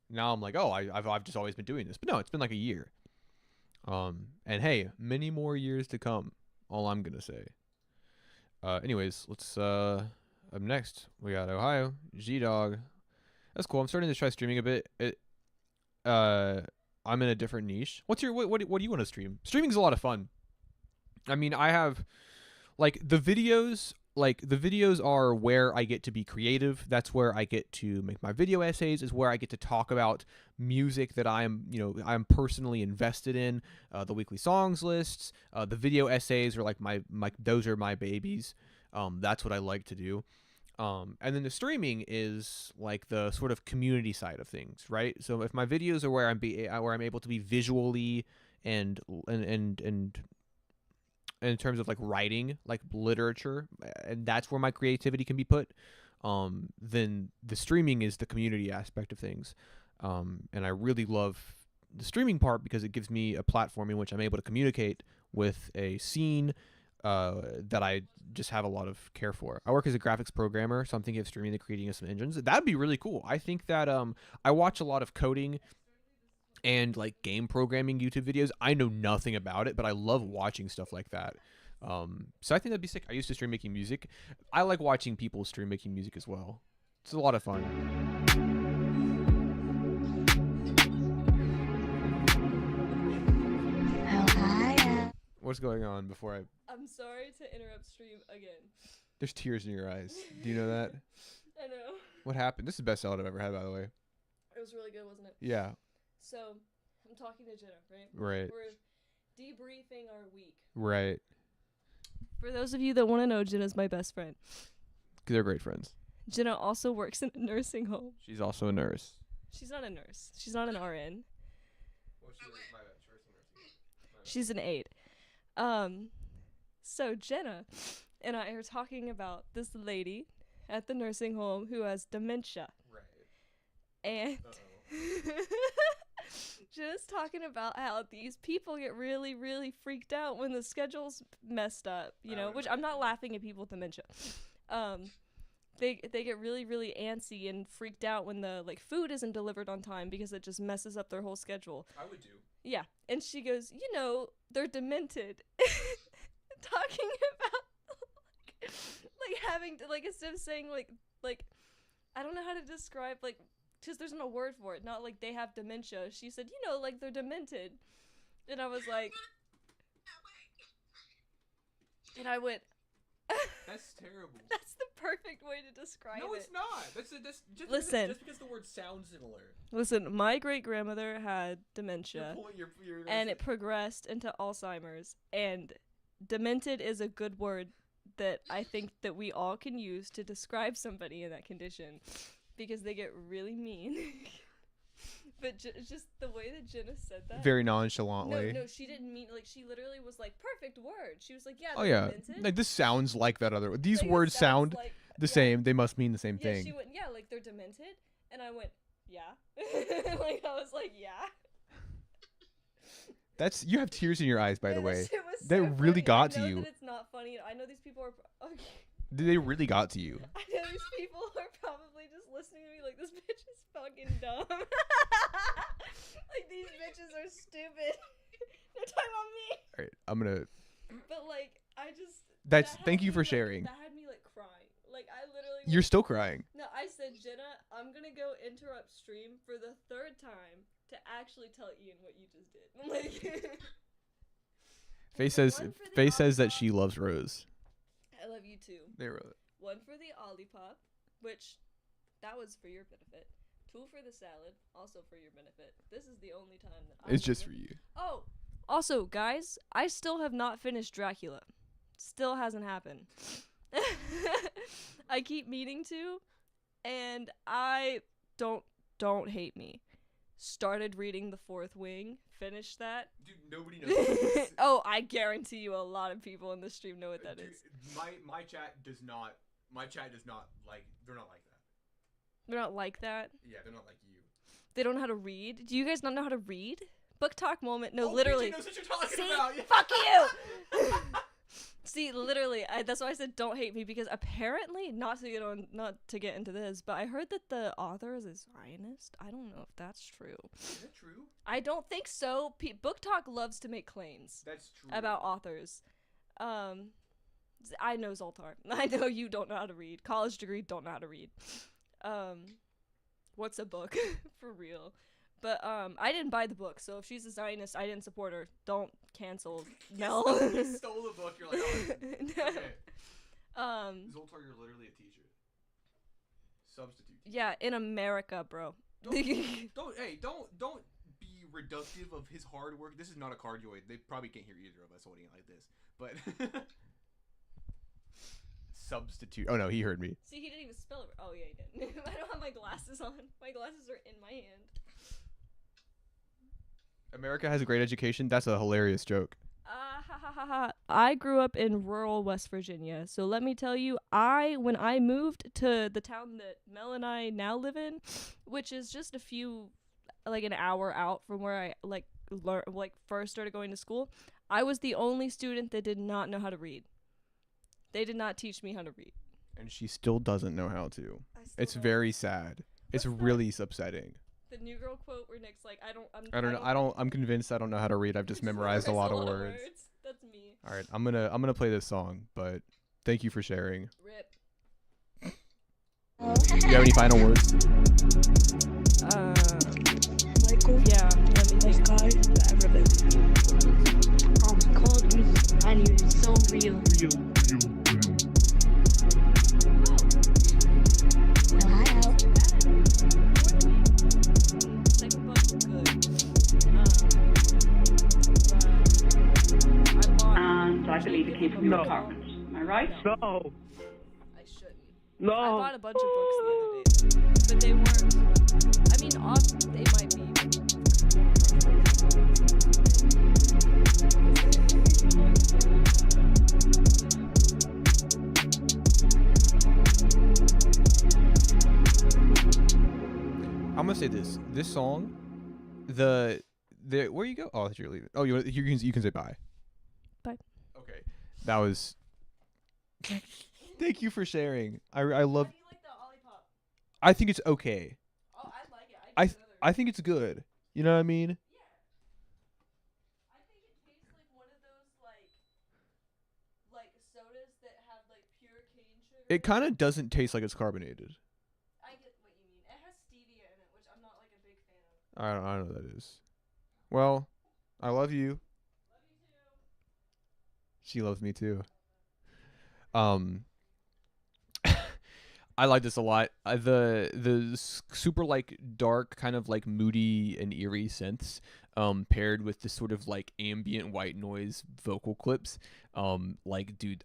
now I'm like, oh, I've just always been doing this. But no, it's been like a year. And hey, many more years to come. All I'm gonna say. Anyways, let's up next we got Ohio G-Dog. That's cool. I'm starting to try streaming a bit. I'm in a different niche. What do you want to stream? Streaming's a lot of fun. I mean, I have like the videos are where I get to be creative. That's where I get to make my video essays, is where I get to talk about music that I'm personally invested in. The weekly songs lists, the video essays are like those are my babies. That's what I like to do. And then the streaming is like the sort of community side of things, right? So if my videos are where I'm able to be visually and in terms of like writing, like literature, and that's where my creativity can be put, then the streaming is the community aspect of things. And I really love the streaming part because it gives me a platform in which I'm able to communicate with a scene that I just have a lot of care for. I work as a graphics programmer, so I'm thinking of streaming the creating of some engines. That'd be really cool. I think that I watch a lot of coding and like game programming YouTube videos. I know nothing about it, but I love watching stuff like that. So I think that'd be sick. I used to stream making music. I like watching people stream making music as well. It's a lot of fun. What's going on before I'm sorry to interrupt stream again. There's tears in your eyes. Do you know that? I know. What happened? This is the best salad I've ever had, by the way. It was really good, wasn't it? Yeah. So, I'm talking to Jenna, right? Right. We're debriefing our week. Right. For those of you that want to know, Jenna's my best friend. Because they're great friends. Jenna also works in a nursing home. She's also a nurse. She's not a nurse. She's not an RN. Well, She's an aide. So Jenna and I are talking about this lady at the nursing home who has dementia. Right. And Jenna's talking about how these people get really, really freaked out when the schedule's messed up, you know, which I'm not laughing at people with dementia. They get really, really antsy and freaked out when the like food isn't delivered on time because it just messes up their whole schedule. I would do. Yeah. And she goes, you know, they're demented. Talking about like having to like instead of saying like I don't know how to describe like because there's no word for it, not like they have dementia. She said, you know, like they're demented. And I was like and I went That's terrible. That's the perfect way to describe it. No, it's not. That's just Listen. Just because the word sounds similar. Listen, my great-grandmother had dementia, and it progressed into Alzheimer's, and demented is a good word that I think that we all can use to describe somebody in that condition, because they get really mean. But just the way that Jenna said that. Very nonchalantly. No, she didn't mean, like, she literally was like, perfect word. She was like, yeah, Oh they're yeah, demented. like this sounds like that other. These Like, it words sounds sound like- the same. They must mean the same Yeah, thing. she went, yeah, like they're demented. And I went, yeah. Like, I was like, yeah. That's you have tears in your eyes, by the And way. shit was That so really funny. got I know to you. that it's not funny. I know these people are. Okay. They really got to you. I know these people are probably just listening to me like, this bitch is fucking dumb. Like, these bitches are stupid. They're talking about me. All right, I'm gonna. But like, I just. That's that had thank you me, for like- sharing. That had me like crying. Like, I literally. You're went- still crying. No, I said, Jenna, I'm gonna go interrupt stream for the 3rd time to actually tell Ian what you just did. Like. Faye says One for the Faye says that Olipop. she loves Rose. I love you too. They wrote it. One for the Olipop, which that was for your benefit. 2 for the salad, also for your benefit. This is the only time that It's just for you. Oh, also, guys, I still have not finished Dracula. Still hasn't happened. I keep meaning to, and I don't hate me. Started reading The Fourth Wing, finished that. Dude, nobody knows what that is. Oh, I guarantee you a lot of people in the stream know what that is. My chat does not. My chat does not like. They're not like that. They're not like that. Yeah, they're not like you. They don't know how to read. Do you guys not know how to read? Book talk moment. No, Oh, literally. PJ knows what you're talking See? about. Yeah. Fuck you. See, literally, that's why I said don't hate me, because apparently, not to get into this, but I heard that the author is a Zionist. I don't know if that's true. Is that true? I don't think so. Book talk loves to make claims. That's true. About authors. I know Zoltar. I know you don't know how to read. College degree, don't know how to read. What's a book? For real. But I didn't buy the book, so if she's a Zionist, I didn't support her. Don't cancel Mel. You stole the book. You're like, oh, okay. Zoltar, you're literally a teacher. Substitute. Yeah, in America, bro. Don't be reductive of his hard work. This is not a cardioid. They probably can't hear either of us holding it like this. But substitute. Oh no, he heard me. See, he didn't even spell it. Oh yeah, he didn't. I don't have my glasses on. My glasses are in my hand. America has a great education. That's a hilarious joke. I grew up in rural West Virginia, so let me tell you, when I moved to the town that Mel and I now live in, which is just a few, like an hour out from where I first started going to school, I was the only student that did not know how to read. They did not teach me how to read. And she still doesn't know how to. It's very sad. It's really upsetting. The New Girl quote where Nick's like, I'm convinced I don't know how to read. I've just memorized a lot of words. That's me. All right, I'm gonna play this song, but thank you for sharing. Rip. Do you have any final words? Michael. Yeah. Best guy that ever lived. Called me and he was so real. And I believe it came from your apartment. Am I right? No. I shouldn't. No. I bought a bunch of books the other day, but they weren't. I mean, they might be. I'm gonna say this. This song, the where you go? Oh, I thought you were leaving. Oh, you can say bye. Bye. Okay, that was. Thank you for sharing. I love. How do you like the Olipop? I think it's okay. Oh, I like it. I think it's good. You know what I mean? Yeah. I think it tastes like one of those like sodas that have like pure cane sugar. It kind of doesn't taste like it's carbonated. I get what you mean. It has stevia in it, which I'm not like a big fan of. I don't know what that is. Well, I love you. Love you too. She loves me too. I like this a lot. The super like dark, kind of like moody and eerie synths, paired with this sort of like ambient white noise vocal clips. Like, dude,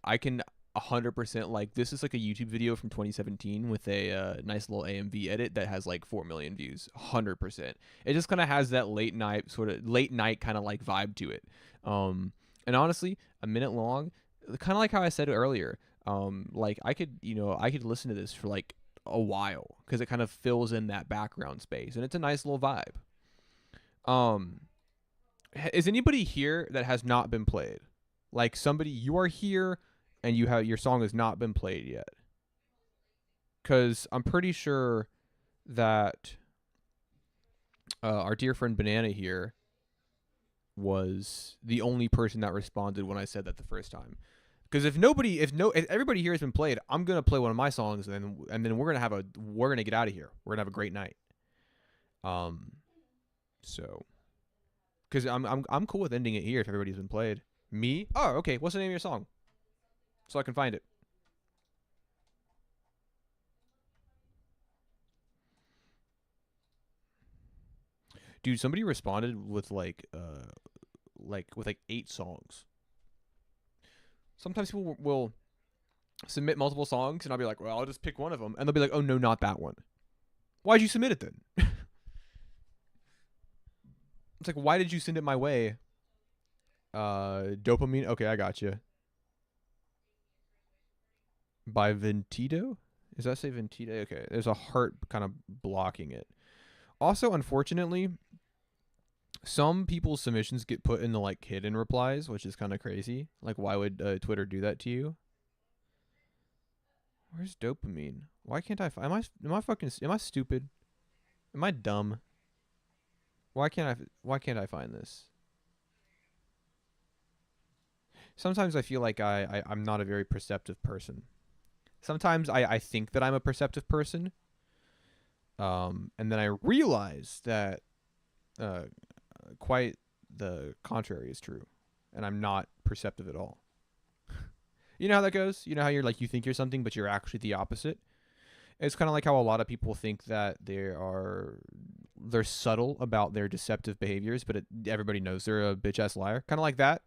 100% like this is like a YouTube video from 2017 with a nice little AMV edit that has like 4 million views. 100%. It just kind of has that late night kind of like vibe to it. And honestly, a minute long, kind of like how I said earlier. Like I could listen to this for like a while because it kind of fills in that background space and it's a nice little vibe. Is anybody here that has not been played? Like somebody, you are here and your song has not been played yet. Cause I'm pretty sure that our dear friend Banana here was the only person that responded when I said that the first time. Because if everybody here has been played, I'm gonna play one of my songs and then we're gonna get out of here. We're gonna have a great night. So, because I'm cool with ending it here if everybody's been played. Me? Oh, okay. What's the name of your song? So I can find it. Dude, somebody responded with like 8 songs. Sometimes people will submit multiple songs, and I'll be like, well, I'll just pick one of them. And they'll be like, oh, no, not that one. Why'd you submit it then? It's like, why did you send it my way? Dopamine? Okay, I got you. By Ventito? Does that say Ventito? Okay, there's a heart kind of blocking it. Also, unfortunately, some people's submissions get put into like hidden replies, which is kind of crazy. Like, why would Twitter do that to you? Where's dopamine? Why can't I find? Am I stupid? Am I dumb? Why can't I find this? Sometimes I feel like I'm not a very perceptive person. Sometimes I think that I'm a perceptive person. And then I realize that quite the contrary is true. And I'm not perceptive at all. You know how that goes? You know how you're like, you think you're something, but you're actually the opposite? It's kind of like how a lot of people think that they're subtle about their deceptive behaviors, but everybody knows they're a bitch-ass liar. Kind of like that.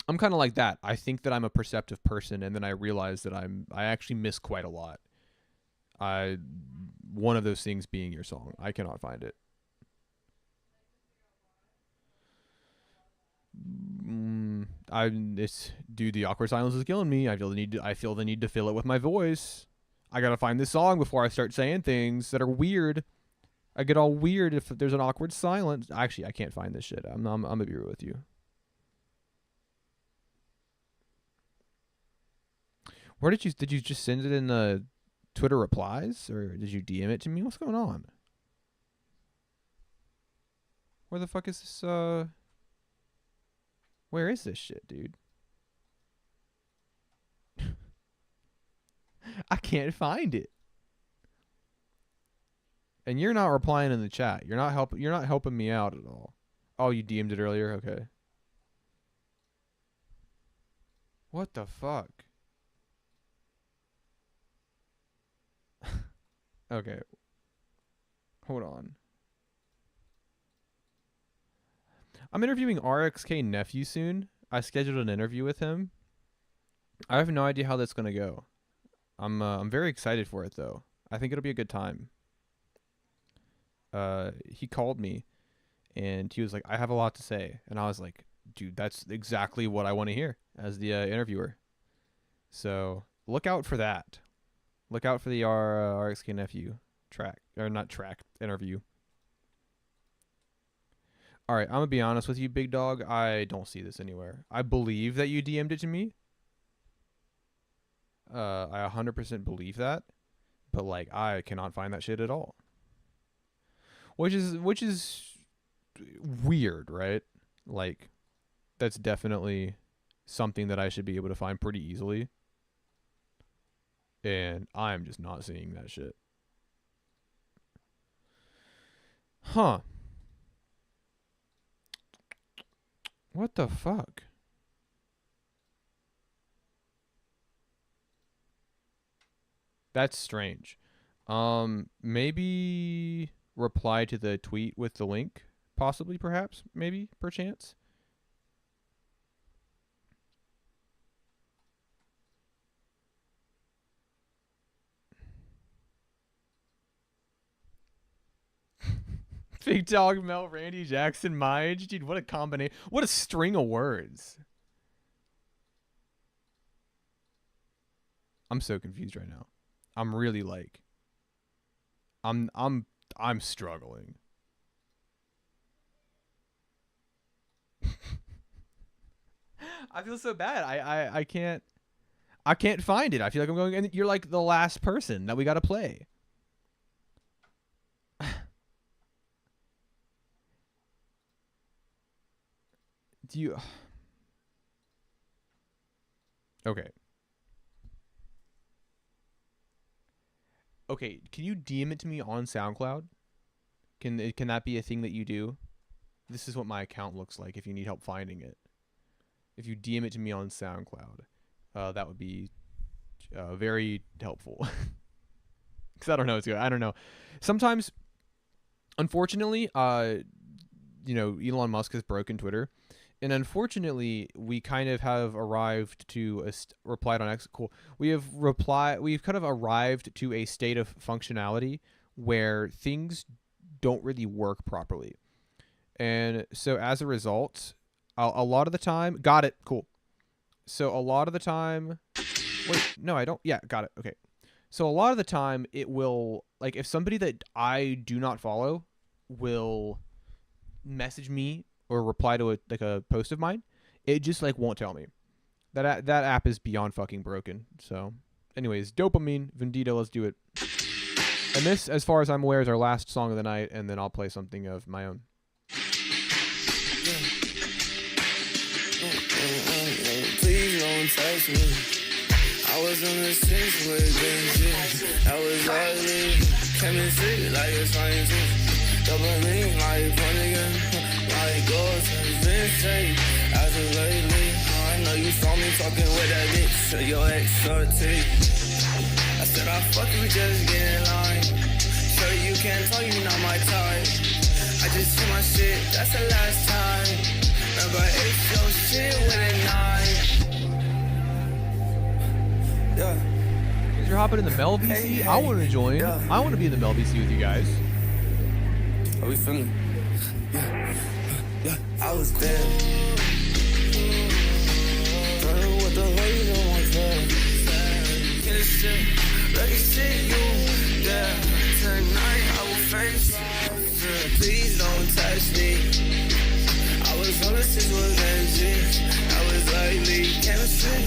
I'm kind of like that. I think that I'm a perceptive person, and then I realize that I actually miss quite a lot. One of those things being your song. I cannot find it. Dude, the awkward silence is killing me. I feel the need to fill it with my voice. I gotta find this song before I start saying things that are weird. I get all weird if there's an awkward silence. Actually, I can't find this shit. I'm gonna be real with you. Where did you just send it in the Twitter replies, or did you DM it to me? What's going on? Where the fuck is this? Where is this shit, dude? I can't find it. And you're not replying in the chat. You're not helping me out at all. Oh, you DM'd it earlier? Okay. What the fuck? Okay. Hold on. I'm interviewing RXK Nephew soon. I scheduled an interview with him. I have no idea how that's gonna go. I'm very excited for it though. I think it'll be a good time. He called me, and he was like, "I have a lot to say," and I was like, "Dude, that's exactly what I want to hear as the interviewer." So look out for that. Look out for the RXK Nephew interview. All right, I'm gonna be honest with you, big dog. I don't see this anywhere. I believe that you DM'd it to me. I 100% believe that, but like I cannot find that shit at all. Which is weird, right? Like that's definitely something that I should be able to find pretty easily. And I'm just not seeing that shit. Huh. What the fuck? That's strange. Maybe reply to the tweet with the link, possibly, perhaps, maybe, perchance. Big Dog Mel, Randy Jackson, Mige. Dude, what a combination. What a string of words. I'm so confused right now. I'm really like I'm struggling. I feel so bad. I can't find it. I feel like I'm going, and you're like the last person that we got to play. Do you? Okay. Okay, can you DM it to me on SoundCloud? Can that be a thing that you do? This is what my account looks like if you need help finding it. If you DM it to me on SoundCloud, that would be very helpful. Because I don't know. I don't know. Sometimes, unfortunately, Elon Musk has broken Twitter. And unfortunately, we kind of have arrived to replied on X. Cool. We've kind of arrived to a state of functionality where things don't really work properly. And so as a result, a lot of the time, got it. Cool. So a lot of the time, wait, no, I don't. Yeah, got it. Okay. So a lot of the time it will, like, if somebody that I do not follow will message me or reply to a post of mine, it just like won't tell me. That app is beyond fucking broken. So anyways, Dopamine, Vendita, let's do it. And this, as far as I'm aware, is our last song of the night, and then I'll play something of my own. Please don't touch me. I was on the six with Benji. I was ugly. Chemistry like a scientist. Dopamine like fun again. Like ghosts has been straight. As of lately, I know you saw me talking with that bitch. So your ex I said I fuck you, just get in line. Sure you can't tell you not my type. I just see my shit, that's the last time. Remember it's your shit with a knife. Yeah. Guys, you're hopping in the Mel VC? I want to join. Yeah. I want to be in the Mel VC with you guys. How we feeling? Yeah, I was there. What the hell you don't want to get shit. Let me see you there. Tonight I will face you. Please don't touch me. I was on the six with Benji. I was lately chemistry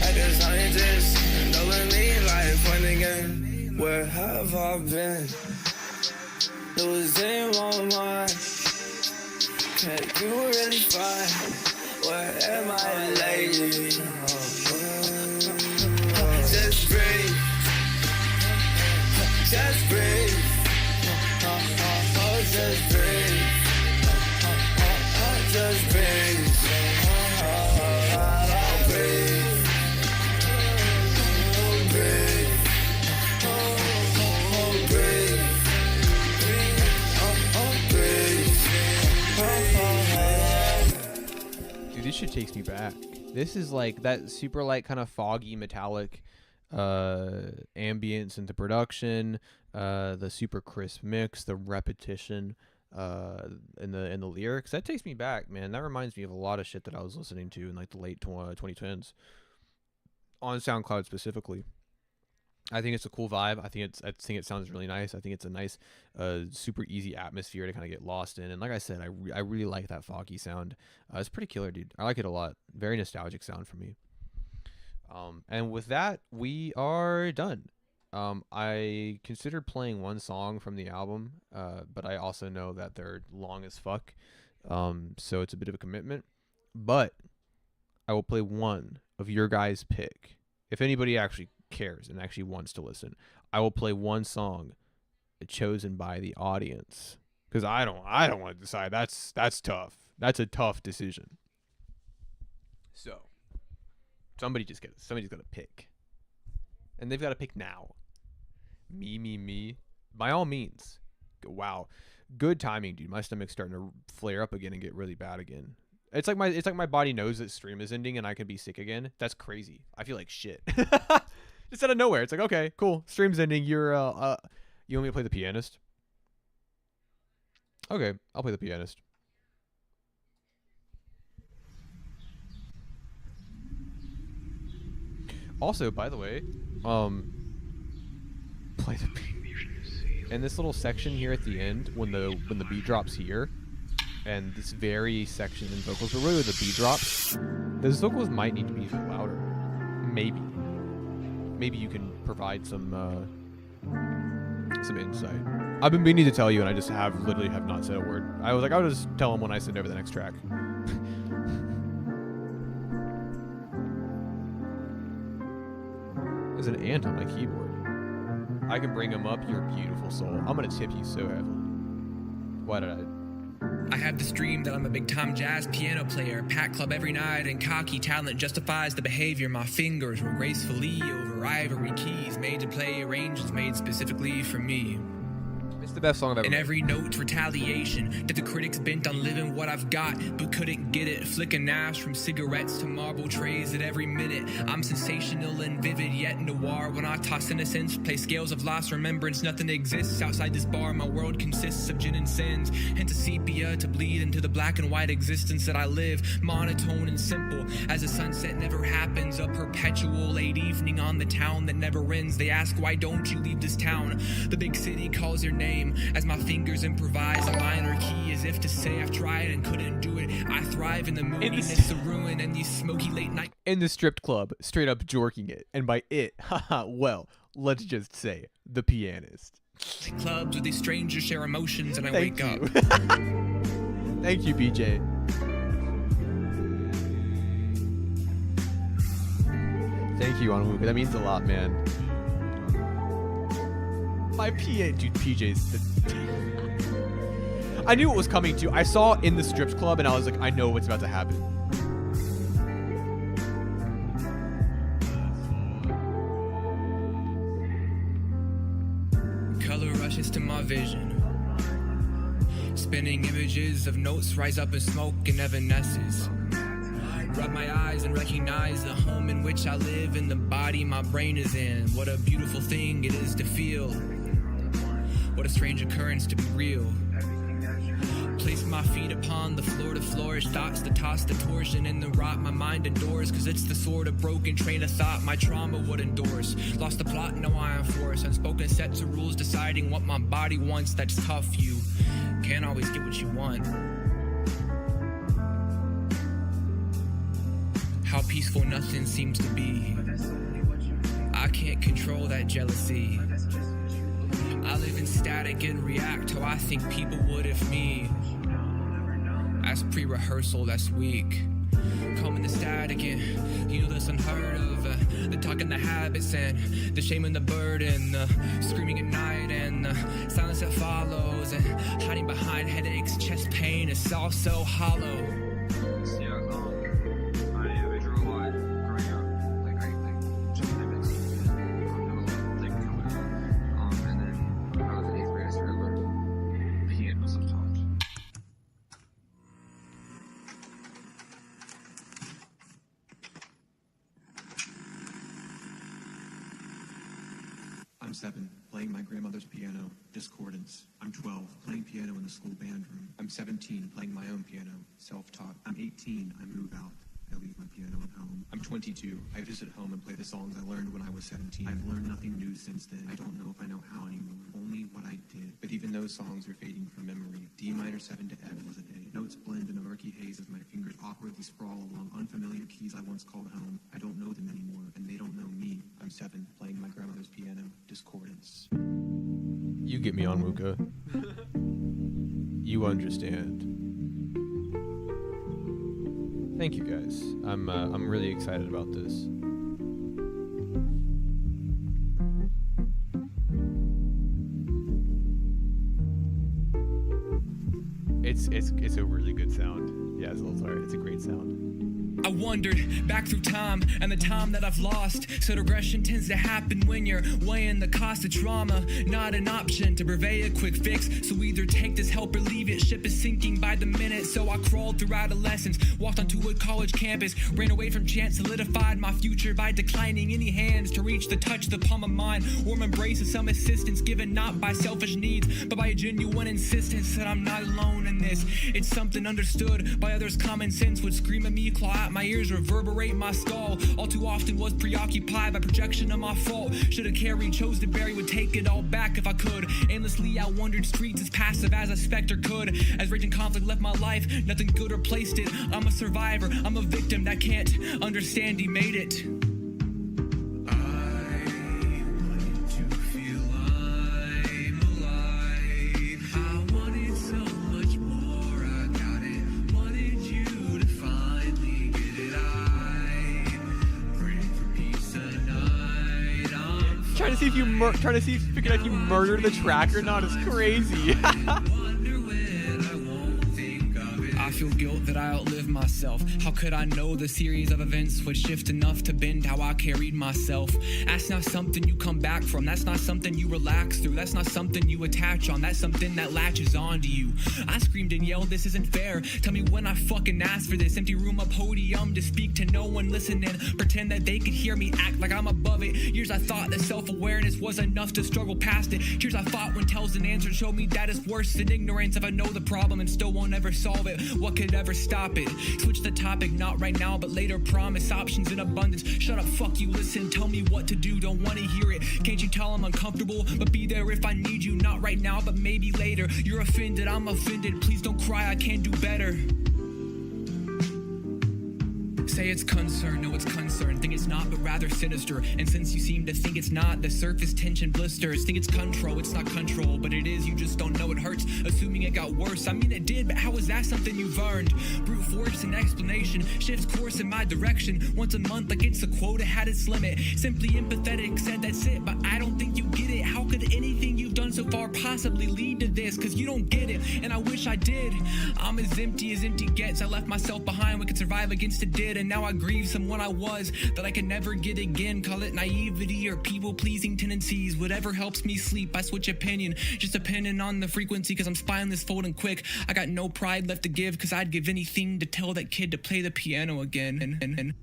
like a scientist. Knowing me like fun again. Where have I been? It was in my mind. Can't you really find where am I lately? Just breathe. Just breathe. Oh, just breathe. Just breathe. Breathe. Dude, this shit takes me back. This is like that super like kind of foggy metallic ambience into production, the super crisp mix, the repetition in the lyrics. That takes me back, man. That reminds me of a lot of shit that I was listening to in like the late 2010s on SoundCloud specifically. I think it's a cool vibe. I think it sounds really nice. I think it's a nice, super easy atmosphere to kind of get lost in. And like I said, I really like that foggy sound. It's pretty killer, dude. I like it a lot. Very nostalgic sound for me. And with that, we are done. I considered playing one song from the album, but I also know that they're long as fuck. So it's a bit of a commitment. But I will play one of your guys' pick. If anybody actually cares and actually wants to listen, I will play one song chosen by the audience, because I don't want to decide. That's tough. That's a tough decision. So somebody's got to pick, and they've got to pick now. Me. By all means. Wow, good timing, dude. My stomach's starting to flare up again and get really bad again. It's like my body knows that stream is ending and I can be sick again. That's crazy. I feel like shit. Just out of nowhere. It's like, okay, cool. Stream's ending. You want me to play the pianist? Okay, I'll play the pianist. Also, by the way, play the beat. In this little section here at the end, when the beat drops here, and this very section in vocals, but really with the beat drops, those vocals might need to be a bit louder. Maybe you can provide some insight. I've been meaning to tell you, and I just literally have not said a word. I was like, I'll just tell him when I send over the next track. There's an ant on my keyboard. I can bring him up, your beautiful soul. I'm gonna tip you so heavily. Why did I have this dream that I'm a big-time jazz piano player, packed club every night, and cocky talent justifies the behavior. My fingers roll gracefully over ivory keys, made to play arrangements made specifically for me. It's the best song I've ever And made. every note's retaliation that the critics bent on living what I've got, but couldn't get it. Flicking ash from cigarettes to marble trays at every minute. I'm sensational and vivid, yet noir. When I toss innocence, play scales of lost remembrance. Nothing exists outside this bar. My world consists of gin and sins, into sepia to bleed into the black and white existence that I live. Monotone and simple, as the sunset never happens. A perpetual late evening on the town that never ends. They ask, why don't you leave this town? The big city calls your name. As my fingers improvise a minor key, as if to say I've tried and couldn't do it. I thrive in the moodiness of ruin and these smoky late night. In the stripped club, straight up jorking it. And by it, haha, well, let's just say, the pianist. Clubs where these strangers share emotions and I wake up. Thank you, BJ. Thank you, Onwuka. That means a lot, man. My PA, dude, PJ's. I knew it was coming too. I saw in the strips club, and I was like, I know what's about to happen. Color rushes to my vision. Spinning images of notes rise up in smoke and evanesces. Rub my eyes and recognize the home in which I live and the body my brain is in. What a beautiful thing it is to feel. What a strange occurrence to be real. Place my feet upon the floor to flourish. Thoughts to toss the torsion in the rot my mind endures. Cause it's the sort of broken train of thought my trauma would endorse. Lost the plot, no I enforce. Unspoken sets of rules deciding what my body wants. That's tough, you can't always get what you want. How peaceful nothing seems to be. I can't control that jealousy. I live in static and react how I think people would if me. As pre-rehearsal, that's weak. Calming the static and you know that's unheard of. The talk and the habits and the shame and the burden. Screaming at night and the silence that follows. And hiding behind headaches, chest pain, it's all so hollow. I'm 7, playing my grandmother's piano, discordance. I'm 12, playing piano in the school band room. I'm 17, playing my own piano, self-taught. I'm 18, I move out. I leave my piano at home. I'm 22, I visit home and play the songs I learned when I was 17. I've learned nothing new since then. I don't know if I know how anymore, only what I did. But even those songs are fading from memory. D minor 7 to F was a day. Notes blend in a murky haze as my fingers awkwardly sprawl along unfamiliar keys I once called home. I don't know them anymore, and they don't know me. I'm 7, playing my grandmother's piano, discordance. You get me on, Wuka. You understand. Thank you, guys. I'm really excited about this. It's a really good sound. Yeah, it's a great sound. I wandered back through time and the time that I've lost. So regression tends to happen when you're weighing the cost of trauma. Not an option to purvey a quick fix. So either take this help or leave it. Ship is sinking by by the minute, so I crawled through adolescence, walked onto a college campus, ran away from chance, solidified my future by declining any hands to reach the touch the palm of mine, warm embrace of some assistance given not by selfish needs, but by a genuine insistence that I'm not alone in this. It's something understood by others. Common sense would scream at me, claw at my ears, reverberate my skull. All too often was preoccupied by projection of my fault. Should have carried, chose to bury, would take it all back if I could. Aimlessly I wandered streets as passive as a specter could. As raging conflict left my life, nothing good replaced it. I'm a survivor, I'm a victim that can't understand he made it. Trying to see if you figured out if you murdered the track or not is crazy. I feel guilt that I outlived myself. How could I know the series of events would shift enough to bend how I carried myself? That's not something you come back from. That's not something you relax through. That's not something you attach on. That's something that latches onto you. I screamed and yelled, this isn't fair. Tell me when I fucking asked for this. Empty room, a podium to speak to no one listening. Pretend that they could hear me, act like I'm above it. Years I thought that self-awareness was enough to struggle past it. Tears I fought when tells and answers showed me that it's worse than ignorance. If I know the problem and still won't ever solve it, what could ever stop it? Switch the topic, not right now, but later. Promise options in abundance. Shut up, fuck you, listen, tell me what to do. Don't wanna hear it. Can't you tell I'm uncomfortable? But be there if I need you. Not right now, but maybe later. You're offended, I'm offended. Please don't cry, I can do better. Say it's concern, no it's concern. Think it's not, but rather sinister. And since you seem to think it's not, the surface tension blisters. Think it's control, it's not control, but it is, you just don't know it hurts. Assuming it got worse, I mean it did, but how is that something you've earned? Brute force and explanation, shifts course in my direction. Once a month, like it's a quota, had its limit. Simply empathetic, said that's it, but I don't think you get it. How could anything you've done so far possibly lead to this? Cause you don't get it, and I wish I did. I'm as empty gets. I left myself behind, we could survive against it did. And now I grieve someone I was that I can never get again. Call it naivety or people-pleasing tendencies. Whatever helps me sleep, I switch opinion. Just depending on the frequency, cause I'm spineless, folding quick. I got no pride left to give, cause I'd give anything to tell that kid to play the piano again. And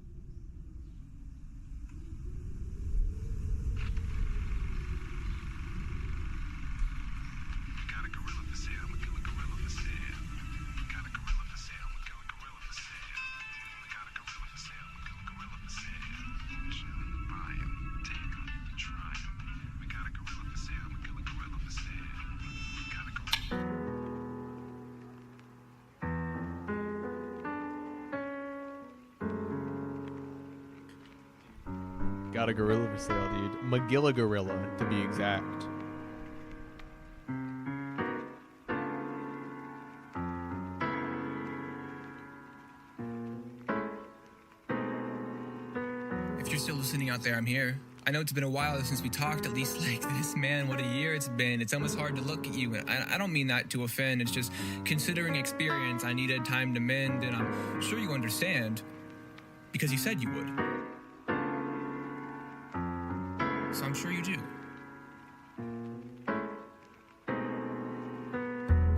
Got a gorilla for sale, dude. Magilla gorilla, to be exact. if you're still listening out there, I'm here. I know it's been a while since we talked, at least like this. Man, what a year it's been. It's almost hard to look at you. And I don't mean that to offend. It's just considering experience, I needed time to mend, and I'm sure you understand because you said you would. So I'm sure you do.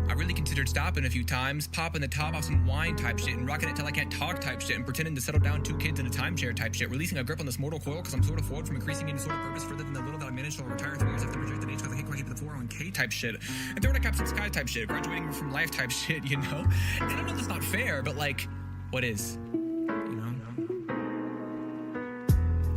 I really considered stopping a few times, popping the top off some wine type shit and rocking it till I can't talk type shit and pretending to settle down 2 kids in a timeshare type shit, releasing a grip on this mortal coil because I'm sort of foiled from increasing any sort of purpose further than the little that I managed to retire 3 years after projected age because I can't quite get to the 401k type shit and throwing a caps in the sky type shit, graduating from life type shit, you know? And I know that's not fair, but like, what is?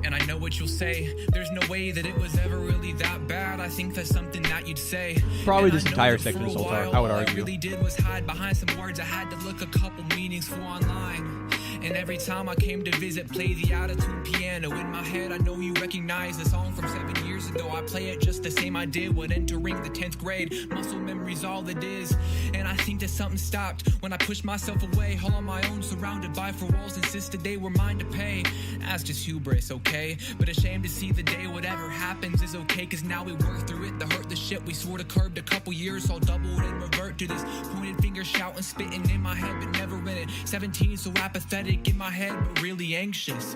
And I know what you'll say. There's no way that it was ever really that bad. I think that's something that you'd say. Probably this entire section is Sultar, I would argue. All I really did was hide behind some words. I had to look a couple meanings for online. And every time I came to visit, play the out-of-tune piano. In my head, I know you recognize the song from 7 years ago. I play it just the same I did when entering the 10th grade. Muscle memory's all it is. And I think that something stopped when I pushed myself away. All on my own, surrounded by 4 walls, insisted they were mine to pay. That's just hubris, okay? But ashamed to see the day whatever happens is okay. Cause now we work through it, the hurt, the shit we sort of curbed a couple years. All doubled and revert to this pointed finger shouting, spitting in my head but never in it. 17 so apathetic in my head but really anxious.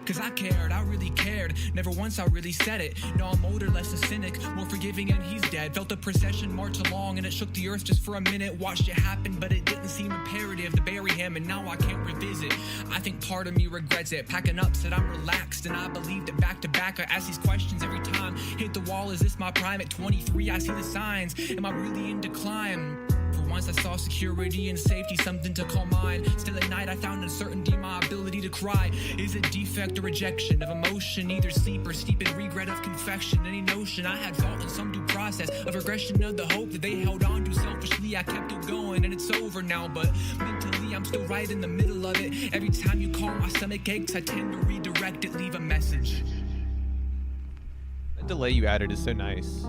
Cause I cared, I really cared. Never once I really said it. No, I'm older, less a cynic, more forgiving, and he's dead. Felt the procession march along, and it shook the earth just for a minute. Watched it happen, but it didn't seem imperative to bury him, and now I can't revisit. I think part of me regrets it. Packing up, said I'm relaxed, and I believed it back to back. I ask these questions every time. Hit the wall, is this my prime? At 23, I see the signs. Am I really in decline? For once I saw security and safety, something to call mine. Still at night I found uncertainty, my ability to cry. Is it defect or rejection of emotion? Either sleep or steep in regret of confection. Any notion I had fault in some due process of regression of the hope that they held on to selfishly. I kept it going and it's over now, but mentally I'm still right in the middle of it. Every time you call my stomach aches, I tend to redirect it, leave a message. The delay you added is so nice.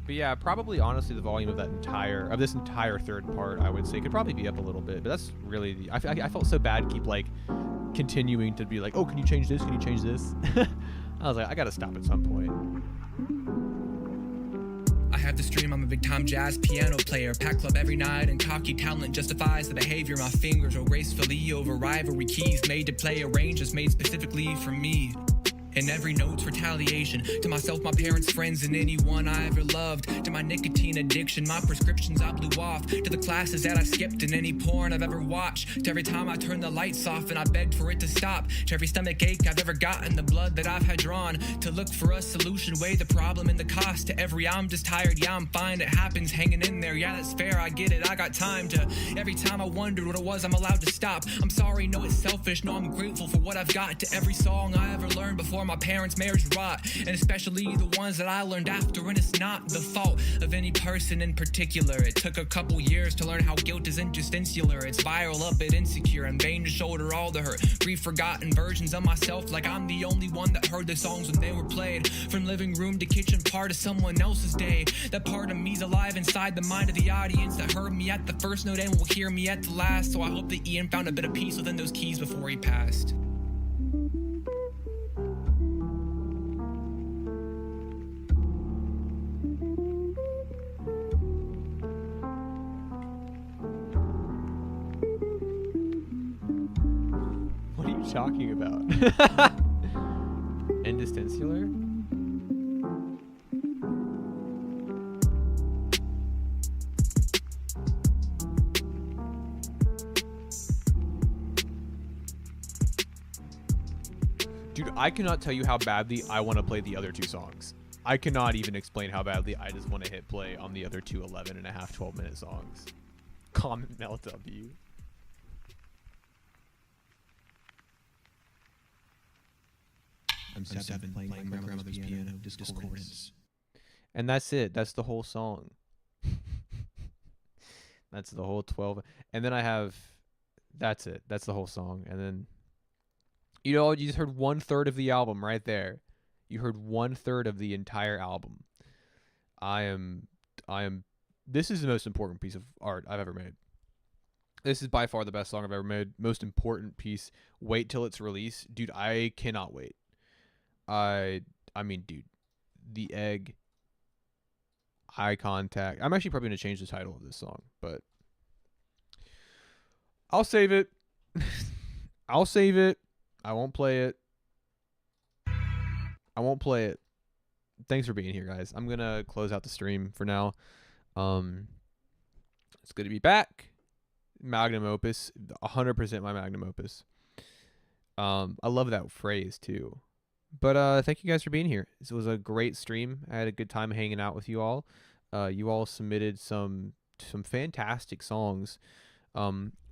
But yeah, probably honestly the volume of this entire third part, I would say, could probably be up a little bit. But that's really I felt so bad to keep like continuing to be like, oh, can you change this? Can you change this? I was like, I gotta stop at some point. I have this dream, I'm a big time jazz piano player. Pack club every night, and cocky talent justifies the behavior. My fingers roll gracefully over rivalry keys, made to play arrangements made specifically for me. And every note's retaliation to myself, my parents, friends, and anyone I ever loved. To my nicotine addiction, my prescriptions I blew off. To the classes that I skipped and any porn I've ever watched. To every time I turned the lights off and I begged for it to stop. To every stomach ache I've ever gotten, the blood that I've had drawn. To look for a solution, weigh the problem and the cost. To every I'm just tired, yeah, I'm fine, it happens, hanging in there. Yeah, that's fair, I get it, I got time. To every time I wondered what it was I'm allowed to stop. I'm sorry, no, it's selfish, no, I'm grateful for what I've got. To every song I ever learned before my parents' marriage rot, and especially the ones that I learned after, and it's not the fault of any person in particular. It took a couple years to learn how guilt isn't just insular, it's viral, up at insecure, and vain to shoulder all the hurt. Grief forgotten versions of myself, like I'm the only one that heard the songs when they were played. From living room to kitchen, part of someone else's day. That part of me's alive inside the mind of the audience that heard me at the first note and will hear me at the last. So I hope that Ian found a bit of peace within those keys before he passed. What are you talking about? Indistensular? Dude, I cannot tell you how badly I want to play the other two songs. I cannot even explain how badly I just want to hit play on the other two 11 and a half, 12-minute songs. Comment Mel W. I'm seven playing my grandmother's piano, discordance. And that's it. That's the whole song. That's the whole 12. And then I have... That's it. That's the whole song. And then... You know, you just heard 1/3 of the album right there. You heard 1/3 of the entire album. This is the most important piece of art I've ever made. This is by far the best song I've ever made. Most important piece. Wait till it's released. Dude, I cannot wait. I mean, dude. The Egg. Eye Contact. I'm actually probably going to change the title of this song, but I'll save it. I'll save it. I won't play it. I won't play it. Thanks for being here, guys. I'm going to close out the stream for now. It's good to be back. Magnum opus. 100% my magnum opus. I love that phrase, too. But thank you guys for being here. This was a great stream. I had a good time hanging out with you all. You all submitted some fantastic songs.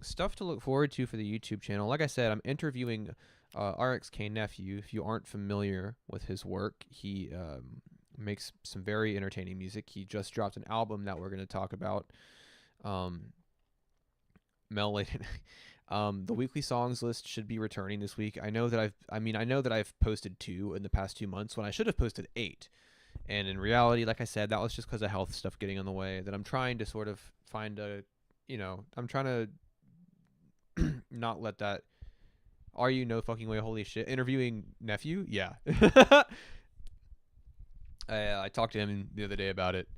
Stuff to look forward to for the YouTube channel. Like I said, I'm interviewing RXK Nephew. If you aren't familiar with his work, he makes some very entertaining music. He just dropped an album that we're going to talk about. Mel, the weekly songs list should be returning this week. I know that I've posted 2 in the past 2 months when I should have posted 8. And in reality, like I said, that was just because of health stuff getting in the way. That I'm trying to sort of find I'm trying to not let that. Are you no fucking way? Holy shit! Interviewing Nephew, yeah. I talked to him the other day about it.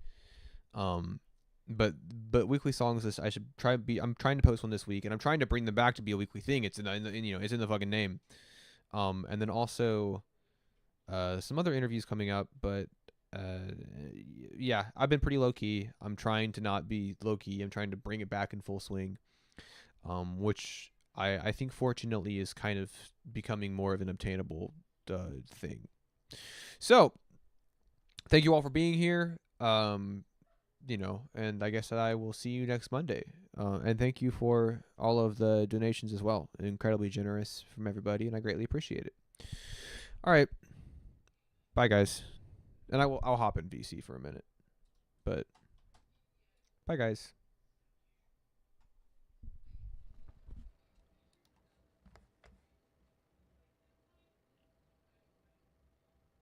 but weekly songs I should try be I'm trying to post one this week, and I'm trying to bring them back to be a weekly thing. It's in the you know, it's in the fucking name. And then also some other interviews coming up, but yeah, I've been pretty low key. I'm trying to not be low key. I'm trying to bring it back in full swing. Which I think fortunately is kind of becoming more of an obtainable thing. So thank you all for being here. You know, and I guess that I will see you next Monday. And thank you for all of the donations as well. Incredibly generous from everybody, and I greatly appreciate it. All right. Bye, guys. And I'll hop in VC for a minute. But bye, guys.